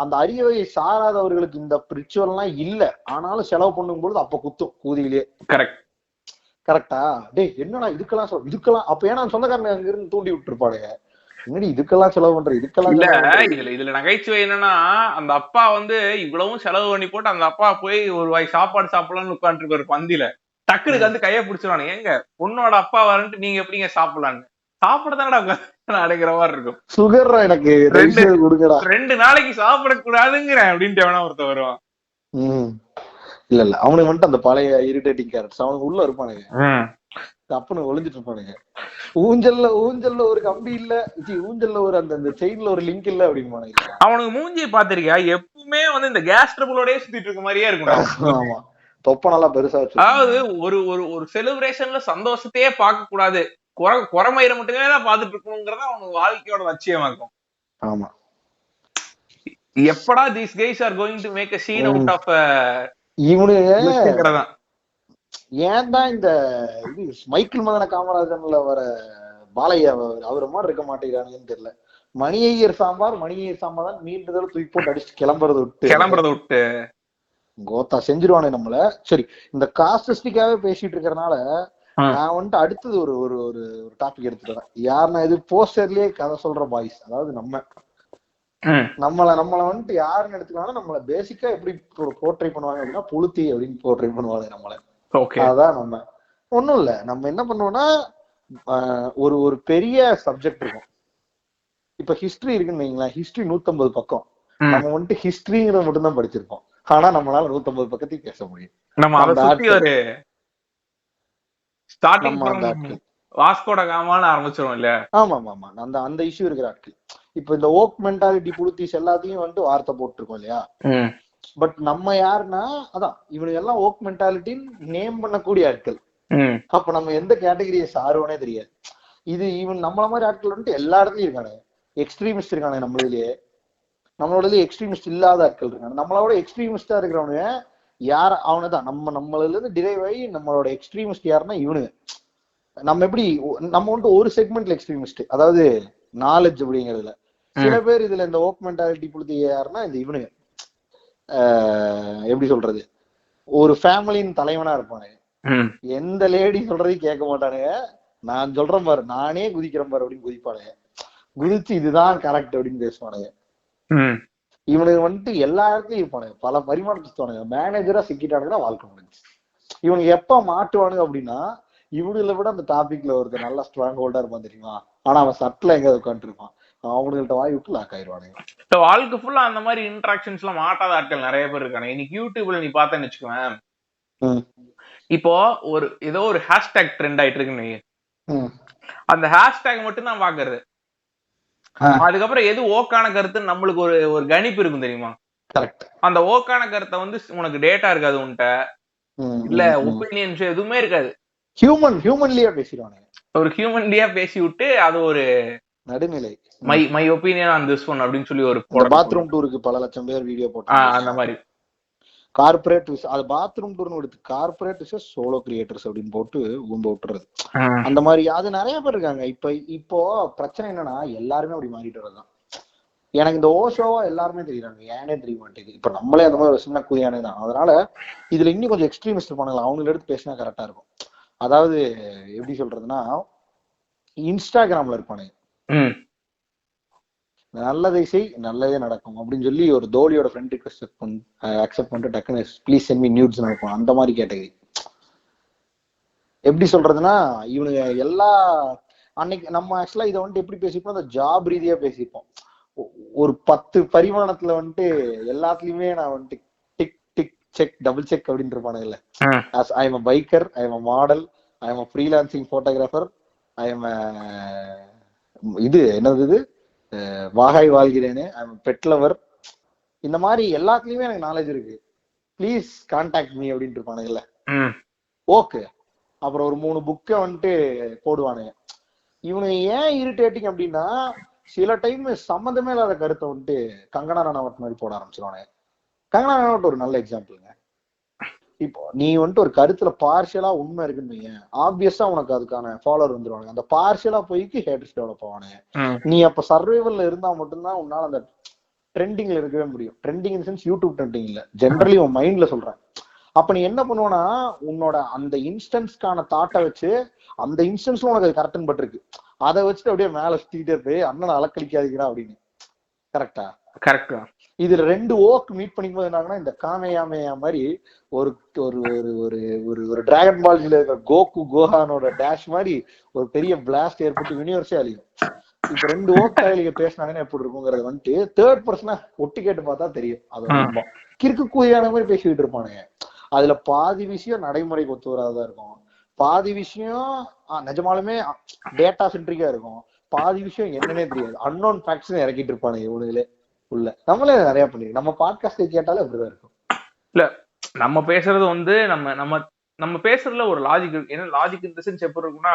அந்த அரிய வகை சாராதவர்களுக்கு இந்த ரிச்சுவல் எல்லாம் இல்ல, ஆனாலும் செலவு பண்ணும் பொழுது அப்ப குத்தும் கூதியிலேயே. கரெக்டா? டேய் என்னடா இதுக்கெல்லாம் அப்ப ஏன்னா சொந்தக்காரங்க அங்க இருந்து தூண்டி விட்டுருப்பாடுங்க, என்னடி இதுக்கெல்லாம் செலவு பண்ற, இதுக்கெல்லாம் இதுல நகைச்சுவை என்னன்னா, அந்த அப்பா வந்து இவ்வளவும் செலவு பண்ணி போட்டு அந்த அப்பா போய் ஒரு வாய் சாப்பாடு சாப்பிடலாம்னு உட்காந்துருக்க ஒரு பந்தியில டக்குனுக்கு வந்து கைய பிடிச்சிருவானு, ஏங்க பொண்ணோட அப்பா வரன்ட்டு நீங்க எப்படிங்க சாப்பிடலான்னு, சாப்பிடதானடா அடைக்கிற மாதிரி இருக்கும். சுகர் எனக்கு 2 நாளைக்கு சாப்பிடக்கூடாதுங்கிறேன் அப்படின்ட்டு எவனா ஒருத்த வருவான். இல்ல அவனுக்கு வந்துட்டு அந்த பழைய இரிட்டேட்டிங் கேரக்டர்ஸ் அவனுக்கு உள்ள இருப்பானுங்க, தப்புன்னு ஒளிஞ்சிட்டு இருப்பானுங்க. ஊஞ்சல்ல ஒரு கம்பி இல்ல, ஊஞ்சல்ல ஒரு அந்த செயின்ல ஒரு லிங்க் இல்ல அப்படின்னு அவனுக்கு மூஞ்சியை பாத்திருக்கியா, எப்பவுமே வந்து இந்த கேஸ் ட்ரபிளோடய சுத்திட்டு இருக்க மாதிரியே இருக்கும். ஆமா, தொப்ப நல்லா பெருசா வச்சு. அதாவது ஒரு செலிப்ரேஷன்ல சந்தோஷத்தையே பார்க்க கூடாது, குறமயிரை மட்டுமே தான் பாத்துட்டு இருக்கணுங்கிறத அவனுக்கு வாழ்க்கையோட லட்சியமா இருக்கும். ஆமா, எப்படா these guys are going to make a scene out of இவனுங்க ஏன் தான் இந்த இது மைக்கேல் மதன காமராஜன்ல வர பாலையா அவரு மாதிரி இருக்க மாட்டேங்கிறானுன்னு தெரியல. மணியையர் சாம்பார் தான் மீண்டும் தூக்கி போட்டு அடிச்சு கிளம்புறத விட்டு கோத்தா செஞ்சிருவானே நம்மள. சரி, இந்த காஸ்டிஸ்டிக்காவே பேசிட்டு இருக்கறனால நான் வந்துட்டு அடுத்தது ஒரு ஒரு டாபிக் எடுத்துக்கிறேன். யாருன்னா இது போஸ்டர்லயே கதை சொல்ற பாய்ஸ், அதாவது நம்மள வந்துட்டு யாருன்னு எடுத்துக்கலாம், நம்மள பேசிக்கா எப்படி போர்ட்ரை பண்ணுவாங்க அப்படின்னா புளுத்தி அப்படின்னு போர்ட்ரை பண்ணுவாங்க நம்மள. அதான் நம்ம ஒண்ணும் இல்ல, நம்ம என்ன பண்ணுவோம்னா ஒரு பெரிய சப்ஜெக்ட் இருக்கும். இப்ப ஹிஸ்டரி இருக்குன்னு வைங்களேன், ஹிஸ்டரி 150 பக்கம். நம்ம வந்துட்டு ஹிஸ்டரிங்கிறத மட்டும் தான் படிச்சிருப்போம், ஆனா நம்மளால 150 பக்கத்தையும் பேச முடியும். வாஸ்கோட காமான்னு ஆரம்பிச்சிரும் இல்ல? ஆமா ஆமா, அந்த இஷ்யூ இருக்கிற ஆட்கள். இப்ப இந்த ஓக் மென்டாலிட்டி புளுத்திஸ் எல்லாத்தையும் வந்துட்டு வார்த்தை போட்டிருக்கோம் இல்லையா? பட் நம்ம யாருன்னா அதான் இவனுக்கு எல்லாம் ஓக் மென்டாலிட்டின்னு நேம் பண்ணக்கூடிய ஆட்கள். அப்ப நம்ம எந்த கேட்டகரியை சாருவனே தெரியாது. இது ஈவன் நம்மள மாதிரி ஆட்கள் வந்துட்டு எல்லா இடத்துலயும் இருக்கானுங்க. எக்ஸ்ட்ரீமிஸ்ட் இருக்கானுங்க நம்மளோடதுலயே எக்ஸ்ட்ரீமிஸ்ட் இல்லாத ஆட்கள் இருக்காங்க. நம்மளோட எக்ஸ்ட்ரீமிஸ்டா இருக்கிறவனுங்க யார், அவனுதான் நம்மள இருந்து டிரைவ் ஆகி நம்மளோட எக்ஸ்ட்ரீமிஸ்ட் யாருன்னா இவனுங்க. நம்ம எப்படி நம்ம வந்துட்டு ஒரு செக்மெண்ட்ல எக்ஸ்ட்ரீமிஸ்ட், அதாவது நாலேஜ் அப்படிங்கிறதுல. சில பேர் இதுல இந்த ஓக் மென்டாலிட்டி புளுத்தி யாருன்னா இந்த இவனுங்க எப்படி சொல்றது, ஒரு ஃபேமிலியின் தலைவனா இருப்பானுங்க. எந்த லேடி சொல்றதையும் கேட்க மாட்டானுங்க, நான் சொல்றேன் பாரு, நானே குதிக்கிறேன் பாரு அப்படின்னு குதிப்பானுங்க. குதிச்சு இதுதான் கரெக்ட் அப்படின்னு பேசுவானுங்க. இவனுக்கு வந்துட்டு எல்லா இடத்துலயும் இருப்பானுங்க, பல பரிமாணம் சுத்துவானுங்க. மேனேஜரா சிக்கிட்டானுங்கன்னா வாழ்க்கை முடிஞ்சு. இவனுக்கு எப்ப மாட்டுவானுங்க அப்படின்னா, இவனுல விட அந்த டாபிக்ல ஒருத்தர் நல்லா ஸ்ட்ராங் ஹோல்டா இருப்பான் தெரியுமா, ஆனா அவன் சட்டில எங்க உட்காந்துட்டு இருப்பான், அவனுங்கள்ட்ட வாய் விட்டு லாக் ஆயிடுவானுங்க. வாழ்க்கை ஃபுல்லா அந்த மாதிரி இன்டராக்ஷன்ஸ் எல்லாம் மாட்டாத ஆட்கள் நிறைய பேர் இருக்காங்க. இன்னைக்கு யூடியூப்ல நீ பார்த்தேன்னு வச்சுக்குவேன், இப்போ ஏதோ ஒரு ஹேஷ்டேக் ட்ரெண்ட் ஆயிட்டு இருக்குன்னு, அந்த ஹேஷ்டேக் மட்டும் தான் பாக்குறது. அதுக்கப்புறம் எது ஓக்கான கருத்துன்னு நம்மளுக்கு ஒரு கணிப்பு இருக்கும் தெரியுமா? அந்த ஓக்கான கருத்தை வந்து உனக்கு டேட்டா இருக்காது உன்கிட்ட, இல்ல ஒப்பீனியன்ஸ் எதுவுமே இருக்காது. ஹியூமன்லியா பேசிடுவானுங்க, ஒரு ஹியூமன்லியா பேசி விட்டு அது ஒரு நடுநிலை my opinion on this one அப்படின்னு சொல்லி ஒரு பாத்ரூம் டூருக்கு பல லட்சம் பேர் வீடியோ போட்டாங்க. அந்த மாதிரி கார்பரேட் அது பாத்ரூம் டூர்னு எடுத்து கார்பரேட் சோலோ கிரியேட்டர்ஸ் அப்படின்னு போட்டு ஊம்ப விட்டுறது. அந்த மாதிரி அது நிறைய பேர் இருக்காங்க. இப்போ பிரச்சனை என்னன்னா எல்லாருமே அப்படி மாறிட்டு வரதான். எனக்கு இந்த ஓஷோவா எல்லாருமே தெரியுறாங்க, ஏனே தெரிய மாட்டேங்குது. இப்ப நம்மளே அந்த மாதிரி ஒரு சின்ன குறியானே தான். அதனால இதுல இன்னும் கொஞ்சம் எக்ஸ்ட்ரீமிஸ்ட் பண்ணலாம், அவங்களை எடுத்து பேசினா கரெக்டா இருக்கும். அதாவது எப்படி சொல்றதுன்னா, இன்ஸ்டாகிராம்ல இருப்பானுங்க, நல்லதை செய் நல்லதே நடக்கும் அப்படின்னு சொல்லி ஒரு தோழியோட ஃப்ரெண்ட் ரிக்வெஸ்ட் அக்செப்ட் பண்ணிட்டு டக்குன்னு ப்ளீஸ் சென்ட் மீ நியூட்ஸ் நடக்கும், அந்த மாதிரி கேட்டகரி. எப்படி சொல்றதுன்னா, இவனுங்க எல்லா அன்னைக்கு நம்ம ஆக்சுவலா இதை வந்துட்டு எப்படி பேசிப்போம், அந்த ஜாப் ரீதியா பேசிப்போம். ஒரு 10 பரிமாணத்துல வந்துட்டு எல்லாத்துலயுமே நான் வந்துட்டு tick tick check double check அப்படின்னு இருப்பானுங்கல்ல. I am a biker, I am a model, I am a freelancing photographer, I am இது என்னது வாகாய் வாழ்கிறேன்னு, ஐ எம் பெட் லவர், இந்த மாதிரி எல்லாத்துலயுமே எனக்கு நாலேஜ் இருக்கு, ப்ளீஸ் கான்டாக்ட் மீ அப்படின்ட்டு இருப்பானுங்கல்ல. ஓகே, அப்புறம் ஒரு 3 புக்கை வந்துட்டு போடுவானுங்க. இவனுக்கு ஏன் இரிட்டேட்டிங் அப்படின்னா, சில டைம் சம்மந்தமே இல்லாத கருத்தை வந்துட்டு கங்கனா ரனாவட் மாதிரி போட ஆரம்பிச்சிருவானுங்க. கங்கனா ரனாவட் ஒரு நல்ல எக்ஸாம்பிளுங்க. இப்போ நீ வந்துட்டு ஒரு கருத்துல பார்ஷியலா உண்மை இருக்குன்னு, ஆப்வியஸா உனக்கு அதுக்கான ஃபாலோவர் வந்துருவானுங்க. அந்த பார்ஷியலா போய்க்கு ஹேட்டர்ஸ் டெவலப் ஆவானுங்க. நீ அப்ப சர்வைவல்ல இருந்தா மட்டும்தான் உன்னால அந்த ட்ரெண்டிங்ல இருக்கவே முடியும். Trending in sense YouTube trending இல்ல, ஜென்ரலி உன் மைண்ட்ல சொல்றேன். அப்ப நீ என்ன பண்ணுவனா, உன்னோட அந்த இன்ஸ்டன்ஸ்க்கான தாட்டை வச்சு, அந்த இன்ஸ்டன்ஸ்ல உனக்கு அது கரெக்டன் பட்டிருக்கு, அதை வச்சுட்டு அப்படியே மேல சுத்திட்டே போய் அண்ணனை அலக்கழிக்காதீங்களா அப்படின்னு. கரெக்டா? கரெக்டா. இதுல 2 ஓக்கு மீட் பண்ணிக்கும் போது என்னாங்கன்னா, இந்த காமையாமையா மாதிரி ஒரு ஒரு ஒரு ஒரு ஒரு டிராகன் பால்ல இருக்கிற கோகு கோஹானோட டேஷ் மாதிரி ஒரு பெரிய பிளாஸ்ட் ஏற்பட்டு யூனிவர்ஸே அழியும். இப்ப 2 ஓக்காயிலிங்க பேசினாங்கன்னா எப்படி இருக்குங்கிறது வந்துட்டு தேர்ட் பர்சனா ஒட்டி கேட்டு பார்த்தா தெரியும். அது கிறுக்கு கூதியான மாதிரி பேசிக்கிட்டு இருப்பானுங்க. அதுல பாதி விஷயம் நடைமுறைக்கு ஒத்து வராதா இருக்கும், பாதி விஷயம் நிஜமாலுமே டேட்டா சென்ட்ரிக்கா இருக்கும், பாதி விஷயம் என்னன்னே தெரியாது, அன்னோன் ஃபேக்ட்ஸ் இறக்கிட்டு இருப்பானுங்க இவனுங்களே உள்ள. நம்மளே நிறைய பண்ணிருக்கோம், நம்ம பாட்காஸ்ட் கேட்டாலே அப்படிதான் இருக்கும். இல்ல நம்ம பேசுறது வந்து நம்ம நம்ம நம்ம பேசுறதுல ஒரு லாஜிக் இருக்கு. ஏன்னா லாஜிக் இந்த சென்ஸ் எப்படி இருக்குன்னா,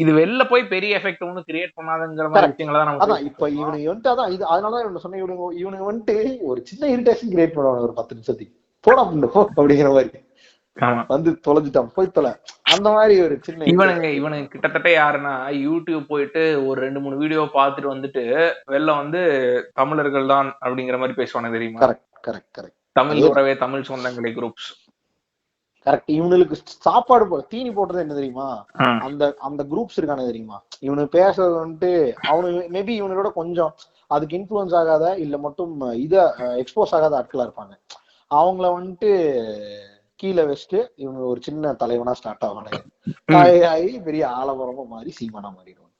இது வெளில போய் பெரிய எஃபெக்ட் ஒன்னும் கிரியேட் பண்ணாதுங்கிற மாதிரி விஷயங்களை தான் நம்ம. அதான் இப்ப இவனுக்கு வந்துட்டு அதான் இது, அதனாலதான் இவங்க சொன்ன இவனுக்கு வந்துட்டு ஒரு சின்ன இரிட்டேஷன் கிரியேட் பண்ணுவாங்க ஒரு 10 நிமிஷத்துக்கு, போடா போ அப்படிங்கிற மாதிரி வந்து தொலைஞ்சிட்டான் போய் தொலை, அந்த மாதிரி ஒரு சின்ன. இவனுங்க கிட்டத்தட்ட யாருன்னா, யூடியூப் போயிட்டு ஒரு 2-3 வீடியோ பார்த்துட்டு வந்துட்டு வெளில வந்து தமிழர்கள் தான் அப்படிங்கிற மாதிரி பேசுவானு தெரியுமா? Correct correct correct. தமிழ் உறவே தமிழ் சொந்தங்களை குரூப்ஸ். கரெக்ட். இவனுக்கு சாப்பாடு தீனி போட்டது என்ன தெரியுமா, அந்த அந்த குரூப்ஸ் இருக்கானு தெரியுமா, இவனுக்கு பேசுறது வந்துட்டு அவனுக்கு மேபி இவனோட கொஞ்சம் அதுக்கு இன்ஃபுளுன்ஸ் ஆகாத இல்ல மட்டும் இத எக்ஸ்போஸ் ஆகாத ஆட்களா இருப்பாங்க. அவங்கள வந்துட்டு கீழே வச்சுட்டு இவங்க ஒரு சின்ன தலைவனா ஸ்டார்ட் ஆவானுங்க, ஆகி பெரிய ஆலமரமா மாறி சீமானா மாறிடுவாங்க.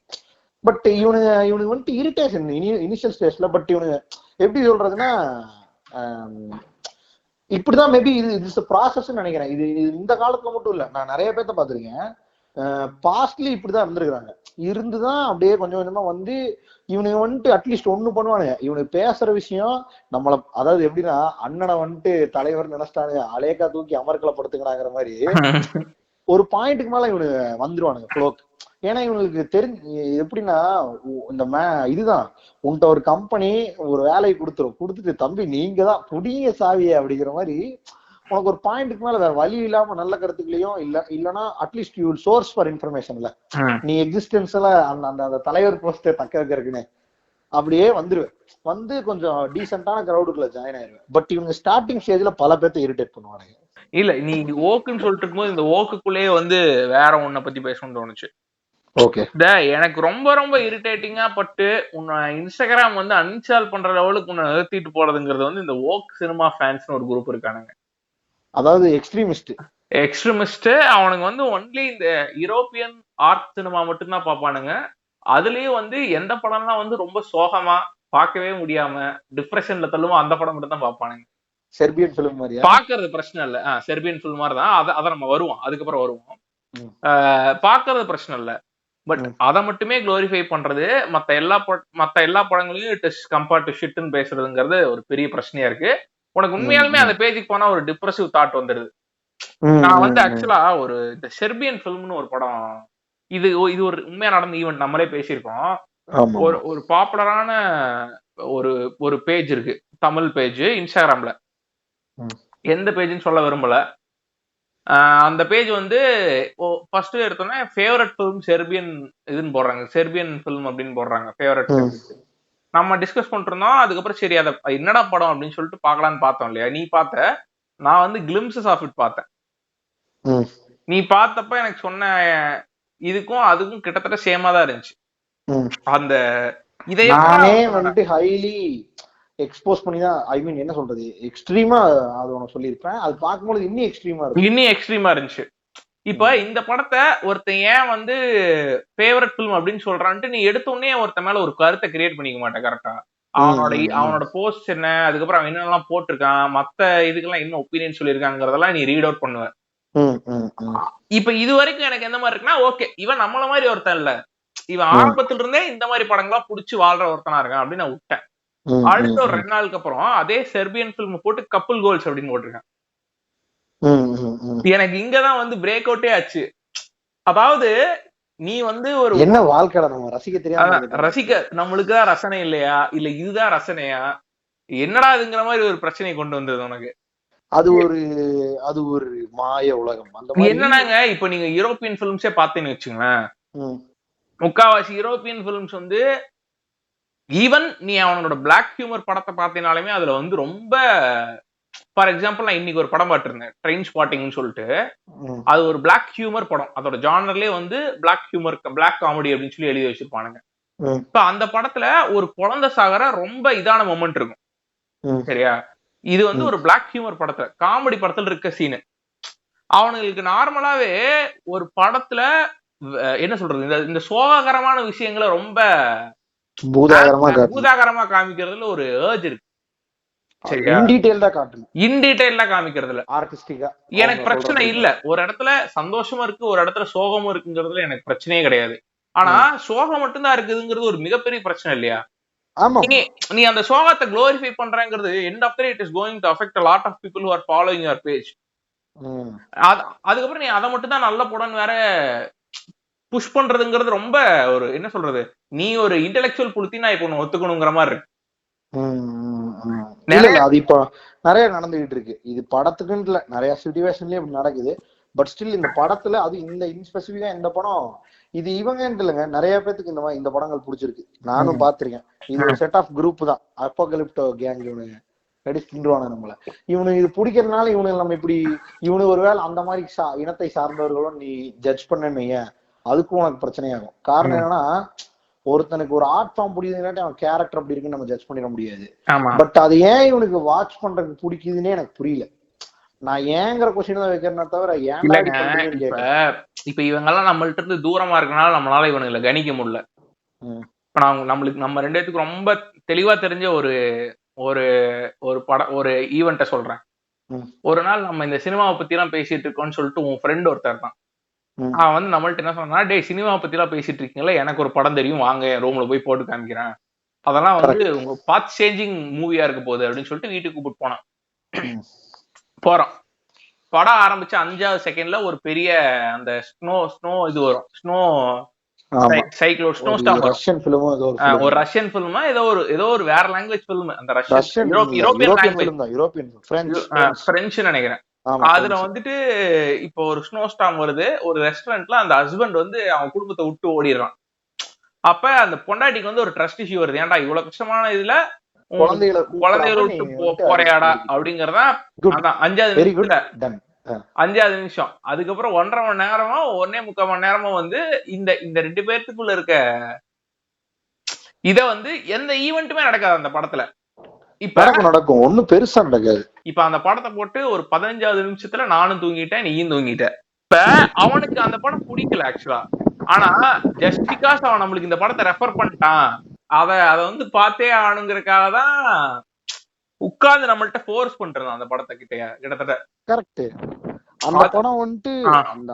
பட் இவனுக்கு வந்துட்டு இரிட்டேஷன் இனிஷியல் ஸ்டேஜ்ல. பட் இவனுக்கு எப்படி சொல்றதுன்னா, இப்படிதான் மேபி இது ப்ராசஸ் நினைக்கிறேன். இது இந்த காலத்துல மட்டும் இல்ல, நான் நிறைய பேர்த்த பாத்திருக்கேன், பாஸ்ட்லி இப்படிதான் இருந்திருக்கிறாங்க. இருந்துதான் அப்படியே கொஞ்சம் கொஞ்சமா வந்து இவனுக்கு வந்துட்டு அட்லீஸ்ட் ஒண்ணு பண்ணுவானுங்க. இவனுக்கு பேசுற விஷயம் நம்மள, அதாவது எப்படின்னா அண்ணனை வந்துட்டு தலைவர் நினைச்சிட்டானுங்க, அலேக்கா தூக்கி அமர்க்கலப்படுத்துக்கிறாங்கிற மாதிரி ஒரு பாயிண்ட்டுக்கு மேல இவனுக்கு வந்துருவானுங்க ஃப்ளோக்கு. ஏன்னா இவனுக்கு தெரிஞ்சு எப்படின்னா, இந்த இதுதான் உன்கிட்ட ஒரு கம்பெனி ஒரு வேலையை கொடுத்துட்டு தம்பி நீங்க தான் புடிங்க சாவிய அப்படிங்கிற மாதிரி உனக்கு ஒரு பாயிண்ட்டுக்கு மேல வேற வழி இல்லாம நல்ல கருத்துக்களையும் இல்லனா அட்லீஸ்ட் யூ சோர்ஸ் ஃபார் இன்ஃபர்மேஷன்ல நீ எக்ஸிஸ்டன்ஸ்ல அந்த தலைவர் போஸ்ட் தக்க வைக்கிறதுக்குன்னு அப்படியே வந்துருவேன், வந்து கொஞ்சம் டீசென்டான கிரௌடுக்குள்ள ஜாயின் ஆயிருவேன். பட் இவங்க ஸ்டார்டிங் ஸ்டேஜ்ல பல பேர்த்த இரிட்டேட் பண்ணுவானுங்க. இல்ல நீ ஓக்குன்னு சொல்லிட்டு இருக்கும்போது இந்த ஓக்குக்குள்ளேயே வந்து வேற ஒன்ன பத்தி பேசணும்னு தோணுச்சு. ஓகே, எனக்கு ரொம்ப ரொம்ப இரிட்டேட்டிங்கா பட்டு உன்னை இன்ஸ்டாகிராம் வந்து அன்இன்ஸ்டால் பண்ற லெவலுக்கு உன்னை நிறுத்திட்டு போறதுங்கிறது வந்து இந்த ஓக் சினிமா ஃபேன்ஸ்னு ஒரு குரூப் இருக்கானுங்க. அதாவது எக்ஸ்ட்ரீமிஸ்ட் அவனுக்கு வந்து ஒன்லி இந்த யூரோப்பியன் ஆர்ட் சினிமா மட்டும்தான் பார்ப்பானுங்க. அதுலயும் வந்து எந்த படம்லாம் வந்து ரொம்ப சோகமா பார்க்கவே முடியாம டிப்ரெஷன்ல தள்ளுமோ அந்த படம் மட்டும் தான் பார்ப்பானுங்க. செர்பியன் பிலிம் மாதிரி பாக்குறது பிரச்சனை இல்ல, செர்பியன் பிலிம் மாதிரி தான். அதை நம்ம வருவோம், அதுக்கப்புறம் வருவோம். பாக்குறது பிரச்சனை இல்ல. பட் அதை மட்டுமே குளோரிஃபை பண்றது, மத்த எல்லா படங்களையும் டெஸ்ட் கம்பேர் டு ஷிட்னு பேசுறதுங்கிறது ஒரு பெரிய பிரச்சனையா இருக்கு. உனக்கு உண்மையாலுமே அந்த பேஜுக்கு போனா ஒரு டிப்ரெசிவ் தாட் வந்துடுது. நான் வந்து ஆக்சுவலா ஒரு இந்த செர்பியன் பிலிம்னு ஒரு படம், இது ஒரு உண்மையா நடந்த ஈவெண்ட், நம்மளே பேசியிருக்கோம். ஒரு பாப்புலரான ஒரு பேஜ் இருக்கு, தமிழ் பேஜ் இன்ஸ்டாகிராம்ல. எந்த பேஜ்னு சொல்ல விரும்பல. அந்த பேஜ் வந்து ஃபர்ஸ்ட் எடுத்தோன்னே ஃபேவரட் ஃபிலிம் செர்பியன் இதுன்னு போடுறாங்க, செர்பியன் ஃபிலிம் அப்படின்னு போடுறாங்க ஃபேவரட். நம்ம டிஸ்கஸ் பண்ணிருந்தோம். அதுக்கப்புறம் சரி அதை என்னடா படம் அப்படின்னு சொல்லிட்டு பாக்கலான்னு பார்த்தோம் இல்லையா. நீ பார்த்த, நான் வந்து கிளிம்சஸ் ஆஃப் இட் பார்த்தேன். நீ பார்த்தப்ப எனக்கு சொன்ன இதுக்கும் அதுக்கும் கிட்டத்தட்ட சேமா தான் இருந்துச்சு. அந்த இதை நானே வந்துட்டு ஹைலி எக்ஸ்போஸ் பண்ணி தான், ஐ மீன் என்ன சொல்றது, எக்ஸ்ட்ரீமா அது உனக்கு சொல்லியிருப்பேன். அது பார்க்கும்போது இன்னும் எக்ஸ்ட்ரீமா இருந்துச்சு. இப்ப இந்த படத்தை ஒருத்தன் ஏன் வந்து ஃபேவரட் ஃபிலிம் அப்படின்னு சொல்றான்ட்டு நீ எடுத்த உடனே ஒருத்த மேல ஒரு கருத்தை கிரியேட் பண்ணிக்க மாட்டேன். கரெக்டா? அவனோட போஸ்ட் என்ன, அதுக்கப்புறம் அவன் என்னெல்லாம் போட்டிருக்கான், மத்த இதுக்கெல்லாம் என்ன ஒப்பீனியன் சொல்லியிருக்காங்கிறதெல்லாம் நீ ரீட் அவுட் பண்ணுவ. இப்ப இது வரைக்கும் எனக்கு எந்த மாதிரி இருக்குன்னா, ஓகே இவன் நம்மள மாதிரி ஒருத்தன் இல்ல, இவன் ஆரம்பத்துல இருந்தே இந்த மாதிரி படங்கள்லாம் புடிச்சு வாழ்ற ஒருத்தனா இருக்கான் அப்படின்னு நான் விட்டேன். அடுத்த ஒரு 2 நாளுக்கு அப்புறம் அதே செர்பியன் பிலிம் போட்டு கப்புள் கோல்ஸ் அப்படின்னு போட்டிருக்கேன். எனக்கு இங்கதான் வந்து பிரேக் அவுட்டே ஆச்சு. அதாவது நீ வந்து ஒரு என்ன வாழ்க்கை நம்ம ரசிக்க தெரியாது, ரசிக்க நம்மளுக்குதான் ரசனை இல்லையா, இல்ல இதுதான் ரசனையா, என்னடா இதுங்கிற மாதிரி ஒரு பிரச்சனையை கொண்டு வந்தது உனக்கு. அது ஒரு மாய உலகம். அந்த என்னன்னாங்க, இப்ப நீங்க யூரோப்பியன் பிலிம்ஸே பாத்தீங்கன்னு வச்சுங்களேன், முக்காவாசி யூரோப்பியன் பிலிம்ஸ் வந்து ஈவன் நீ அவனோட பிளாக் ஹியூமர் படத்தை பார்த்தீங்கனாலுமே அதுல வந்து ரொம்ப, ஃபார் எக்ஸாம்பிள் நான் இன்னைக்கு ஒரு படம் பார்த்திருந்தேன் ட்ரெயின் ஸ்பாட்டிங்னு சொல்லிட்டு. அது ஒரு பிளாக் ஹியூமர் படம், அதோட ஜானர்லயே வந்து பிளாக் ஹியூமர், பிளாக் காமெடி அப்படின்னு சொல்லி எழுதி வச்சிருப்பானுங்க. இப்ப அந்த படத்துல ஒரு குழந்தை சாகர ரொம்ப இதான மொமெண்ட் இருக்கும், சரியா? இது வந்து ஒரு பிளாக் ஹியூமர் படத்துல, காமெடி படத்துல இருக்க சீனு. அவனுங்களுக்கு நார்மலாவே ஒரு படத்துல என்ன சொல்றது, இந்த சோககரமான விஷயங்களை ரொம்ப பூதாகரமா காமிக்கிறதுல ஒரு ஏர்ஜ் இருக்கு. இன்டீடைல்டா காமிக்கிறதுல ஆர்டிஸ்டிக்கா எனக்கு பிரச்சனை இல்ல. ஒரு இடத்துல சந்தோஷமா இருக்கு, ஒரு இடத்துல சோகமும் இருக்குங்கிறதுல எனக்கு பிரச்சனையே கிடையாது. ஆனா சோகம் மட்டும்தான் இருக்குதுங்கிறது ஒரு மிகப்பெரிய பிரச்சனை இல்லையா? நீ அந்த சோகத்தை குளோரிஃபை பண்றங்கிறது end of the day it is going to affect a lot of people who are following your page. அதுக்கப்புறம் நீ அதை மட்டும் தான் நல்ல படம்னு வேற புஷ் பண்றதுங்கிறது ரொம்ப ஒரு என்ன சொல்றது, நீ ஒரு இன்டெலெக்சுவல் புளுத்தி நான் இப்ப ஒத்துக்கணுங்கிற மாதிரி இருக்கு. அது இப்போ நிறைய நடந்துகிட்டு இருக்கு. இது படத்துக்குன்னு இல்ல, நிறைய சிச்சுவேஷன்லயே இப்படி நடக்குது. பட் ஸ்டில் இந்த படத்துல அது இந்த ஸ்பெசிபிக்கா இந்த படம் இது இவங்கன்ட்டு இல்லைங்க, நிறைய பேத்துக்கு இந்த படங்கள் பிடிச்சிருக்கு. நானும் பாத்திருக்கேன். இது ஒரு செட் ஆஃப் குரூப் தான், அப்போகலிப்டோ கேங். இவனுங்க கடிச்சுவானு நம்மள. இவனுக்கு இது பிடிக்கிறதுனால இவனுக்கு நம்ம இப்படி இவனு ஒருவேளை அந்த மாதிரி இனத்தை சார்ந்தவர்களும் நீ ஜட்ஜ் பண்ணு, அதுக்கும் உனக்கு பிரச்சனையாகும். காரணம் என்னன்னா, ஒருத்தனுக்கு ஒரு ஆர்ட் ஃபார்ம் பிடிக்குதுன்னா அவன் கேரக்டர் அப்படி இருக்குன்னு நம்ம ஜட்ஜ் பண்ணிட முடியாது. பட் அது ஏன் இவனுக்கு வாட்ச் பண்றதுக்கு பிடிக்குதுன்னே எனக்கு புரியல. நான் ஏங்கிற கொஸ்டின் தான் வைக்கிறேன் தவிர ஏன். இப்ப இவங்க எல்லாம் நம்மள்ட்ட இருந்து தூரமா இருக்கனால நம்மளால இவனுங்களை கணிக்க முடியல. இப்ப நம்மளுக்கு நம்ம 2 பேத்துக்கு ரொம்ப தெளிவா தெரிஞ்ச ஒரு ஒரு ஒரு படம், ஒரு ஈவெண்ட்ட சொல்றேன். ஒரு நாள் நம்ம இந்த சினிமாவை பத்தி எல்லாம் பேசிட்டு இருக்கோம்னு சொல்லிட்டு உன் ஃப்ரெண்ட் ஒருத்தர் தான், அவன் வந்து நம்மள்ட்ட என்ன சொன்னா, டே சினிமா பத்தி எல்லாம் பேசிட்டு இருக்கீங்களா, எனக்கு ஒரு படம் தெரியும், வாங்க என் ரூம்ல போய் போட்டு காமிக்கிறேன், அதெல்லாம் வந்து உங்க பாத் சேஞ்சிங் மூவியா இருக்க போகுது அப்படின்னு சொல்லிட்டு வீட்டுக்கு கூப்பிட்டு போனான். போறோம், படம் ஆரம்பிச்ச 5வது செகண்ட்ல ஒரு பெரிய அந்த ஸ்னோ இது வரும், ஸ்னோ சைக்ளோன், ஸ்னோ ஸ்டார்ம். ஒரு ரஷ்யன் பிலிமா ஏதோ ஒரு வேற லாங்குவேஜ் பிலிம், அந்த ரஷ்யன் யூரோப்பியன் பிரெஞ்சு நினைக்கிறேன். அதுல வந்துட்டு இப்போ ஒரு ஸ்னோ ஸ்டார்ம் வருது ஒரு ரெஸ்டாரண்ட்ல. அந்த ஹஸ்பண்ட் வந்து அவன் குடும்பத்தை விட்டு ஓடிடுறான். அப்ப அந்த பொண்டாட்டிக்கு வந்து ஒரு ட்ரஸ்ட் இஷ்யூ வருது, ஏன்டா இவ்வளவு கஷ்டமான இதுல குழந்தைகளை விட்டு போறையாடா அப்படிங்கறதா. 5வது நிமிஷம். அதுக்கப்புறம் 1.5 மணி நேரமா 1.25 மணி நேரமா வந்து இந்த 2 பேர்த்துக்குள்ள இருக்க இத வந்து எந்த ஈவெண்ட்டுமே நடக்காது அந்த படத்துல. இப்ப நடக்கும், ஒண்ணும் பெருசா நடக்காது. இப்ப அந்த படத்தை போட்டு ஒரு 15வது நிமிஷத்துல நானும் தூங்கிட்டேன், நீயும் தூங்கிட்ட. இப்ப அவனுக்கு அந்த படம் பிடிக்கல ஆக்சுவலா. ஆனா ஜஸ்ட் பிகாஸ் அவன் நம்மளுக்கு இந்த படத்தை ரெஃபர் பண்ணிட்டான், அதை வந்து பார்த்தே ஆகணுங்கிறதுக்காக தான் உட்கார்ந்து நம்மள்ட்ட ஃபோர்ஸ் பண்றான் அந்த படத்தை கிட்டத்தட்ட. கரெக்ட். அந்த படம் வந்துட்டு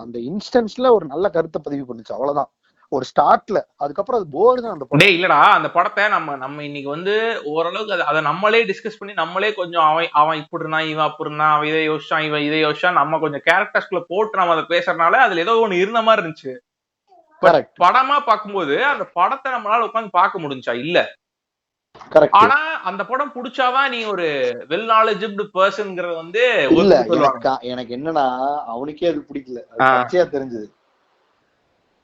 அந்த இன்ஸ்டன்ஸ்ல ஒரு நல்ல கருத்தை பதிவு பண்ணுச்சு, அவ்வளவுதான். ஒரு ஸ்டார்ட்ல. அதுக்கப்புறம் அது போர் தான் அந்த படம். இல்லடா, அந்த படத்தை நம்ம இன்னைக்கு வந்து ஓரளவுக்கு அதை நம்மளே டிஸ்கஸ் பண்ணி நம்மளே கொஞ்சம் அவன் இப்படி இருந்தான், இவன் அப்படி இருந்தான், அவன் இதை யோசிச்சான், இவன் இதை யோசிச்சான், நம்ம கொஞ்சம் கேரக்டர்ஸ்குள்ள போட்டு நம்ம அதை பேசுறதுனால அதுல ஏதோ ஒண்ணு இருந்த மாதிரி இருந்துச்சு. படமா பார்க்கும்போது அந்த படத்தை நம்மளால உட்காந்து பார்க்க முடிஞ்சா இல்ல. ஆனா அந்த படம் புடிச்சாதான் நீ ஒரு வெல் நாலேஜபிள் பர்சன்ங்கிறது வந்து இல்ல. எனக்கு என்னன்னா, அவனுக்கே அது பிடிக்கல, தெரிஞ்சது.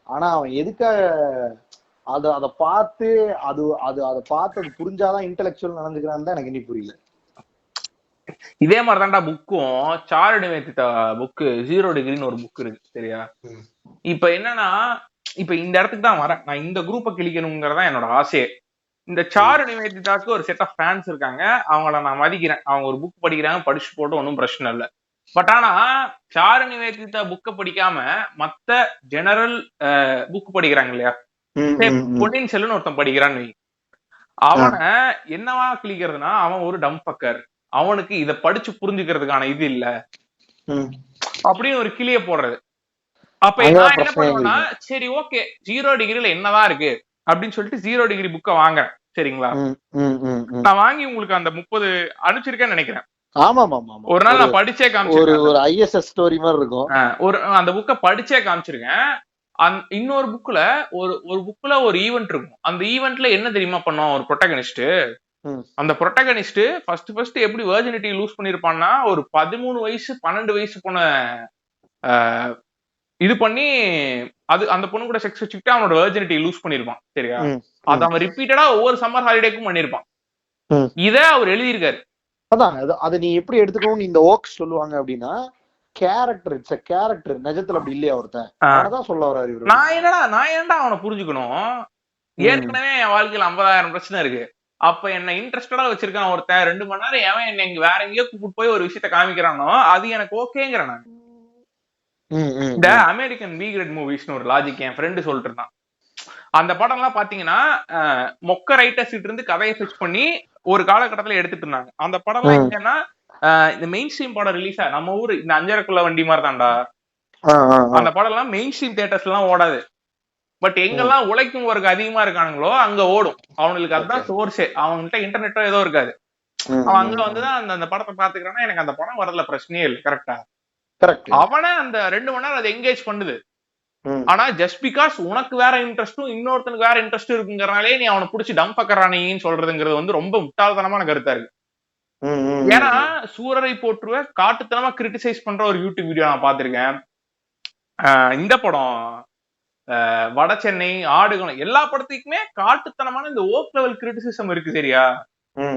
ஆனா அவன் எதுக்காக அதை பார்த்து அதை புரிஞ்சாதான் இன்டெலெக்சுவல் நடந்துக்கிறான்னு தான் எனக்கு இனி புரியல. இதே மாதிரிதான்டா புக்கும் சாரு நிவேதிதா புக்கு 0 டிகிரின்னு ஒரு புக் இருக்கு சரியா. இப்ப என்னன்னா இப்ப இந்த இடத்துக்கு தான் வரேன், நான் இந்த குரூப்பை கிளிக்கணுங்கிறதா என்னோட ஆசையே. இந்த சாரு நிவேதிதாக்கு ஒரு செட் ஆஃப் ஃபேன்ஸ் இருக்காங்க, அவங்கள நான் மதிக்கிறேன். அவங்க ஒரு புக் படிக்கிறாங்க, படிச்சு போட்டு ஒன்றும் பிரச்சனை இல்லை. பட் ஆனா சாரு நிவேதிதா புக்கை படிக்காம மத்த ஜெனரல் புக் படிக்கிறாங்க இல்லையா, பொன்னியின் செல்வன் ஒருத்தன் படிக்கிறான்னு, அவனை என்னவா கிளிக்கிறதுனா அவன் ஒரு டம்பக்கர், அவனுக்கு இத படிச்சு புரிஞ்சுக்கிறதுக்கான இது இல்ல அப்படின்னு ஒரு கிளிய போடுறது. அப்ப நான் என்ன பண்ணுவேன்னா, சரி ஓகே 0 டிகிரில என்னதான் இருக்கு அப்படின்னு சொல்லிட்டு 0 டிகிரி புக்கை வாங்குறேன் சரிங்களா. நான் வாங்கி உங்களுக்கு அந்த 30 அனுப்பிச்சிருக்கேன்னு நினைக்கிறேன். ஒரு நாள் நான் படிச்சே காமிச்சிருக்கேன், ஒரு ஐஎஸ்எஸ் ஸ்டோரி மாதிரி இருக்கும். ஒரு அந்த புக்கை படிச்சே காமிச்சிருக்கேன். இன்னொரு புக்ல ஒரு புக்ல ஒரு ஈவென்ட் இருக்கும். அந்த ஈவென்ட்ல என்ன தெரியுமா பண்ணுவான் ஒரு ப்ரொட்டகனிஸ்ட். அந்த ப்ரொட்டகனிஸ்ட் ஃபர்ஸ்ட் எப்படி வெர்ஜினிட்டி லூஸ் பண்ணிருப்பான்னா, ஒரு 13 வயசு 12 வயசு பொண்ண இது பண்ணி அது அந்த பொண்ணு கூட செக்ஸ் வச்சுக்கிட்டு அவனோட வெர்ஜினிட்டி லூஸ் பண்ணிருப்பான் சரியா. அது அவன் ரிப்பீட்டடா ஒவ்வொரு சம்மர் ஹாலிடேக்கும் பண்ணிருப்பான். இத அவர் எழுதியிருக்காரு. அதான் அதை நீ எப்படி எடுத்துக்கணும்னு இந்த ஓக்ஸ் சொல்லுவாங்க அப்படின்னா, கேரக்டர் இட்ஸ் a கேரக்டர். நிஜத்துல அப்படி இல்லையா ஒருத்தன், அதான் சொல்ல வர்றாரு இவரு. நான் ஏன்டா அவனை புரிஞ்சுக்கணும்? ஏற்கனவே என் வாழ்க்கையில 50,000 பிரச்சனை இருக்கு. அப்ப என்ன இன்ட்ரெஸ்டடா வச்சிருக்கான் ஒருத்தன், 2 மணி நேரம் எவன் என்ன இங்க வேற எங்கேயோ கூப்பிட்டு போய் ஒரு விஷயத்த காமிக்கிறானோ அது எனக்கு ஓகேங்கிறேன் நான். இந்த அமெரிக்கன் பி கிரேட் மூவிஸ்னு ஒரு லாஜிக் என் ஃப்ரெண்டு சொல்லிட்டு இருந்தான். அந்த படம் எல்லாம் பாத்தீங்கன்னா மொக்க ரைட்டர்ஸ் கிட்ட இருந்து கதையை ஃபிக்ஸ் பண்ணி ஒரு காலகட்டத்துல எடுத்துட்டு இருந்தாங்க. அந்த படம் எல்லாம் என்னன்னா, இந்த மெயின் ஸ்ட்ரீம் படம் ரிலீஸ் நம்ம ஊர் இந்த 5.5 வண்டி மாதிரி தான்டா. அந்த படம் எல்லாம் மெயின் ஸ்ட்ரீம் தியேட்டர்ஸ் எல்லாம் ஓடாது. பட் எங்கெல்லாம் உழைக்கும் ஒர்க் அதிகமா இருக்கானுங்களோ அங்க ஓடும். அவனுக்கு அதுதான் சோர்ஸே. அவன்கிட்ட இன்டர்நெட்டோ ஏதோ இருக்காது, அவன் அங்க வந்துதான் அந்த படத்தை பாத்துக்கிறான்னா எனக்கு அந்த படம் வரதுல பிரச்சனையே இல்லை. கரெக்டா? அவனை அந்த 2 மணி நேரம் அதை என்கேஜ் பண்ணுது. ஆனா ஜஸ்ட் பிகாஸ் உனக்கு வேற இன்ட்ரெஸ்டும் இன்னொருத்தனுக்கு வேற இன்ட்ரெஸ்ட் இருக்குங்கிறனாலே நீ அவனை புடிச்சு டம்பக்கறானேன்னு சொல்றதுங்கிறது வந்து ரொம்ப முட்டாள்தனமான கருத்தா இருக்கு. ஏன்னா சூரரை போற்றுவ காட்டுத்தனமா கிரிட்டிசைஸ் பண்ற ஒரு யூடியூப் வீடியோ நான் பாத்திருக்கேன். இந்த படம் வட சென்னை ஆடுகளம் எல்லா படத்துக்குமே காட்டுத்தனமான இந்த ஓக் லெவல் கிரிட்டிசிசம் இருக்கு சரியா.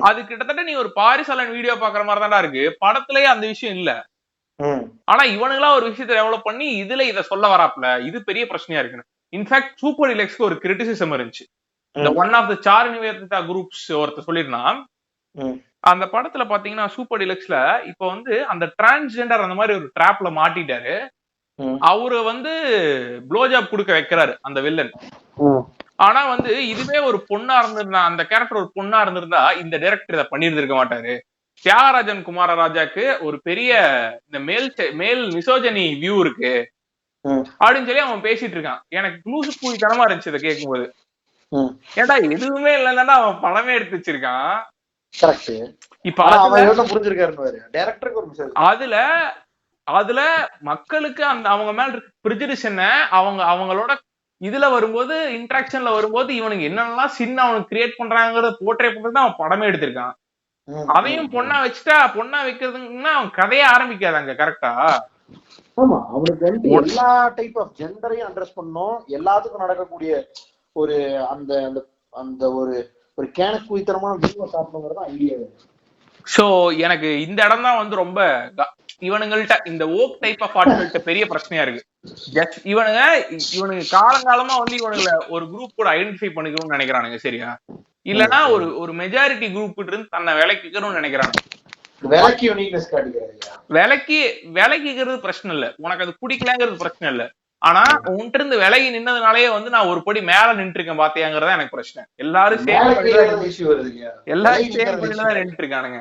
அது கிட்டத்தட்ட நீ ஒரு பாரிசாலன் வீடியோ பாக்குற மாதிரி தான்டா இருக்கு, படத்திலேயே அந்த விஷயம் இல்ல. ஆனா இவனுங்களா ஒரு விஷயத்தை டெவலப் பண்ணி இதுல இத சொல்ல வராப்ல, இது பெரிய பிரச்சனையா இருக்கு. இன்ஃபேக்ட் சூப்பர் டிலக்ஸ்க்கு ஒரு கிரிட்டிசிசம் இருந்துச்சு. இந்த one of the Charu Nivedita groups ஒருத்தர் சொல்லிருந்தான், அந்த படத்துல பாத்தீங்கன்னா சூப்பர் டிலக்ஸ்ல இப்ப வந்து அந்த டிரான்ஸ்ஜெண்டர் அந்த மாதிரி ஒரு டிராப்ல மாட்டிட்டாரு. அவரு வந்து ப்ளோஜாப் கொடுக்க வைக்கிறாரு அந்த வில்லன். ஆனா வந்து இதுவே ஒரு பொண்ணா இருந்திருந்தா, அந்த கேரக்டர் ஒரு பொண்ணா இருந்திருந்தா இந்த டைரக்டர் இதை பண்ணிருந்திருக்க மாட்டாரு. தியாகராஜன் குமாரராஜாக்கு ஒரு பெரிய இந்த மேல் மிசோஜனி வியூ இருக்கு அப்படின்னு சொல்லி அவன் பேசிட்டு இருக்கான். எனக்கு லூசு பூய்த்தனமா இருந்துச்சு இதை கேட்கும்போது. ஏன்டா எதுவுமே இல்லைன்னா அவன் படமே எடுத்து வச்சிருக்கான். இப்ப அதுல மக்களுக்கு அந்த அவங்க மேல இருக்க பிரிஜுடிஸ் என்ன, அவங்களோட இதுல வரும்போது இன்டராக்ஷன்ல வரும்போது இவனுக்கு என்னென்னலாம் சின்ன அவனுக்கு கிரியேட் பண்றாங்கிறத போர்ட்ரே பண்றது அவன் படமே எடுத்திருக்கான். அதையும் பொண்ணா வச்சுட்டா, பொண்ணா வைக்கிறதுன்னா அவன் கதையே ஆரம்பிக்காதாங்க. கரெக்டா? ஆமா, அவனுக்கு வந்து எல்லா டைப் ஆஃப் ஜெண்டரையும் அட்ரஸ் பண்ணணும், எல்லாத்துக்கும் நடக்கக்கூடிய ஒரு அந்த அந்த ஒரு ஒரு கேனக்குயித்தனமான வியூவை காட்டணுங்கிறது ஐடியா. சோ எனக்கு இந்த இடம் தான் வந்து ரொம்ப இவனுங்கள்ட்ட இந்த ஓக் டைப் ஆஃப் ஆர்ட்கள்ட்ட பெரிய பிரச்சனையா இருக்கு. இவனுங்க காலங்காலமா வந்து இவனுங்களை ஒரு குரூப் கூட ஐடென்டிஃபை பண்ணிக்கணும்னு நினைக்கிறானுங்க சரியா. இல்லன்னா ஒரு மெஜாரிட்டி குரூப் இருந்து தன்னை விலக்கிக்கணும்னு நினைக்கிறாங்க. விலக்கிக்கிறது பிரச்சனை இல்ல, உனக்கு அது பிடிக்கலங்கிறது பிரச்சனை இல்ல. ஆனா உன்ட்டு இருந்து விலகி நின்னதுனாலயே வந்து நான் ஒரு படி மேல நின்று இருக்கேன் பாத்தியாங்கிறதா எனக்கு பிரச்சனை. எல்லாரும் நின்று இருக்கானுங்க.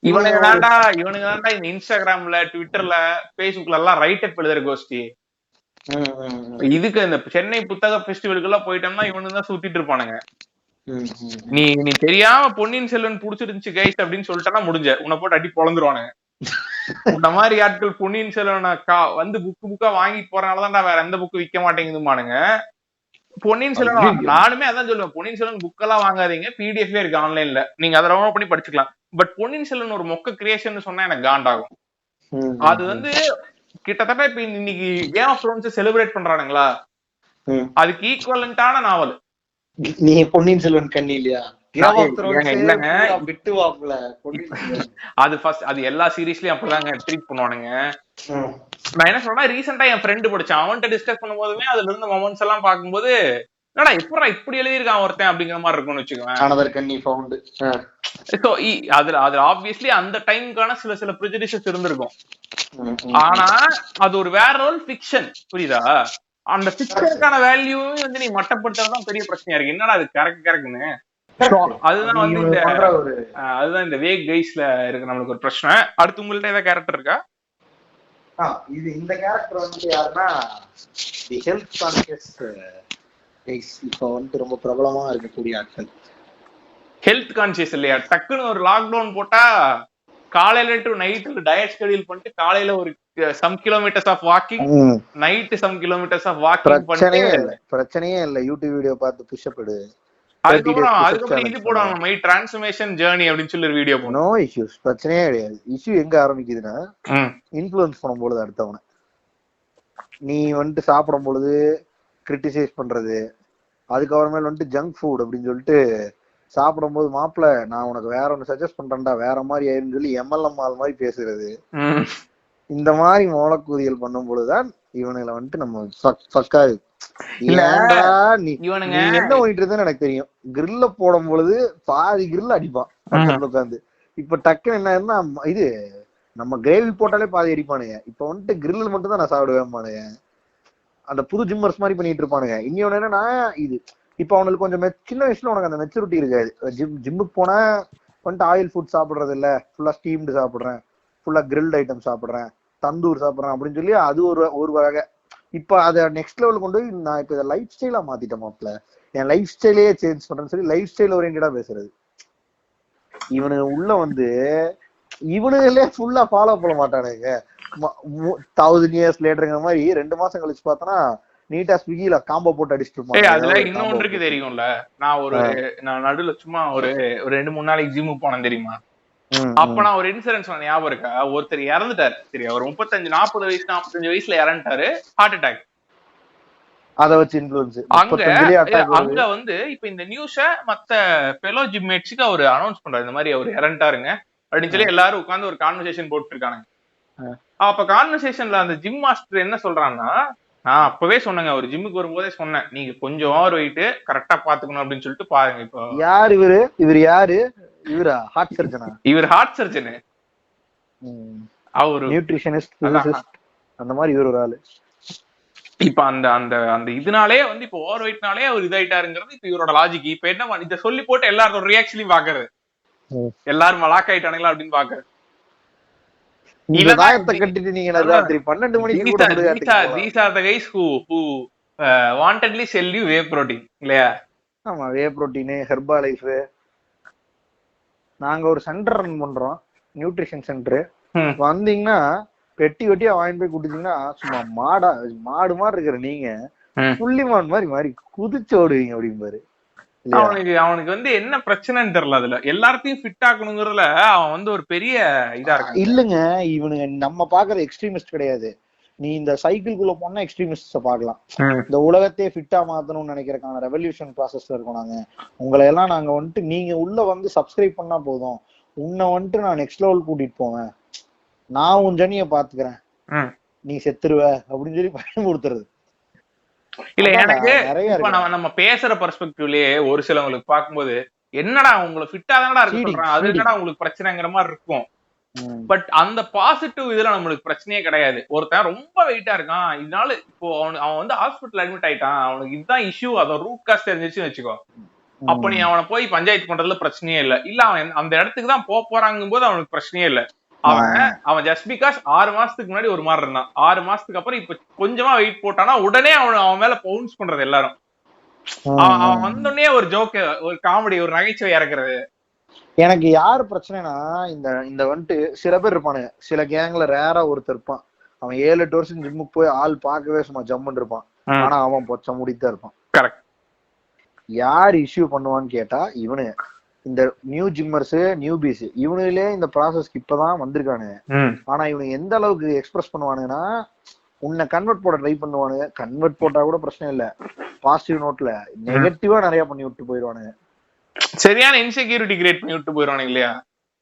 இவனுங்க தான்டா இந்த இன்ஸ்டாகிராம்ல ட்விட்டர்ல பேஸ்புக்ல எல்லாம் ரைட் அப் எழுதுற கோஷ்டி. இதுக்கு இந்த சென்னை புத்தக பெஸ்டிவலுக்கு எல்லாம் போயிட்டோம்னா இவனுக்கு தான் சுத்திட்டு இருப்பானுங்க. நீ தெரியாம பொன்னியின் செல்வன் புடிச்சிருந்துச்சு கைஸ் அப்படின்னு சொல்லிட்டா முடிஞ்ச உன்னை போட்டு அடி பொழந்துருவானுங்க. இந்த மாதிரி ஆட்கள் பொன்னியின் செல்வன் வந்து புக்கா வாங்கிட்டு போறதுனாலதான்டா வேற எந்த புக்கு விற்க மாட்டேங்குதுமானுங்க. பொன்னியின் செல்வன் நானுமே அதான் சொல்லுவேன், பொன்னியின் செல்வன் புக் எல்லாம் வாங்காதீங்க, பிடிஎஃப்ல இருக்கு ஆன்லைன்ல, நீங்க அதை டவுன்லோட் பண்ணி படிச்சுக்கலாம். பட் பொன்னியின் செல்வன் ஒரு மொக்க கிரியேஷன் சொன்னா எனக்கு காண்டாகும். அது வந்து கிட்டத்தட்ட இப்ப இன்னைக்கு கேம் ஆஃப் த்ரோன்ஸ் செலிப்ரேட் பண்றானுங்களா, அதுக்கு ஈக்குவலண்டான நாவல். நீ பொன்னியின் செல்வன் கண்ணி இல்லையா? அது எல்லா சீரீஸ்லயும் அப்படிதாங்க ட்ரீட் பண்ணுவானுங்க. நான் என்ன சொல்றேன், ரீசெண்டா என் ஃப்ரெண்டு படிச்சான், அவன்கிட்ட டிஸ்கஸ் பண்ணும் போதுமே அதுல இருந்த மொமெண்ட்ஸ் எல்லாம் பார்க்கும்போது என்னடா எப்படா இப்படி எழுதியிருக்கான் ஒருத்தன் அப்படிங்கிற மாதிரி இருக்கும்னு வச்சுக்கோங்க. அதுல ஆப்வியஸ்லி அந்த டைமுக்கான சில ப்ரிஜுடிசஸ் இருந்திருக்கும். ஆனா அது ஒரு வேற ரோல் ஃபிக்ஷன், புரியுதா? அந்த ஃபிக்ஷனுக்கான வேல்யூவும் வந்து நீ மட்டப்படுத்துறதுதான் பெரிய பிரச்சனையா இருக்கு. என்னடா அது கரெக்ட்னு அதுதான் வந்து அதுதான் இந்த வேக் கைஸ்ல இருக்கு நம்மளுக்கு ஒரு பிரச்சனை. அடுத்து உங்கள்ட்ட ஏதாவது கேரக்டர் இருக்கா? இது இந்த கேரக்டர் வந்து யாருன்னா தி ஹெல்த் கான்ஷியஸ் கைஸ், இப்போ வந்து ரொம்ப பிரபலமா இருக்கக்கூடிய ஆட்கள். ஹெல்த் கான்ஷியஸ் இல்லையா? டக்குன்னு ஒரு லாக்டவுன் போட்டா காலையில டு நைட் டயட் ஷெட்யூல் பண்ணிட்டு காலையில ஒரு some kilometres of walking, night some kilometres of walking பண்ணிட்டு பிரச்சனையே இல்ல. யூடியூப் வீடியோ பார்த்து புஷ் அப் எடு. அதுக்கப்புறம் இது போடுவாங்க, மை டிரான்ஸ்ஃபர்மேஷன் ஜர்னி அப்படின்னு சொல்லி ஒரு வீடியோ போடும். நோ இஷ்யூஸ், பிரச்சனையே கிடையாது. இஷ்யூ எங்க ஆரம்பிக்குதுன்னா இன்ஃப்ளூயன்ஸ் பண்ணும் பொழுது அடுத்தவனை நீ வந்துட்டு சாப்பிடும் பொழுது கிரிட்டிசைஸ் பண்றது, அதுக்கப்புறமேல வந்துட்டு ஜங்க் ஃபுட் அப்படின்னு சொல்லிட்டு சாப்பிடும் போது மாப்பிள்ள நான் உனக்கு வேற ஒன்னு சஜஸ்ட் பண்றேன்டா வேற மாதிரி ஆயிருன்னு சொல்லி எம்எல்எம் ஆல் மாதிரி பேசுறது, இந்த மாதிரி மூலக்கூதியல் பண்ணும் பொழுதுதான் இவனுங்களை வந்துட்டு நம்ம பக்காது. என்ன பண்ணிட்டு இருந்தேன்னு எனக்கு தெரியும். கிரில்ல போடும் பொழுது பாதி கிரில் அடிப்பான் உட்காந்து. இப்ப டக்குன்னு என்ன இது நம்ம கிரேவி போட்டாலே பாதி அடிப்பானுங்க. இப்ப வந்துட்டு கிரில் மட்டும் தான் நான் சாப்பிடுவேன்பானுங்க. அந்த புது ஜிம்மர்ஸ் மாதிரி பண்ணிட்டு இருப்பானுங்க. இன்னொன்னு என்னன்னா, இது இப்ப அவனுக்கு கொஞ்சம் சின்ன வயசுல உனக்கு அந்த மெச்சூரிட்டி இருக்காது. ஜிம்முக்கு போனா வந்துட்டு ஆயில் ஃபுட் சாப்பிடுறது இல்ல, ஃபுல்லா ஸ்டீம்டு சாப்பிடுறேன், ஃபுல்லா கிரில்ட் ஐட்டம் சாப்பிடுறேன், தந்தூர் சாப்பிடுறேன் அப்படின்னு சொல்லி அது ஒரு வகை. இப்ப அத நெக்ஸ்ட் லெவல் கொண்டு போய் நான் இப்ப இதை லைஃப் ஸ்டைலா மாத்திட்டேன் மாப்ள, என் லைஃப் ஸ்டைலே சேஞ்ச் பண்றேன்னு சொல்லி லைஃப் ஸ்டைல் ஓரியன்டா பேசுறது. இவனுக்கு உள்ள வந்து இவனுங்களே ஃபுல்லா ஃபாலோ பண்ண மாட்டானுங்க. 1000 years லேட்டருங்கிற மாதிரி 2 மாசம் கழிச்சு பார்த்தனா நீட்டா ஸ்விக்கில காம்போ போட்டு அடிச்சுட்டு இருப்பாங்க. அதுல இன்னொன்றுக்கு தெரியும்ல, நான் நடுவுல சும்மா ஒரு 2-3 நாளைக்கு ஜிம்முக்கு போனேன் தெரியுமா? அப்ப நான் ஒரு இன்சூரன்ஸ் ஞாபகம் இருக்கா, ஒருத்தர் இறந்துட்டாரு சரியா, ஒரு 45 வயசுல இறந்துட்டாரு, ஹார்ட் அட்டாக். அத வச்சு இன்ஃப்ளூயன்ஸ் அங்க வந்து இப்ப இந்த நியூஸ மத்த ஃபெலோ ஜிம்மேட்ஸ்க்கு அவர் அனௌன்ஸ் பண்றாரு, இந்த மாதிரி அவர் இறந்துட்டாருங்க அப்படின்னு சொல்லி எல்லாரும் உட்கார்ந்து ஒரு கான்வர்சேஷன் போட்டு இருக்கானுங்க. அப்ப கான்வர்சேஷன்ல அந்த ஜிம் மாஸ்டர் என்ன சொல்றான்னா, நான் அப்பவே சொன்னேங்க, ஒரு ஜிம்முக்கு வரும்போதே சொன்னேன், நீங்க கொஞ்சம் ஓவர் வெயிட் கரெக்டா பாத்துக்கணும் அப்படின்னு சொல்லிட்டு பாருங்க. இப்போ யார் இவர் யாரு? இவரா ஹார்ட் சர்ஜனா? இவர் ஹார்ட் சர்ஜன், அவரு நியூட்ரிஷனிஸ்ட், பிசிசிஸ்ட், அந்த மாதிரி இவர் ஒரு ஆளு. இப்ப அந்த அந்த அந்த இதனாலே வந்து இப்ப ஓவர் வெயிட்னாலே அவர் இதாயிட்டாருங்கிறது இப்ப இவரோட லாஜிக். இப்ப என்ன இதை சொல்லி போட்டு எல்லாரோட ரியாக்ஷனையும் பாக்குறது, எல்லாரும் மலாக் ஆயிட்டானுங்களா அப்படின்னு பாக்குறது. These are the guys who wantedly sell you whey protein இல்லையா? ஆமா, whey protein, Herbalife. நாங்க ஒரு சென்டர் ரன் பண்றோம், நியூட்ரிஷன் சென்டர். வந்தீங்கன்னா பெட்டி வெட்டியா வாங்கி போய் குடிச்சீங்கன்னா சும்மா மாடு மாதிரி இருக்கிற நீங்க புள்ளிமான் மாதிரி குதிச்சு ஓடுவீங்க அப்படிம்பாரு. அவனுக்கு வந்து என்ன பிரச்சனைன்னு தெரியல. அதுல எல்லாத்தையும் ஃபிட் ஆக்கணுங்கிறதுல அவன் வந்து ஒரு பெரிய இதா இருக்கு. இல்லங்க, இவனுங்க நம்ம பாக்குற எக்ஸ்ட்ரீமிஸ்ட் கிடையாது. நீ இந்த சைக்கிள்குள்ள போனா எக்ஸ்ட்ரீமிஸ்ட பாக்கலாம். இந்த உலகத்தையே ஃபிட்டா மாத்தணும்னு நினைக்கிறதுக்கான ரெவல்யூஷன் ப்ராசஸ்ல இருக்கோம் நாங்க. உங்களை எல்லாம் நாங்க வந்துட்டு நீங்க உள்ள வந்து சப்ஸ்கிரைப் பண்ணா போதும், உன்னை வந்துட்டு நான் நெக்ஸ்ட் லெவல் கூட்டிட்டு போவேன், நான் உன் ஜனிய பாத்துக்கிறேன், நீ செத்துருவ அப்படின்னு சொல்லி பயன்படுத்துறது. இல்ல எனக்கு இப்ப நம்ம பேசுற பெர்ஸ்பெக்டிவ்லயே ஒரு சிலவங்களுக்கு பாக்கும்போது என்னடா உங்களை ஃபிட்டா தானடா இருக்கு சொல்றான், அது என்னடா உங்களுக்கு பிரச்சனைங்கிற மாதிரி இருக்கும். பட் அந்த பாசிட்டிவ் இதுல நம்மளுக்கு பிரச்சனையே கிடையாது. ஒருத்தன் ரொம்ப வெயிட்டா இருக்கான், இதனால இப்போ அவன் வந்து ஹாஸ்பிட்டல் அட்மிட் ஆயிட்டான், அவனுக்கு இதுதான் இஷ்யூ, அதை ரூட் காஸ்ட் தெரிஞ்சிச்சுன்னு வச்சுக்கோ, அப்ப நீ அவனை போய் பஞ்சாயத்து பண்றதுல பிரச்சனையே இல்ல. இல்ல அவன் அந்த இடத்துக்கு தான் போறாங்கும் போது அவனுக்கு பிரச்சனையே இல்ல. அவன் ஜஸ்ட் பிகாஸ் 6 மாசத்துக்கு முன்னாடி ஒரு மாதிரி இருந்தான், 6 மாசத்துக்கு அப்புறம் இப்ப கொஞ்சமா வெயிட் போட்டானா உடனே அவன் மேல பவுன்ஸ் பண்றது எல்லாரும். அவன் வந்தோடனே ஒரு ஜோக்கு, ஒரு காமெடி, ஒரு நகைச்சுவை இறக்குறது. எனக்கு யாரு பிரச்சனைனா, இந்த வந்துட்டு சில பேர் இருப்பானுங்க, சில கேங்ல ரேரா ஒருத்தர் இருப்பான், அவன் 7-8 வருஷம் ஜிம்முக்கு போய் ஆள் பார்க்கவே சும்மா ஜம்முன்னு இருப்பான், ஆனா அவன் பொச்ச முடித்தான் இருப்பான். கரெக்ட். யார் இஷ்யூ பண்ணுவான்னு கேட்டா இவனு இந்த நியூ ஜிம்மர்ஸ் நியூபீஸ் இவனுங்களே இந்த ப்ராசஸ்க்கு இப்பதான் வந்திருக்கானுங்க. ஆனா இவனுக்கு எந்த அளவுக்கு எக்ஸ்பிரஸ் பண்ணுவானுங்கன்னா, உன்னை கன்வெர்ட் போட ட்ரை பண்ணுவானுங்க. கன்வெர்ட் போட்டா கூட பிரச்சனை இல்ல, பாசிட்டிவ் நோட்ல நெகட்டிவா நிறைய பண்ணி விட்டு போயிடுவானுங்க. சரியான இன்செக்யூரிட்டி கிரியேட் பண்ணி விட்டு போயிடுவானுங்க இல்லையா?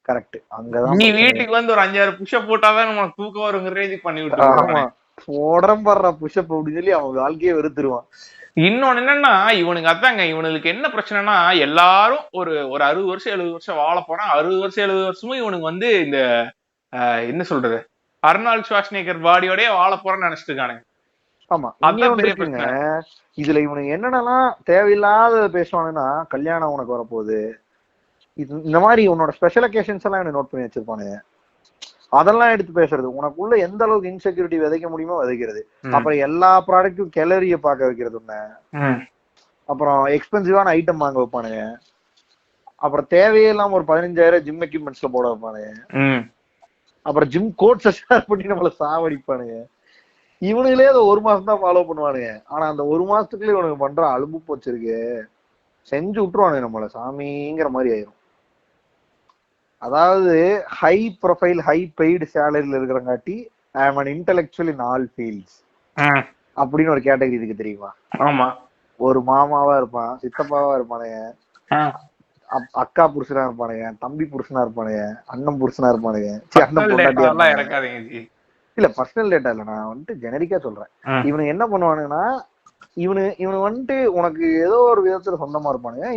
கரெக்ட். அங்கதான் நீ வீட்டுக்கு வந்து ஒரு 5-6 புஷ்அப் போட்டாதான் நமக்கு தூக்கம் வருங்கிற ரேஞ்சுக்கு பண்ணி விட்டு. ஆமா, உடம்படுற புஷ்அப் அப்படின்னு சொல்லி அவன் வாழ்க்கையே வெறுத்துருவான். இன்னொன்னு என்னன்னா, இவனுக்கு அதாங்க, இவனுக்கு என்ன பிரச்சனைனா, எல்லாரும் ஒரு 60 வருஷம் 70 வருஷம் வாழ போறான். 60 வருஷம் 70 வருஷமும் இவனுக்கு வந்து இந்த என்ன சொல்றது, அர்னால்ட் ஷ்வார்ஸ்நெகர் பாடியோடய வாழ போறேன்னு நினைச்சிட்டு இருக்கானுங்க. ஆமா, அதான் பெரிய பிரச்சனை. இதுல இவனுக்கு என்னென்னலாம் தேவையில்லாத பேசுவானுன்னா, கல்யாணம் உனக்கு வரப்போகுது, இந்த மாதிரி உன்னோட ஸ்பெஷல் அக்கேஷன்ஸ் எல்லாம் எனக்கு நோட் பண்ணி வச்சிருப்பானுங்க. அதெல்லாம் எடுத்து பேசுறது, உனக்குள்ள எந்த அளவுக்கு இன்செக்யூரிட்டி விதைக்க முடியுமோ விதைக்கிறது. அப்புறம் எல்லா ப்ராடக்ட்டும் கேலரிய பார்க்க வைக்கிறது ஒண்ணு. அப்புறம் எக்ஸ்பென்சிவான ஐட்டம் வாங்க வைப்பானுங்க. அப்புறம் தேவையே இல்லாம ஒரு 15,000 ஜிம் எக்யூப்மெண்ட்ஸ்ல போட வைப்பானுங்க. அப்புறம் ஜிம் கோட்ஸை ஷேர் பண்ணி நம்மள சாவடிப்பானுங்க. இவனுங்களே அதை 1 மாசம் தான் ஃபாலோ பண்ணுவானுங்க. ஆனா அந்த 1 மாசத்துக்குள்ள இவனுக்கு பண்ற அலும்பு போச்சிருக்கு, செஞ்சு விட்டுருவானுங்க நம்மள சாமிங்கிற மாதிரி ஆயிரும். அதாவது ஹை ப்ரொஃபைல் ஹை பெய்டு சேலரியில இருக்கிறங்காட்டி I am an intellectual in all fields அப்படின்னு ஒரு கேட்டகரி இருக்கு தெரியுமா? ஆமா, ஒரு மாமாவா இருப்பான், சித்தப்பாவா இருப்பானுங்க, அக்கா புருஷனா இருப்பானுங்க, தம்பி புருஷனா இருப்பானுங்க, அண்ணன் புருஷனா இருப்பானுங்க. அண்ணன் பொண்டாட்டியா இல்ல, பர்சனல் டேட்டா இல்ல, நான் வந்துட்டு ஜெனரிக்கா சொல்றேன். இவனு என்ன பண்ணுவானுங்கன்னா, இவனு வந்துட்டு உனக்கு ஏதோ ஒரு விதத்துல சொந்தமா இருப்பானுங்க.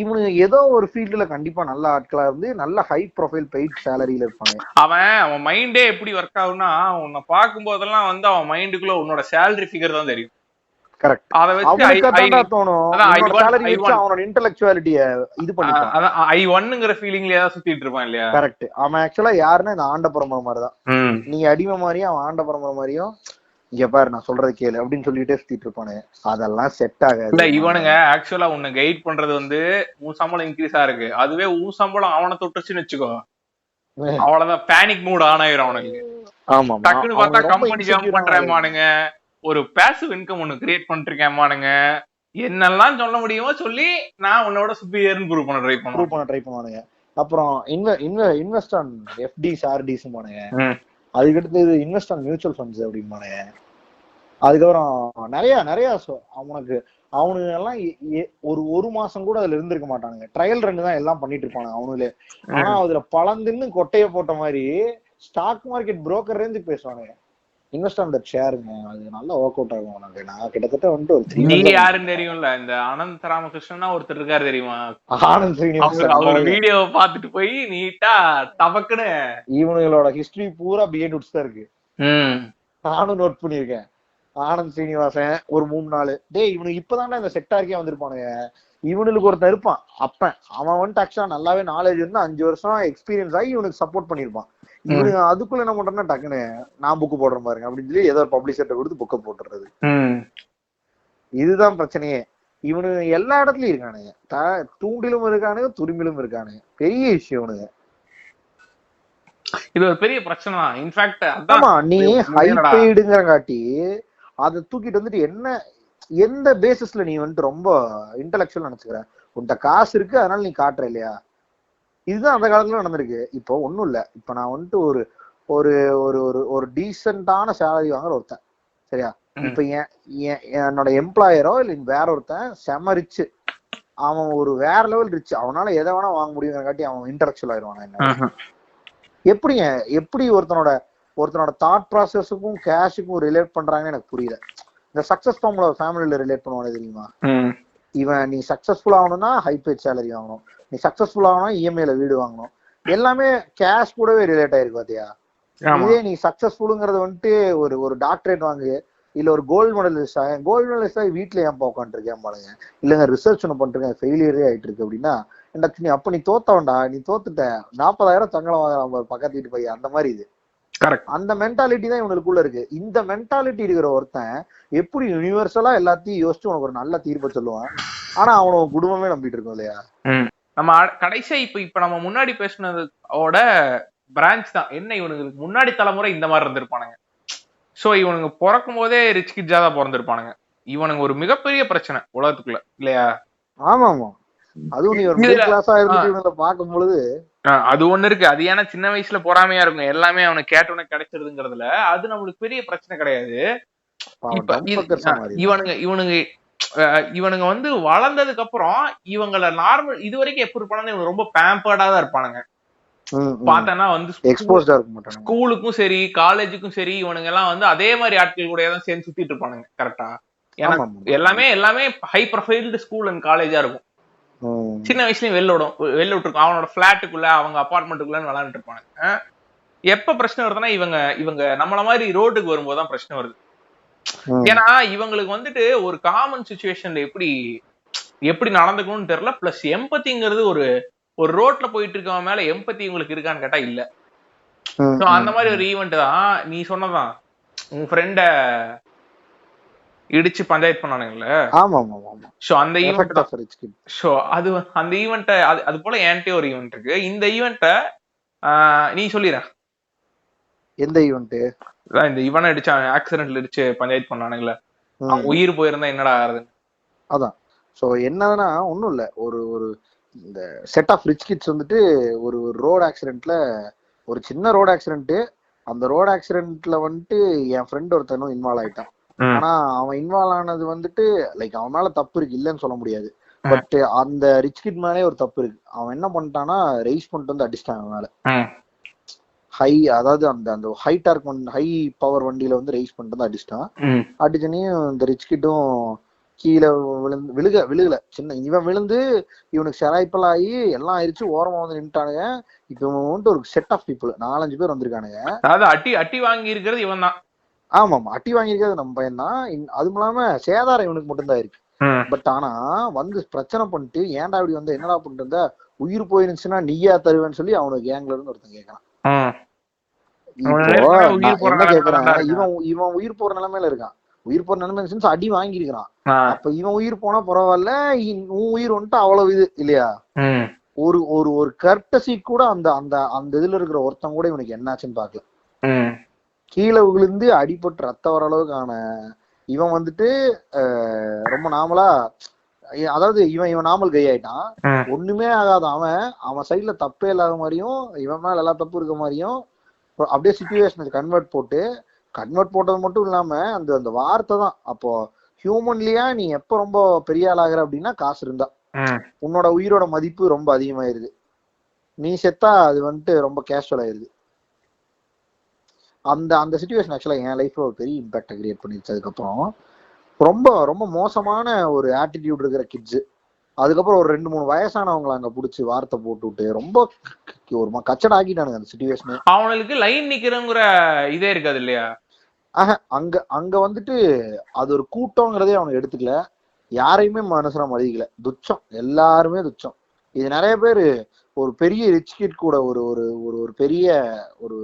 இவனு ஏதோ ஒரு ஃபீல்டுல கண்டிப்பா நல்ல ஆட்களா இருந்து நல்ல ஹை ப்ரொஃபைல் பெய்ட் சேலரியில இருப்பானுங்க. அவன் மைண்டே எப்படி ஒர்க் ஆகும்னா, உன்னை பார்க்கும் போதெல்லாம் வந்து அவன் மைண்டுக்குள்ள உன்னோட சேலரி ஃபிகர் தான் தெரியும். கரெக்ட். அவனுக்கு தோணும் சேலரி வச்சு அவனோட இன்டெலெக்சுவாலிட்டிய இது பண்ணிப்பான். அதான் I1ங்கிற ஃபீலிங்லயே தான் சுத்திட்டு இருப்பான் இல்லையா? கரெக்ட். அவன் ஆக்சுவலா யாருன்னா இந்த ஆண்ட பரம்பரை மாதிரிதான். நீங்க அடிமை மாதிரியும் அவன் ஆண்ட பரம்பரை மாதிரியும், இங்க பாரு நான் சொல்றது கேளு அப்படின்னு சொல்லிட்டே சுத்திட்டு இருப்பானு. அதெல்லாம் செட் ஆகாது. இல்ல, இவனுங்க ஆக்சுவலா உன்னை கைட் பண்றது வந்து உன் சம்பளம் இன்க்ரீஸா இருக்கு, அதுவே உன் சம்பளம் அவனை தொட்டுச்சுன்னு வச்சுக்கோ, அவ்வளவுதான் பேனிக் மூட் ஆன் ஆயிரும் அவனுக்கு. ஆமா, டக்குன்னு பார்த்தா கம்பெனி ஜாம் பண்றேன்மானுங்க, ஒரு பேசிவ் இன்கம் ஒன்னு கிரியேட் பண்ணிருக்கேன்மானுங்க, என்னெல்லாம் சொல்ல முடியுமோ சொல்லி நான் உன்னோட சுப்பீரியர்னு ப்ரூவ் பண்ண ட்ரை பண்ணுவானுங்க. அப்புறம் இன்வெஸ்ட் ஆன் எஃப்டிஸ் ஆர்டிஸ் பானுங்க, அதுக்கடுத்து இன்வெஸ்ட் ஆன் மியூச்சுவல் ஃபண்ட்ஸ் அப்படிம்பானுங்க. அதுக்கப்புறம் நிறைய அவனுக்கு எல்லாம் ஒரு மாசம் கூட அதுல இருந்திருக்க மாட்டானுங்க. ட்ரையல் ரன் தான் எல்லாம் பண்ணிட்டு இருப்பானுங்க அவனுங்களே. ஆனா அதுல பழந்துன்னு கொட்டைய போட்ட மாதிரி ஸ்டாக் மார்க்கெட் புரோக்கர் ரேஞ்சுக்கு பேசுவானுங்க. இன்வெஸ்ட் ஆன் தட் ஷேருங்க, அது நல்லா ஒர்க் அவுட் ஆகும் உனக்கு. நான் கிட்டத்தட்ட வந்துட்டு ஒரு 3 நீங்க யாருன்னு தெரியும்ல, இந்த அனந்த் ராமகிருஷ்ணனா ஒருத்தர் இருக்காரு தெரியுமா? ஆனந்த் ஸ்ரீனிவாசன். அவர் வீடியோவை பார்த்துட்டு போய் நீட்டா தபக்குன்னு இவனுங்களோட ஹிஸ்டரி பூரா பிஹைண்ட் உட்ஸ் தான் இருக்கு. நானும் நோட் பண்ணிருக்கேன். ஆனந்த் ஸ்ரீனிவாசன் ஒரு 3-4 டேய் இவனுக்கு இப்பதான்டா இந்த செக்டாருக்கே வந்திருப்பானுங்க. இவனுக்கு ஒருத்தன் இருப்பான் அப்பன், அவன் வந்துட்டு ஆக்சுவலா நல்லாவே நாலேஜ் இருந்து 5 வருஷம் எக்ஸ்பீரியன்ஸ் ஆகி இவனுக்கு சப்போர்ட் பண்ணிருப்பான். இவனுக்கு அதுக்குள்ள என்ன பண்றேன்னா டக்குன்னு நான் புக்கு போடுறேன் பாருங்க அப்படின்னு சொல்லி ஏதோ ஒரு பப்ளிஷர்ட்ட கொடுத்து புக்கை போட்டுறது. இதுதான் பிரச்சனையே. இவனுக்கு எல்லா இடத்துலயும் இருக்கானுங்க, தூண்டிலும் இருக்கானுங்க, துரும்பிலும் இருக்கானுங்க. பெரிய விஷயம் இவனுங்க. இது ஒரு பெரிய பிரச்சனை தான். இன்ஃபேக்ட் ஆமா, நீ ஹை பெய்டுங்கறங்காட்டி அதை தூக்கிட்டு வந்துட்டு எந்த பேசிஸ்ல நீ வந்துட்டு ரொம்ப இன்டெலெக்சுவல் நினைச்சுக்கிற? உன்கிட்ட காசு இருக்கு அதனால நீ காட்டுற இல்லையா? இதுதான் அந்த காலத்துல நடந்திருக்கு. இப்போ ஒண்ணும் இல்ல, இப்ப நான் வந்துட்டு ஒரு ஒரு ஒரு டீசென்டான சேலரி வாங்குற ஒருத்தன், சரியா? இப்ப என்னோட எம்ப்ளாயரோ இல்ல வேற ஒருத்தன் செம ரிச்சு, அவன் ஒரு வேற லெவல் ரிச், அவனால எதை வேணா வாங்க முடியுங்கிறங்காட்டி அவன் இன்டெலெக்சுவல் ஆயிடுவான். என்ன எப்படி ஒருத்தனோட தாட் ப்ராசஸுக்கும் கேஷுக்கும் ரிலேட் பண்றாங்கன்னு எனக்கு புரியல. இந்த சக்சஸ் ஃபார்முலா ஃபேமிலியில ரிலேட் பண்ணுவானே தெரியுமா? இவன் நீ சக்சஸ்ஃபுல் ஆகணும்னா ஹை பெய்ட் சேலரி வாங்கணும், நீ சக்சஸ்ஃபுல் ஆகணும் இஎம்ஐல வீடு வாங்கணும், எல்லாமே கேஷ் கூடவே ரிலேட் ஆயிருக்கு பாத்தியா? இதே நீ சக்சஸ்ஃபுல்ங்கிறது வந்துட்டு ஒரு டாக்டரேட் வாங்கு, இல்ல ஒரு கோல்டு மெடலிஸ்ட் ஆகி வீட்டுல ஏன் உட்காந்துருக்கேன் பாருங்க, இல்லங்க ரிசர்ச் ஒண்ணு பண்ணிருக்கேன் ஃபெயிலியரே ஆயிட்டு இருக்கு அப்படின்னா, நீ அப்ப நீ தோத்தவன்டா, நீ தோத்துட்ட, 40,000 சம்பளம் வாங்குறான் பக்கத்து வீட்டு போய், அந்த மாதிரி இது. அந்த மென்டாலிட்டி தான் இவனுக்குள்ள இருக்கு. இந்த மென்டாலிட்டி இருக்கிற ஒருத்தன் எப்படி யூனிவர்சலா எல்லாத்தையும் யோசிச்சு உனக்கு ஒரு நல்ல தீர்ப்பை சொல்லுவான், ஆனா அவனோட குடும்பமே நம்பிட்டு இருக்கோம் இல்லையா? நம்ம கடைசியா இப்ப நம்ம முன்னாடி பேசினதோட பிரான்ச் தான் என்ன, இவனுக்கு முன்னாடி தலைமுறை இந்த மாதிரி இருந்திருப்பானுங்க. சோ இவனுங்க பிறக்கும் போதே ரிச் கிட்ஸா தான் பிறந்திருப்பானுங்க. இவனுங்க ஒரு மிகப்பெரிய பிரச்சனை உலகத்துக்குள்ள இல்லையா? ஆமா ஆமா, அதுவும் நீ ஒரு மிடில் கிளாஸா இருந்துட்டு பாக்கும் பொழுது அது ஒண்ணு இருக்கு. அது ஏன்னா சின்ன வயசுல பொறாமையா இருக்கும், எல்லாமே அவனுக்கு கேட்டவன கிடைச்சிருதுங்கிறதுல. அது நம்மளுக்கு பெரிய பிரச்சனை கிடையாது. இப்ப இவனுங்க வந்து வளர்ந்ததுக்கு அப்புறம் இவங்கள நார்மல் இது வரைக்கும் எப்படி இருப்பானுங்க, இவங்க ரொம்ப பேம்பர்டா தான் இருப்பானுங்க. பார்த்தனா வந்து ஸ்கூலுக்கும் சரி காலேஜுக்கும் சரி இவனுங்க எல்லாம் வந்து அதே மாதிரி ஆட்கள் கூட தான் சேர்ந்து சுத்திட்டு இருப்பானுங்க. கரெக்டா? ஏன்னா எல்லாமே ஹை ப்ரொஃபைல்டு ஸ்கூல் அண்ட் காலேஜா இருக்கும். சின்ன வயசுலயும் வெளில விட்டுருக்கும். அவனோட பிளாட்டுக்குள்ள அவங்க அபார்ட்மெண்ட்டுக்குள்ள விளையாண்டுட்டு இருப்பானுங்க. எப்ப பிரச்சனை வருதுன்னா இவங்க நம்மள மாதிரி ரோட்டுக்கு வரும்போதுதான் பிரச்சனை வருது. ஏன்னா இவங்களுக்கு வந்துட்டு ஒரு காமன் சிச்சுவேஷன்ல எப்படி நடந்துக்கணும்னு தெரியல. பிளஸ் எம்பத்திங்கிறது ஒரு ரோட்ல போயிட்டு இருக்கவன் மேல எம்பத்தி உங்களுக்கு இருக்கான்னு கேட்டா இல்ல. அந்த மாதிரி ஒரு ஈவெண்ட் தான் நீ சொன்னதான். உன் ஃப்ரெண்ட இடிச்சு பஞ்சாயத்து பண்ணானுங்கல்ல. அந்த ஈவெண்ட் அது போல என்கிட்ட ஒரு ஈவெண்ட் இருக்கு. இந்த ஈவெண்ட்ட நீ சொல்லிடுற. எந்த ஈவெண்ட்? இந்த இவனை அடிச்சு ஆக்சிடென்ட்ல இடிச்சு பஞ்சாயத்து பண்ணானுங்களே, உயிர் போயிருந்தா என்னடா ஆகுது? அதான். சோ என்னன்னா ஒண்ணும் இல்ல, ஒரு இந்த செட் ஆஃப் ரிச் கிட்ஸ் வந்துட்டு ஒரு ரோடு ஆக்சிடென்ட்ல, ஒரு சின்ன ரோடு ஆக்சிடென்ட், அந்த ரோடு ஆக்சிடென்ட்ல வந்துட்டு என் ஃப்ரெண்ட் ஒருத்தனும் இன்வால்வ் ஆயிட்டான். ஆனா அவன் இன்வால்வ் ஆனது வந்துட்டு லைக் அவன் மேல தப்பு இருக்கு, இல்லன்னு சொல்ல முடியாது. பட் அந்த ரிச் கிட் மேலே ஒரு தப்பு இருக்கு. அவன் என்ன பண்ணிட்டான்னா ரைஸ் பண்ணிட்டு வந்து அடிச்சிட்டான் அவன் மேல. ஹை, அதாவது அந்த ஹை டார்க் ஹை பவர் வண்டியில வந்து ரைஸ் பண்ணிட்டு வந்து அடிச்சிட்டான். அடிச்சனையும் இந்த ரிச் கிட்டும் கீழே விழுகல, சின்ன இவன் விழுந்து இவனுக்கு செராய்ப்பல் ஆகி எல்லாம் ஆயிடுச்சு, ஓரமா வந்து நின்ட்டானுங்க. இப்ப இவன் வந்துட்டு ஒரு செட் ஆஃப் பீப்புள் 4-5 பேர் வந்திருக்கானுங்க. அதாவது அட்டி வாங்கி இருக்கிறது இவன் தான். ஆமா, அட்டி வாங்கியிருக்கிறது நம்ம பையன் தான். அதுவும் இல்லாம சேதாரம் இவனுக்கு மட்டும்தான் இருக்கு. பட் ஆனா வந்து பிரச்சனை பண்ணிட்டு ஏன்டா இப்படி வந்து என்னடா பண்ணிட்டு இருந்த, உயிர் போயிருந்துச்சுன்னா நீயா தருவேன்னு சொல்லி அவனுக்கு கேங்ல இருந்து ஒருத்தன் கேட்கறான். இப்போ என்ன கேக்குறாங்க, இவன் உயிர் போற நிலைமையில இருக்கான். உயிர் போற நிலைமை அடி வாங்கிருக்கான். அப்ப இவன் உயிர் போனா பரவாயில்ல, உன் உயிர் வந்துட்டு அவ்வளவு இது இல்லையா? ஒரு ஒரு ஒரு கர்டசி கூட அந்த அந்த அந்த இதுல இருக்கிற ஒருத்தன் கூட இவனுக்கு என்னாச்சுன்னு பாக்கல. கீழே விழுந்து அடிபட்டு ரத்த வர அளவுக்கான இவன் வந்துட்டு ரொம்ப நார்மலா, அதாவது இவன் நார்மல் கை ஆயிட்டான். ஒண்ணுமே ஆகாத அவன் சைட்ல தப்பே இல்லாத மாதிரியும் இவன் மேல எல்லா தப்பு இருக்க மாதிரியும் அப்படியே சிச்சுவேஷன் கன்வெர்ட் போட்டது மட்டும் இல்லாம அந்த வார்த்தை தான். அப்போ ஹியூமன்லியா நீ எப்ப ரொம்ப பெரிய ஆள் ஆகுற அப்படின்னா காசு இருந்தா உன்னோட உயிரோட மதிப்பு ரொம்ப அதிகமாயிருது. நீ செத்தா அது வந்துட்டு ரொம்ப கேஷுவல் ஆயிருது. அந்த சிச்சுவேஷன் ஆக்சுவலா என் லைஃப்ல ஒரு பெரிய இம்பாக்ட் கிரியேட் பண்ணிருச்சு. அதுக்கப்புறம் ரொம்ப ரொம்ப மோசமான ஒரு ஆட்டிடியூட் இருக்கிற கிட்ஸ், அதுக்கப்புறம் ஒரு 2-3 வயசானவங்களை அங்க புடிச்சு வார்த்தை போட்டுவிட்டு ரொம்ப ஒரு கச்சட ஆக்கிட்டானுங்க அந்த சிச்சுவேஷன். அவனுக்கு லைன் நிக்கிறங்கிற இதே இருக்காது இல்லையா? அங்க வந்துட்டு அது ஒரு கூட்டம்ங்கிறதே அவனுக்கு எடுத்துக்கல, யாரையுமே மனசுல மதிக்கல, துச்சம், எல்லாருமே துச்சம். இது நிறைய பேரு ஒரு பெரிய ரிச் கிட் கூட ஒரு ஒரு பெரிய ஒரு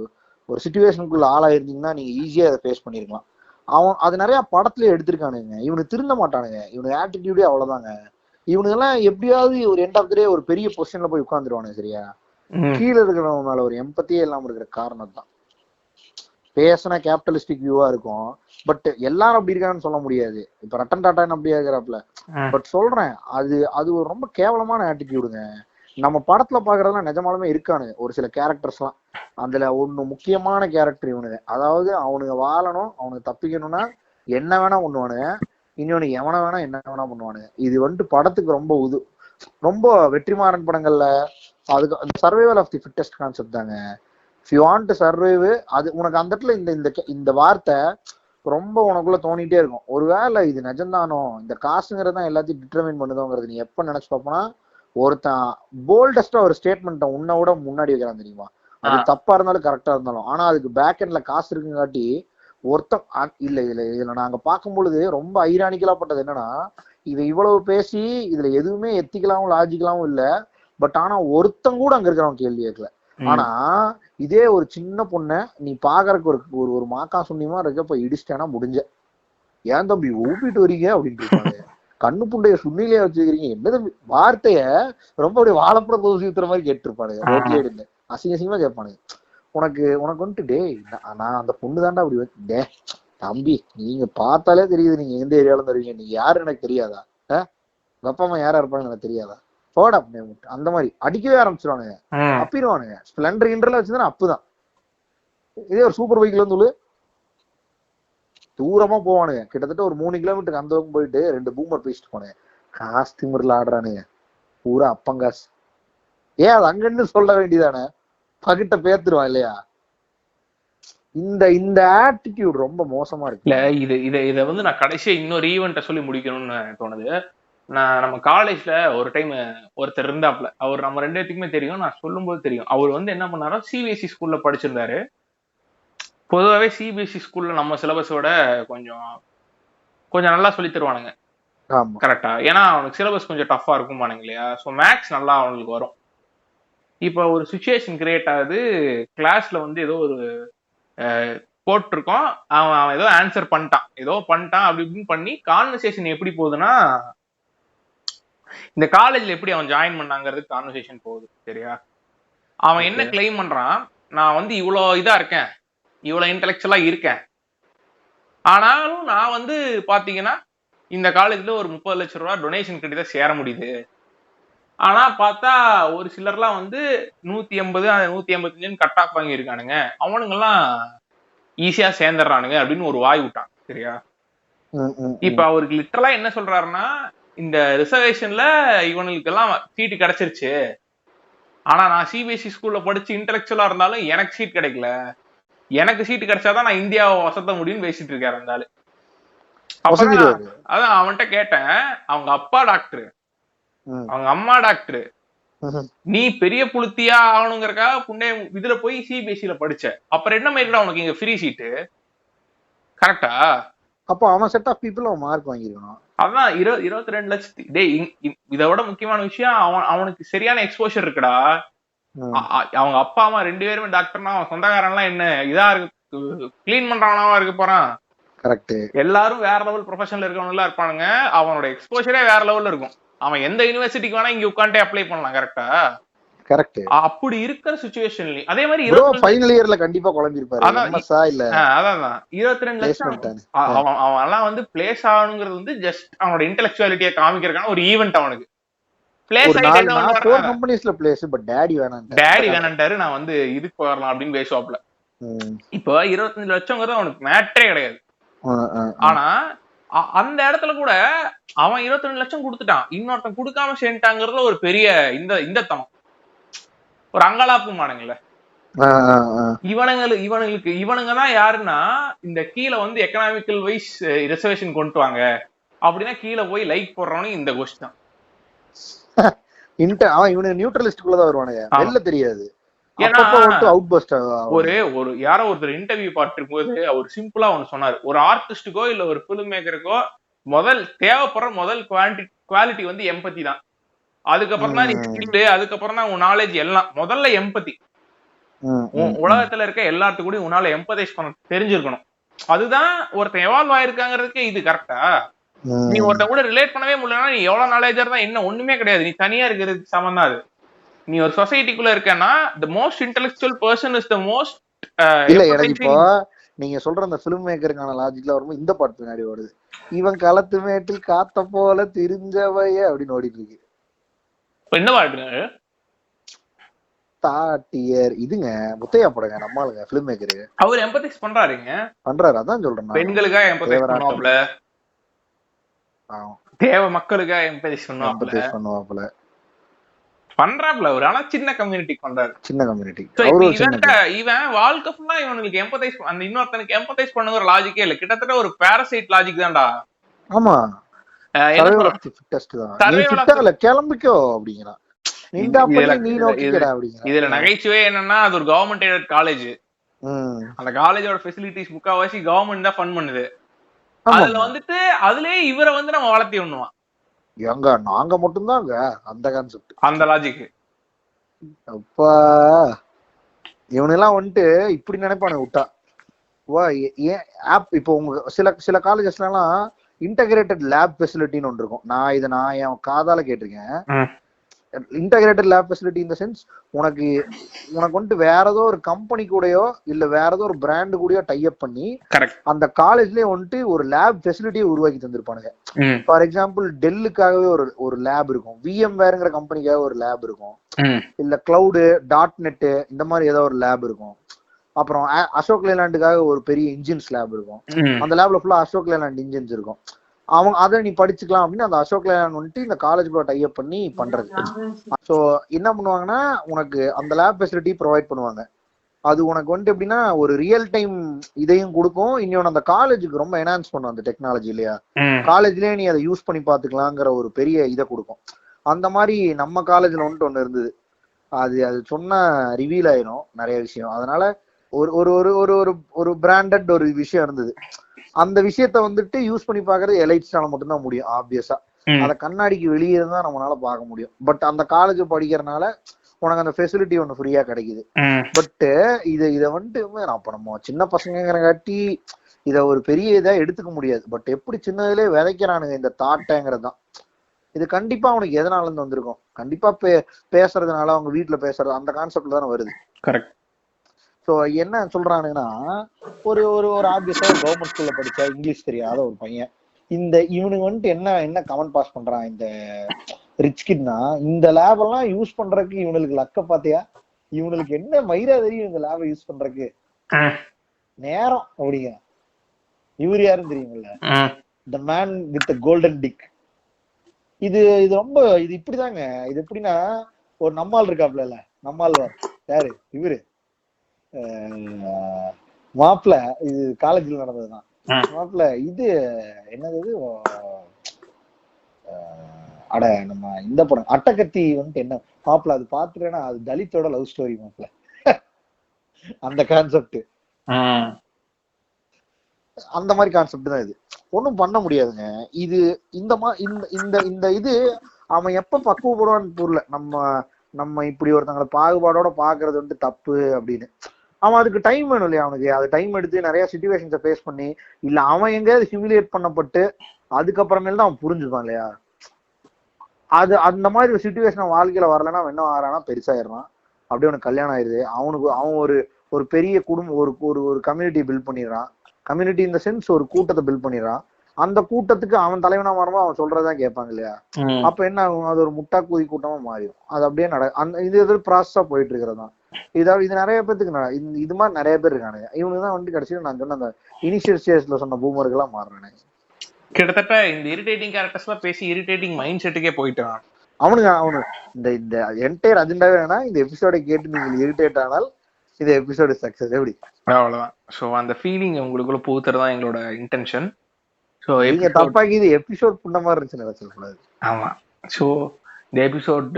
சிச்சுவேஷனுக்குள்ள ஆளாயிருந்தீங்கன்னா நீங்க ஈஸியா அதை ஃபேஸ் பண்ணிருக்கலாம். அவன் அது நிறைய படத்துலயே எடுத்திருக்கானுங்க. இவனுக்கு திருந்த மாட்டானுங்க, இவனுக்கு ஆட்டிடியூடே அவ்வளவுதாங்க. இவனுங்க எல்லாம் எப்படியாவது ஒரு எண்ட் ஆஃப் த டே ஒரு பெரிய பொசிஷன்ல போய் உட்காந்துருவானுங்க. சரியா? கீழே இருக்கிறவங்க மேல ஒரு எம்பத்தியே இல்லாம இருக்கிற காரணம் தான். பேசினா கேபிட்டலிஸ்டிக் வியூவா இருக்கும், பட் எல்லாரும் அப்படி இருக்கான்னு சொல்ல முடியாது. இப்ப ரட்டன் டாட்டான்னு அப்படியே இருக்கிறாப்ல. பட் சொல்றேன், அது ஒரு ரொம்ப கேவலமான ஆட்டிடியூடுங்க. நம்ம படத்துல பாக்குறதுலாம் நிஜமாலுமே இருக்கானுங்க ஒரு சில கேரக்டர்ஸ் எல்லாம். அதுல ஒண்ணு முக்கியமான கேரக்டர் இவனுங்க. அதாவது அவனுங்க வாழணும், அவனுக்கு தப்பிக்கணும்னா என்ன வேணா பண்ணுவானுங்க, இன்னொன்னு எவனை வேணா என்ன வேணா பண்ணுவானுங்க. இது வந்துட்டு படத்துக்கு ரொம்ப வெற்றிமாறன் படங்கள்ல அதுக்கு அந்த survival of the fittest concept தாங்க. If you want to survive, அது உனக்கு அந்த இடத்துல இந்த வார்த்தை ரொம்ப உனக்குள்ள தோணிட்டே இருக்கும். ஒருவேளை இது நிஜம்தானோ, இந்த காசுங்கிறது தான் எல்லாத்தையும் டிட்டர்மைன் பண்ணுதோங்கிறது நீ எப்ப நினைச்சு பார்ப்பனா, ஒருத்தன் போல்டஸ்டா ஒரு ஸ்டேட்மெண்ட்டை உன்னை விட முன்னாடி வைக்கிறான் தெரியுமா? அது தப்பா இருந்தாலும் கரெக்டா இருந்தாலும், ஆனா அதுக்கு பேக் எண்ட்ல காசு இருக்குங்காட்டி ஒருத்தன் இதுல நாங்க பார்க்கும் பொழுது ரொம்ப ஐரானிக்கலா பட்டது என்னன்னா, இதை இவ்வளவு பேசி இதுல எதுவுமே எத்திக்கலாவும் லாஜிக்கலாவும் இல்ல, பட் ஆனா ஒருத்தன் கூட அங்க இருக்கிறவன் கேள்வி கேட்கல. ஆனா இதே ஒரு சின்ன பொண்ண நீ பாக்குறதுக்கு ஒரு ஒரு மாக்கா சுண்ணியமா இருக்கப்ப இடிச்சிட்டேன்னா முடிஞ்ச, ஏன் தம்பி ஊப்பிட்டு வரீங்க அப்படின்னு இருப்பாங்க. கண்ணு புண்டைய சுண்ணிலே வச்சுக்கிறீங்க என்ன தம்பி, வார்த்தைய ரொம்ப அப்படியே வாழைப்பட தோசி ஊத்துற மாதிரி கேட்டுருப்பானுங்க. ரோட்லயே இருந்து அசிங்கமா கேட்பானுங்க. உனக்கு வந்துட்டு டே நான் அந்த பொண்ணு தாண்டா அப்படி டே தம்பி நீங்க பார்த்தாலே தெரியுது நீங்க எந்த ஏரியால தருவீங்க, நீங்க யாரு எனக்கு தெரியாதா, உங்க அப்பா அம்மா யாரா இருப்பாங்க எனக்கு தெரியாதா, போடா அந்த மாதிரி அடிக்கவே ஆரம்பிச்சிருவானுங்க, அப்பிடுவானுங்க. ஸ்பிளண்டர் இன்டர்ல வச்சிருந்தா அப்புதான். இதே ஒரு சூப்பர் பைக்ல வந்து தூரமா போவானுங்க, கிட்டத்தட்ட ஒரு 3 கிலோமீட்டருக்கு அந்த பக்கம் போயிட்டு 2 பூமர் பேசிட்டு போனேன். காசு திமிரில் ஆடுறானுங்க பூரா அப்பங்காசு. ஏன் அது அங்கன்னு சொல்ல வேண்டியதானே, பகிட்ட பேத்துருவான் இல்லையா? இந்த இந்த ஆட்டிடியூட் ரொம்ப மோசமா இருக்கு. இல்ல இத வந்து நான் கடைசியா இன்னொரு ஈவெண்ட்டை சொல்லி முடிக்கணும்னு தோணுது. நம்ம காலேஜ்ல ஒரு டைம் ஒருத்தர் இருந்தாப்ல, அவர் நம்ம 2 பேத்துக்குமே தெரியும், நான் சொல்லும் போது தெரியும். அவர் வந்து என்ன பண்ணாரோ சிபிஎஸ்சி ஸ்கூல்ல படிச்சிருந்தாரு. பொதுவாகவே சிபிஎஸ்சி ஸ்கூல்ல நம்ம சிலபஸோட கொஞ்சம் கொஞ்சம் நல்லா சொல்லி தருவானுங்க கரெக்டா, ஏன்னா அவனுக்கு சிலபஸ் கொஞ்சம் டஃபா இருக்குமானுங்க இல்லையா. ஸோ மேக்ஸ் நல்லா அவனுக்கு வரும். இப்போ ஒரு சுச்சுவேஷன் கிரியேட் ஆகுது, கிளாஸ்ல வந்து ஏதோ ஒரு போட்டிருக்கோம், அவன் ஏதோ ஆன்சர் பண்ணிட்டான் அப்படி இப்படின்னு பண்ணி கான்வர்சேஷன் எப்படி போகுதுன்னா, இந்த காலேஜ்ல எப்படி அவன் ஜாயின் பண்ணாங்கிறது கான்வர்சேஷன் போகுது சரியா. அவன் என்ன கிளைம் பண்றான், நான் வந்து இவ்வளோ இதா இருக்கேன், இவ்வளவு இன்டெலெக்சுவலா இருக்கேன், ஆனாலும் நான் வந்து பாத்தீங்கன்னா இந்த காலேஜ்ல ஒரு 30 லட்சம் ரூபாய் டொனேஷன் கட்டி தான் சேர முடியுது. ஆனா பார்த்தா ஒரு சிலர்லாம் வந்து 180 185 கட் ஆஃப் வாங்கி இருக்கானுங்க, அவனுங்கெல்லாம் ஈஸியா சேர்ந்துடுறானுங்க அப்படின்னு ஒரு வாய் விட்டான் சரியா. இப்ப அவருக்கு லிட்டரலா என்ன சொல்றாருன்னா, இந்த ரிசர்வேஷன்ல இவனுக்கு எல்லாம் சீட்டு கிடைச்சிருச்சு, ஆனா நான் சிபிஎஸ்சி ஸ்கூல்ல படிச்சு இன்டெலெக்சுவலா இருந்தாலும் எனக்கு சீட் கிடைக்கல, எனக்கு சீட்டு கிடைச்சாதான் நான் இந்தியாவை வசத்த முடியும்னு பேசிட்டு இருக்காரு அந்த ஆளு. அதான் அவன்கிட்ட கேட்டேன், அவங்க அப்பா டாக்டர், அவங்க அம்மா டாக்டர், நீ பெரிய புளுத்தியா ஆகணுங்கிறக்காக புண்ணே இதுல போய் சிபிஎஸ்சில படிச்ச, அப்புறம் என்ன மாதிரி உனக்கு இங்க ஃப்ரீ சீட்டு கரெக்டா? அப்ப அவன் செட் ஆஃப் பீப்புள் அவன் மார்க் வாங்கிருக்கான். அதான் 22 லட்சத்துக்கு. டேய் இதை விட முக்கியமான விஷயம், அவனுக்கு சரியான எக்ஸ்போஷர் இருக்குடா. அவங்க அப்பா அம்மா 2 பேருமே டாக்டர்னா அவன் சொந்தக்காரன் எல்லாம் என்ன இதா இருக்கு, கிளீன் பண்றவனாவா இருக்க போறான். கரெக்ட். எல்லாரும் வேற லெவல் ப்ரொஃபஷனல் இருக்கவங்க எல்லாம் இருப்பானுங்க, அவனோட எக்ஸ்போஷரே வேற லெவல்ல இருக்கும். அவன் எந்த யூனிவர்சிட்டிக்கு வேணா இங்க உட்காந்துட்டே அப்ளை பண்ணலாம் கரெக்டா. கரெக்ட். அப்படி இருக்கிற சிச்சுவேஷன்ல அதே மாதிரி ஃபைனல் இயர்ல கண்டிப்பா குழம்பி இருப்பாரு. அதான் 22 லட்சம் அவன் எல்லாம் வந்து பிளேஸ் ஆகணுங்கிறது வந்து ஜஸ்ட் அவனோட இன்டெலெக்சுவாலிட்டியை காமிக்கிறதுக்கான ஒரு ஈவென்ட் அவனுக்கு. வேணான்டாரு, நான் வந்து இதுக்கு வரலாம் அப்படின்னு பேசுவாப்ல. இப்போ 25 லட்சம்ங்கிறது அவனுக்கு மேட்டரே கிடையாது. ஆனா அந்த இடத்துல கூட அவன் 22 லட்சம் கொடுத்துட்டான், இன்னொருத்தன் கொடுக்காம சேர்ந்துட்டாங்கிறதுல ஒரு பெரிய இந்த தனம், ஒரு அங்கலாப்பு மானுங்கல்ல. இவனுங்க தான் யாருன்னா, இந்த கீழே வந்து எக்கனாமிக்கல் வைஸ் ரிசர்வேஷன் கொண்டு வாங்க அப்படின்னா கீழே போய் லைக் போடுறவனு இந்த கோஷ்டி தான். ஒரு யாரோ ஒருத்தர் இன்டர்வியூ பார்த்துருக்கும் போது அவர் சிம்பிளா ஒண்ணு சொன்னாரு, ஒரு ஆர்டிஸ்டுக்கோ இல்ல ஒரு பிலிம் மேக்கருக்கோ தேவைப்படுற முதல் குவாலிட்டி வந்து எம்பத்தி தான். அதுக்கப்புறம் தான் நீ ஸ்கில், அதுக்கப்புறம் தான் உன் நாலேஜ் எல்லாம். முதல்ல எம்பத்தி. உலகத்துல இருக்க எல்லாத்துக்கூடயும் உன்னால எம்பதைஸ் பண்ண தெரிஞ்சிருக்கணும். அதுதான் ஒருத்தன் எவால்வ் ஆயிருக்காங்கிறதுக்கு இது கரெக்டா. நீ ஒருத்த கூட ரிலேட் பண்ணவே முடியலன்னா நீ எவ்வளவு நாலேஜா இருந்தா என்ன, ஒண்ணுமே கிடையாது, நீ தனியா இருக்கிறதுக்கு சமம் தான் அது. நீ ஒரு சொசைட்டிக்குள்ள இருக்கன்னா the most intellectual person is the most இல்ல. எனக்கு இப்போ நீங்க சொல்ற அந்த பிலிம் மேக்கருக்கான லாஜிக்ல வரும்போது இந்த பாட்டு பின்னாடி ஓடுது, இவன் களத்து மேட்டில் காத்த போல தெரிஞ்சவைய அப்படின்னு ஓடிட்டு இருக்கு. என்ன பாட்டு? தாட்டியர் இதுங்க, முத்தையா போடுங்க நம்மளுங்க பிலிம் மேக்கரு. அவர் எம்பதைஸ் பண்றாருங்க, அதான் சொல்றேன். பெண்களுக்காக எம்பதைஸ் பண்ணுவாப்ல, தேவ மக்களுக்காக எம்பதைஸ் பண்ணுவாப்ல பண்றாப்ல அவர். ஆனா சின்ன கம்யூனிட்டி பண்றாரு, சின்ன கம்யூனிட்டி. இவன் வாழ்க்கை ஃபுல்லா இவனுக்கு எம்பதைஸ், அந்த இன்னொருத்தனுக்கு எம்பதைஸ் பண்ணுங்கிற லாஜிக்கே இல்ல. கிட்டத்தட்ட ஒரு பாரசைட் லாஜிக் தான்டா. ஆமா, கிளம்பிக்கோ அப்படிங்கிறான். இதுல நகைச்சுவை என்னன்னா, அது ஒரு கவர்மெண்ட் எய்டட் காலேஜ், அந்த காலேஜோட ஃபெசிலிட்டிஸ் முக்காவாசி கவர்மெண்ட் தான் ஃபண்ட் பண்ணுது. அதுல வந்துட்டு அதுலயே இவரை வந்து நம்ம வளர்த்தி விடணுமா, எங்க நாங்க மட்டும்தாங்க அந்த கான்செப்ட், அந்த லாஜிக். அப்பா இவனெல்லாம் வந்துட்டு இப்படி நினைப்பானு விட்டா வா. ஏன் ஆப் இப்போ உங்க சில காலேஜஸ்ல எல்லாம் இன்டகிரேட்டட் லேப் ஃபெசிலிட்டின்னு ஒன்று இருக்கும். நான் என் காதால கேட்டிருக்கேன். இன்டகிரேட்டட் லேப் ஃபெசிலிட்டி இந்த சென்ஸ் உனக்கு வந்துட்டு வேற ஏதோ ஒரு கம்பெனி கூடயோ இல்ல வேற ஏதோ ஒரு பிராண்டு கூடயோ டைப் பண்ணி அந்த காலேஜ்லயே வந்துட்டு ஒரு லேப் ஃபெசிலிட்டியை உருவாக்கி தந்திருப்பானுங்க. ஃபார் எக்ஸாம்பிள் டெல்லுக்காகவே ஒரு லேப் இருக்கும், VMwareங்கிற கம்பெனிக்காக ஒரு லேப் இருக்கும், இல்ல கிளவுடு .NET இந்த மாதிரி ஏதோ ஒரு லேப் இருக்கும். அப்புறம் அசோக் லேலாண்டுக்காக ஒரு பெரிய இன்ஜின்ஸ் லேப் இருக்கும். அந்த லேப்ல ஃபுல்லா அசோக் லேலாண்ட் இன்ஜின்ஸ் இருக்கும். அவங்க அதை நீ படிச்சுக்கலாம் அப்படின்னு அந்த அசோக் லேலாண்ட் வந்துட்டு இந்த காலேஜ்குள்ள டைப் பண்ணி பண்றது. ஸோ என்ன பண்ணுவாங்கன்னா உனக்கு அந்த லேப் ஃபெசிலிட்டி ப்ரொவைட் பண்ணுவாங்க. அது உனக்கு வந்துட்டு எப்படின்னா ஒரு ரியல் டைம் இதையும் கொடுக்கும், இன்னொன்று அந்த காலேஜுக்கு ரொம்ப என்ஹான்ஸ் பண்ணும் அந்த டெக்னாலஜி இல்லையா, காலேஜ்லயே நீ அதை யூஸ் பண்ணி பாத்துக்கலாங்கிற ஒரு பெரிய இதை கொடுக்கும். அந்த மாதிரி நம்ம காலேஜ்ல வந்துட்டு ஒண்ணு இருந்தது. அது சொன்னா ரிவீல் ஆயிரும் நிறைய விஷயம். அதனால ஒரு ஒரு ஒரு ஒரு ஒரு ஒரு பிராண்டட் ஒரு விஷயம் இருந்தது. அந்த விஷயத்த வந்துட்டு யூஸ் பண்ணி பாக்குறது எலைட்ஸ்னால மட்டும்தான் முடியும். ஆப்வியஸா அத கண்ணாடிக்கு வெளியே இருந்தா நம்மளால பார்க்க முடியும். பட் அந்த காலேஜ் படிக்கிறதுனால உனக்கு அந்த ஃபெசிலிட்டி ஒண்ணு ஃப்ரீயா கிடைக்குது. பட் இதை வந்துட்டு அப்ப நம்ம சின்ன பசங்கிறங்காட்டி இத ஒரு பெரிய இதா எடுத்துக்க முடியாது. பட் எப்படி சின்னதுலேயே விதைக்கிறானுங்க இந்த தாட்டைங்கிறது தான். இது கண்டிப்பா அவனுக்கு எதனால இருந்து வந்திருக்கும், கண்டிப்பா பேசுறதுனால அவங்க வீட்டுல பேசுறது அந்த கான்செப்ட்ல தானே வருது. கரெக்ட். ஸோ என்ன சொல்றானுங்கன்னா ஒரு ஒரு ஒரு ஆப்வியஸா கவர்மெண்ட் ஸ்கூல்ல படிச்சா இங்கிலீஷ் தெரியாத ஒரு பையன் இவனுக்கு வந்துட்டு என்ன கமெண்ட் பாஸ் பண்றான் இந்த ரிச் கிட்னா, இந்த லேப் எல்லாம் யூஸ் பண்றதுக்கு இவனுக்கு லக்க பாத்தியா, இவனுக்கு என்ன மயிரா தெரியும் இந்த லேபை யூஸ் பண்றதுக்கு நேரம் அப்படிங்க. இவர் யாருன்னு தெரியுமில்ல, the man with golden dick. இது ரொம்ப இது இப்படிதாங்க. இது எப்படின்னா ஒரு நம்மால் இருக்காப்ல, நம்மாழ்வார் யாரு இவரு மாப்பிள்ள, இது காலேஜ்ல நடந்ததுதான். மாப்பிள்ள இது என்னது அட நம்ம இந்த படம் அட்டகத்தி வந்துட்டு என்ன மாப்பிள்ள அது பாத்துட்டேன்னா அது தலித்தோட லவ் ஸ்டோரி மாப்பிள்ள. அந்த கான்செப்ட் அந்த மாதிரி கான்செப்ட் தான் இது. ஒன்றும் பண்ண முடியாதுங்க. இது இந்த இது அவன் எப்ப பக்குவப்படுவான்னு புரியல. நம்ம இப்படி ஒருத்தங்களை பாகுபாடோட பாக்குறது வந்துட்டு தப்பு அப்படின்னு. அவன் அதுக்கு டைம் வேணும் இல்லையா, அவனுக்கு அது டைம் எடுத்து நிறைய சிச்சுவேஷன்ஸை ஃபேஸ் பண்ணி இல்ல அவன் எங்கேயாவது ஹியூமிலியேட் பண்ணப்பட்டு அதுக்கப்புறமேல தான் அவன் புரிஞ்சுப்பான் இல்லையா. அது அந்த மாதிரி ஒரு சிச்சுவேஷன் வாழ்க்கையில வரலன்னா அவன் என்ன ஆகிறானா பெருசாயிடுறான். அப்படியே அவனுக்கு கல்யாணம் ஆயிடுது, அவன் ஒரு பெரிய குடும்பம் ஒரு கம்யூனிட்டி பில்ட் பண்ணிடுறான். கம்யூனிட்டி இந்த சென்ஸ் ஒரு கூட்டத்தை பில்ட் பண்ணிடுறான். அந்த கூட்டத்துக்கு அவன் தலைவனா மாறுமா அவன் சொல்றதான் கேட்பாங்க இல்லையா. அப்ப என்ன ஆகும், அது ஒரு முட்டா கூதி கூட்டமா மாறிடும். அது அப்படியே இது ப்ராசஸா போயிட்டு இருக்கிறதான். இது நிறைய பேருக்கு இது மாதிரி நிறைய பேர் இருக்கானுங்க. இவனுக்கு தான் வந்துட்டு கடைசியில் நான் சொன்ன அந்த இனிஷியல் ஸ்டேஜ்ல சொன்ன பூமர்கள் எல்லாம் மாறுறானுங்க. கிட்டத்தட்ட இந்த இரிட்டேட்டிங் கேரக்டர்ஸ் எல்லாம் பேசி இரிட்டேட்டிங் மைண்ட் செட்டுக்கே போயிட்டான் அவனு இந்த என்டையர் அஜெண்டாவே வேணா இந்த எபிசோடை கேட்டு நீங்க இரிட்டேட் ஆனால் இந்த எபிசோடு சக்சஸ். எப்படி அவ்வளவுதான். ஸோ அந்த ஃபீலிங் உங்களுக்குள்ள புகுத்துறதா எங்களோட இன்டென்ஷன். ஸோ நீங்க தப்பாக்கி இது எபிசோட் புண்ண மாதிரி இருந்துச்சுன்னு சொல்லக்கூடாது. ஆமா. ஸோ இந்த எபிசோட்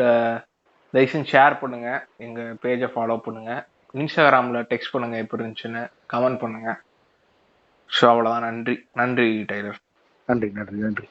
தயவுசெய்து ஷேர் பண்ணுங்க, எங்க பேஜை ஃபாலோ பண்ணுங்க, இன்ஸ்டாகிராம்ல டெக்ஸ்ட் பண்ணுங்க எப்படி இருந்துச்சுன்னு கமெண்ட் பண்ணுங்க. ஸோ அவ்வளோதான். நன்றி டைலர். நன்றி.